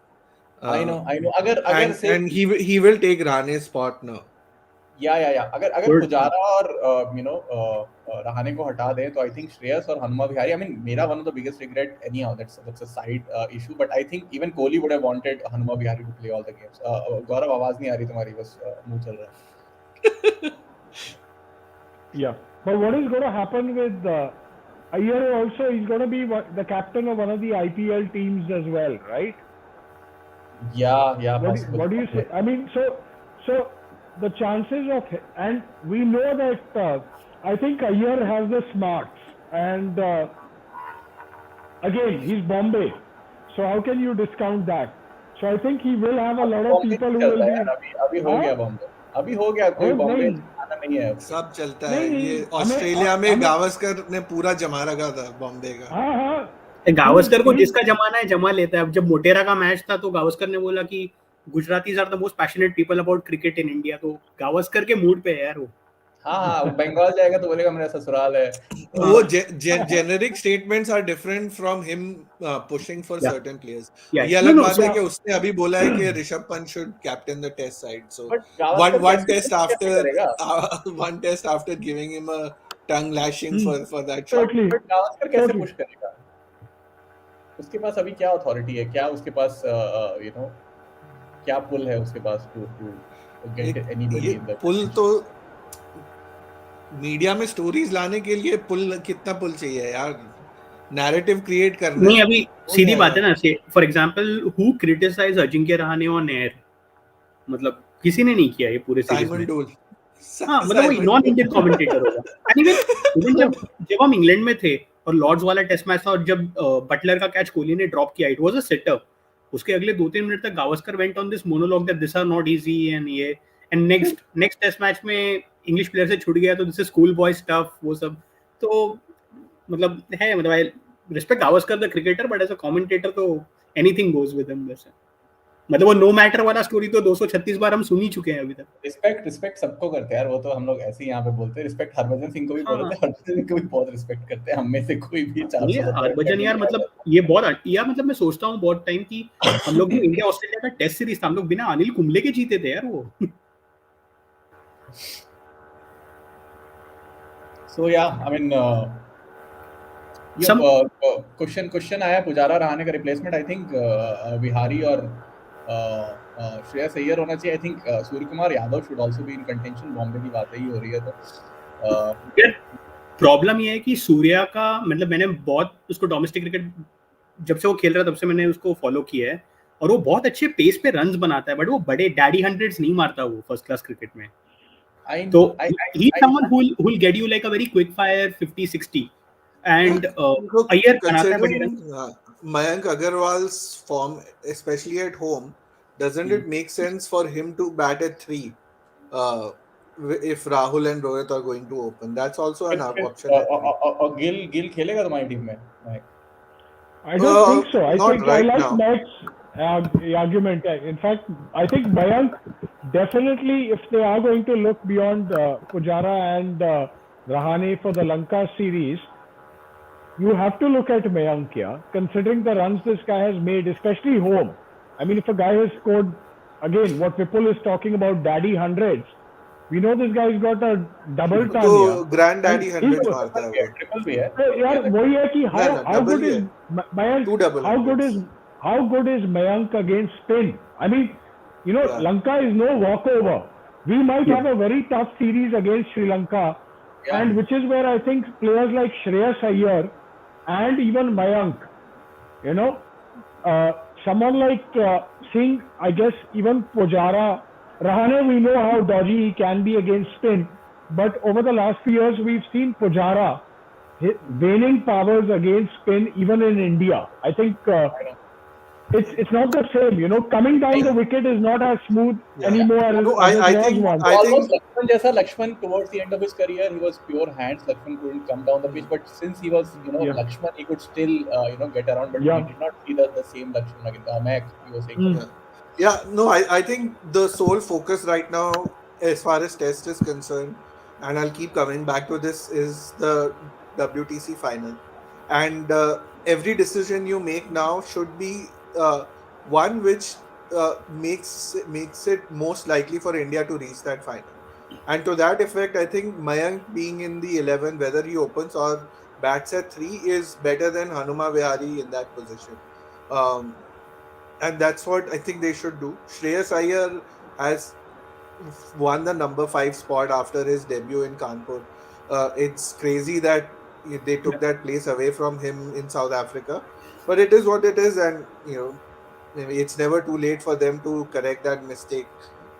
Speaker 1: I know अगर
Speaker 2: and he will take Rane's spot now.
Speaker 1: या अगर पुजारा और रहाणे को हटा दें तो आई थिंक श्रेयस और हनुमा विहारी, आई मीन मेरा one of the biggest regret anyhow, that's a side issue, but I think even Kohli would have wanted Hanuma Vihari to play all the games. Gaurav, आवाज नहीं आ रही तुम्हारी, बस मुंह चल रहा है।
Speaker 7: Yeah, but what is going to happen with Iyer? Also, he's going to be the captain of one of the IPL teams as well, right?
Speaker 1: Yeah.
Speaker 7: What do you say? I mean, so the chances of, and we know that I think Iyer has the smarts, and again he's Bombay, so how can you discount that? So I think he will have a lot of people who will be.
Speaker 1: अभी हो गया बॉम्बे, अभी हो गया, कोई
Speaker 7: Oh,
Speaker 1: Bombay
Speaker 7: नहीं
Speaker 1: आना नहीं है अब।
Speaker 2: सब चलता है।
Speaker 7: नहीं
Speaker 2: ये
Speaker 7: नहीं
Speaker 2: ऑस्ट्रेलिया में
Speaker 7: हमें
Speaker 2: गावस्कर ने पूरा जमा रखा था बॉम्बे का।
Speaker 7: हाँ हाँ
Speaker 8: गावस्कर को
Speaker 7: he's
Speaker 8: जिसका जमाना है जमा लेता है। अब जब मोटेरा का मैच था तो गावस्कर ने बोला कि Gujaratis are the most passionate people about cricket in India, तो गावस्कर के मूड पे है यार वो।
Speaker 1: हाँ, वो बंगाल जाएगा तो बोलेगा मेरा ससुराल है।
Speaker 2: वो generic statements are different from him pushing for
Speaker 8: Yeah.
Speaker 2: Certain players.
Speaker 8: Yeah.
Speaker 2: ये
Speaker 8: No,
Speaker 2: अलग
Speaker 8: no.
Speaker 2: बात
Speaker 8: So
Speaker 2: है कि उसने अभी बोला है कि Rishabh Pant should captain the test side, so
Speaker 1: but Gavaskar
Speaker 2: one
Speaker 1: कैसे
Speaker 2: test
Speaker 1: कैसे
Speaker 2: after
Speaker 1: करेगा?
Speaker 2: one test after giving him a tongue lashing for that shot.
Speaker 7: totally
Speaker 1: but Gavaskar कैसे
Speaker 7: totally.
Speaker 1: पुश करेगा? उसके पास अभी क्या अथॉरिटी है, क्या उसके पास क्या पुल है उसके पास टू गेट एनीबॉडी
Speaker 2: ये
Speaker 1: इन द
Speaker 2: पुल तो मीडिया में स्टोरीज लाने के लिए पुल, कितना पुल चाहिए यार, नैरेटिव क्रिएट करना
Speaker 8: नहीं,
Speaker 2: है।
Speaker 8: अभी
Speaker 2: हो
Speaker 8: सीधी
Speaker 2: जाएगा।
Speaker 8: बात है ना, say for example who criticise Ajinkya Rahane on air, मतलब किसी ने नहीं किया ये पूरे सीरीज
Speaker 2: साइमन
Speaker 8: में।
Speaker 2: डोल।
Speaker 8: हाँ, मतलब वही नॉन इंडियन कमेंटेटर होगा। एंड इवन जब हम इंग्लैंड में थे और लॉर्ड्स वाला टेस्ट मैच था और जब बटलर का कैच कोहली ने ड्रॉप किया, इट वाज अ सेटअप। उसके अगले 2-3 मिनट तक Gavaskar went on this monologue that this are not easy and ये, एंड नेक्स्ट टेस्ट मैच में इंग्लिश प्लेयर से छूट गया तो this is school boy stuff, वो सब। तो मतलब है, मतलब I respect Gavaskar the cricketer, but as a commentator तो एनीथिंग गोज विद हिम वैसे। मतलब वो नो मैटर वाला स्टोरी तो 236 बार हम सुन ही चुके हैं अभी तक।
Speaker 1: रिस्पेक्ट सबको करते हैं यार, वो तो हम लोग ऐसे ही यहाँ पे बोलते हैं। रिस्पेक्ट हरभजन सिंह को भी
Speaker 8: हाँ।
Speaker 1: बोलते हैं, हरभजन सिंह को भी बहुत रिस्पेक्ट करते हैं, हम में से कोई भी 400
Speaker 8: ये हरभजन यार, मतलब ये बहुत यार, मतलब मैं सोचता हूँ बहुत टाइम की हम लोग जो इंडिया ऑस्ट्रेलिया का टेस्ट सीरीज था, हम लोग बिना अनिल कुंबले के जीते थे यार वो।
Speaker 1: सो या आई मीन क्वेश्चन आया पुजारा रहाणे का रिप्लेसमेंट। आई थिंक विहारी और श्रेयस अय्यर होना चाहिए। I think Surya Kumar Yadav should also be in contention. Bombay की बात ही हो रही है तो
Speaker 8: यार प्रॉब्लम ये है कि सूर्या का, मतलब मैंने बहुत उसको डोमेस्टिक क्रिकेट जब से वो खेल रहा है तब से मैंने उसको फॉलो किया है, और वो बहुत अच्छे पेस पे रन्स बनाता है, बट वो बड़े डैडी हंड्रेड्स नहीं मारता वो फर्स्ट क्लास क्रिकेट में। तो ही someone who will get you like a very quick fire 50-60 and Iyer बनाता है बड़े run.
Speaker 2: Mayank Agarwal's form, especially at home, doesn't it make sense for him to bat at 3 if Rahul and Rohit are going to open? That's also an option at 3.
Speaker 1: और गिल खेलेगा तुम्हारी team में?
Speaker 7: I don't think so. I
Speaker 2: not
Speaker 7: think
Speaker 2: right
Speaker 7: I like
Speaker 2: now.
Speaker 7: Matt's argument. In fact, I think Mayank definitely, if they are going to look beyond Pujara and Rahane for the Lanka series, you have to look at Mayank here, considering the runs this guy has made, especially home. I mean, if a guy has scored, again, what Vipul is talking about, daddy hundreds, we know this guy's got a double ton
Speaker 2: तो
Speaker 7: here.
Speaker 2: granddaddy hundreds मारता है वो।
Speaker 1: Triple भी है
Speaker 7: So, यार वही है कि how
Speaker 2: double
Speaker 7: good
Speaker 2: he
Speaker 7: is
Speaker 2: है।
Speaker 7: Mayank?
Speaker 2: Two double hundreds.
Speaker 7: How good is Mayank against spin? I mean, you know,
Speaker 2: Yeah.
Speaker 7: Lanka is no walkover. We might have a very tough series against Sri Lanka, and which is where I think players like Shreyas Iyer and even Mayank, you know, someone like Singh, I guess even Pujara, Rahane, we know how dodgy he can be against spin, but over the last few years we've seen Pujara waning powers against spin even in India. I think it's not the same, you know, coming down the wicket is not as smooth anymore as it was once.
Speaker 2: I
Speaker 1: Almost
Speaker 2: think
Speaker 1: Lakshman जैसा, Lakshman towards the end of his career he was pure hands. Lakshman couldn't come down the pitch, but since he was, you know, Lakshman, he could still get around, but we did not see the same Lakshman again. Mac, you were saying.
Speaker 2: Yeah, no, I think the sole focus right now as far as test is concerned, and I'll keep coming back to this, is the WTC final, and every decision you make now should be one which makes it most likely for India to reach that final. And to that effect, I think Mayank being in the 11, whether he opens or bats at 3, is better than Hanuma Vihari in that position. And that's what I think they should do. Shreyas Iyer has won the number 5 spot after his debut in Kanpur. It's crazy that they took that place away from him in South Africa, but it is what it is, and you know, it's never too late for them to correct that mistake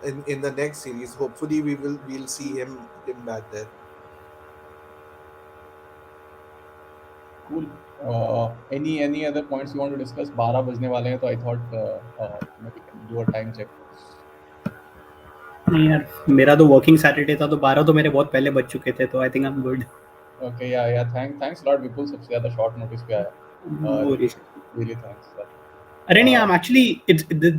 Speaker 2: in the next series. Hopefully we'll see him back there.
Speaker 1: Cool. Any other points you want to discuss? 12 बजने वाले हैं, तो I thought maybe we can do a time check.
Speaker 8: नहीं यार, मेरा तो working Saturday था, तो 12 तो मेरे बहुत पहले बज चुके थे, तो I think I am good.
Speaker 1: Okay, yeah. Thanks a lot, Vipul. सबसे ज़्यादा short notice पे आया.
Speaker 8: No worries.
Speaker 1: Really thanks. Sir.
Speaker 8: अरे नहीं, I'm actually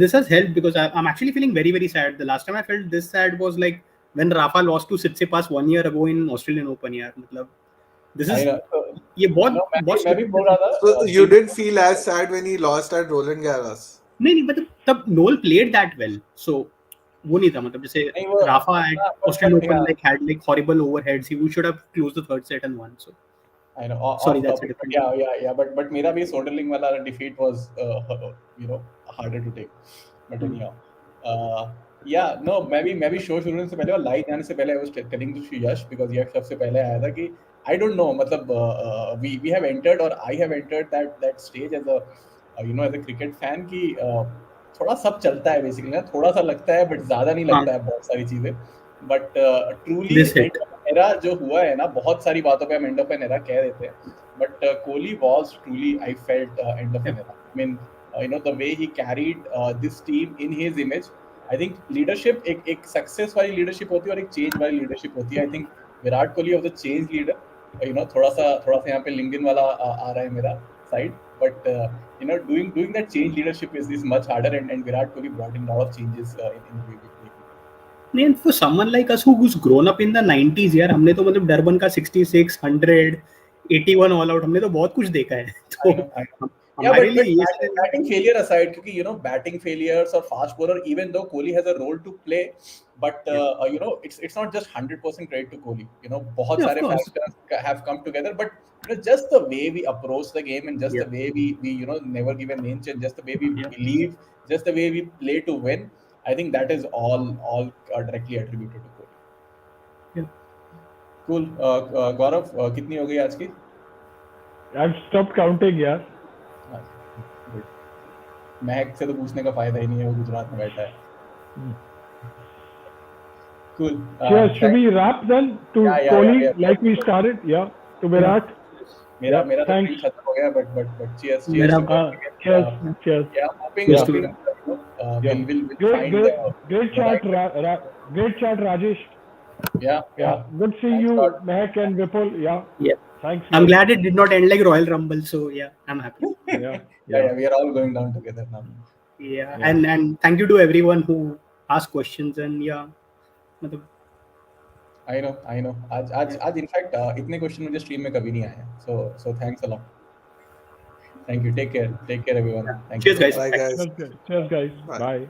Speaker 8: this has helped because I'm actually feeling very very sad. The last time I felt this sad was like when Rafa lost to Tsitsipas 1 year ago in Australian Open. यार मतलब this is ये बहुत
Speaker 1: मैं भी बोल रहा था.
Speaker 2: So you didn't feel as sad when he lost at Roland Garros?
Speaker 8: नहीं मतलब तब Noel played that well, so वो नहीं था मतलब जैसे Rafa at Australian Open like had like horrible overheads. He should have closed the third set and won. So
Speaker 1: I know.
Speaker 8: Sorry, that's a different.
Speaker 1: Yeah. But मेरा भी Soderling वाला defeat was harder to take. But anyhow, no, मैं भी show शुरू होने से पहले और live जाने से पहले I was telling to Yash because Yash सबसे पहले आया था कि I don't know मतलब we have entered or I have entered that stage as a as a cricket fan कि थोड़ा सब चलता है basically ना, थोड़ा सा लगता है but ज़्यादा नहीं लगता है बहुत सारी चीजें. But truly एरा जो हुआ है ना, बहुत सारी बातों पे हम एंड ऑफ एन एरा कह देते हैं, but Kohli was truly I felt end of an era. I mean the way he carried this team in his image. I think leadership एक सक्सेस वाली लीडरशिप होती है और एक चेंज वाली लीडरशिप होती है. I think Virat Kohli of the change leader. थोड़ा सा यहाँ पे लिंक्डइन वाला आ रहा है मेरा side, but doing that change leadership is much harder, and Virat Kohli brought in a lot of changes in the way we play.
Speaker 8: नहीं, for someone like us who's grown up in the 90s यार, हमने तो मतलब Durban का 66, 100, 81 all out हमने तो बहुत कुछ देखा है. तो
Speaker 1: हमारे लिए बैटिंग फेलियर aside, क्योंकि बैटिंग फेलियर्स और fast bowler, even though Kohli has a role to play, but it's not just 100% credit to Kohli. बहुत सारे factors have come together, but just the way we approach the game and just the way we never give an inch, and just the way we believe, just the way we play to win, I think that is all directly attributed to Kohli.
Speaker 8: Yeah.
Speaker 1: Cool. Gaurav, कितनी हो गई आज की?
Speaker 7: I've stopped counting यार.
Speaker 1: महक से तो पूछने का फायदा ही नहीं है, वो गुजरात में बैठा है. Cool.
Speaker 7: Should we wrap then to Kohli like we started? Yeah. To Virat.
Speaker 1: मेरा thanks. खत्म हो गया, but cheers.
Speaker 7: Cheers.
Speaker 1: Yeah, hoping we'll find
Speaker 7: great chat, great chat, Rajesh.
Speaker 1: Yeah.
Speaker 7: Good seeing you, Mehak and Vipul. Yeah. Thanks.
Speaker 8: I'm glad it did not end like Royal Rumble, so yeah, I'm happy.
Speaker 1: Yeah. We are all going down together now.
Speaker 8: Yeah. And thank you to everyone who asked questions, and मतलब
Speaker 1: I know. आज in fact इतने question मुझे stream में कभी नहीं आए. So thanks a lot. Thank you. Take care everyone. Thank you.
Speaker 8: Cheers guys.
Speaker 2: Bye guys.
Speaker 7: Cheers guys. Bye.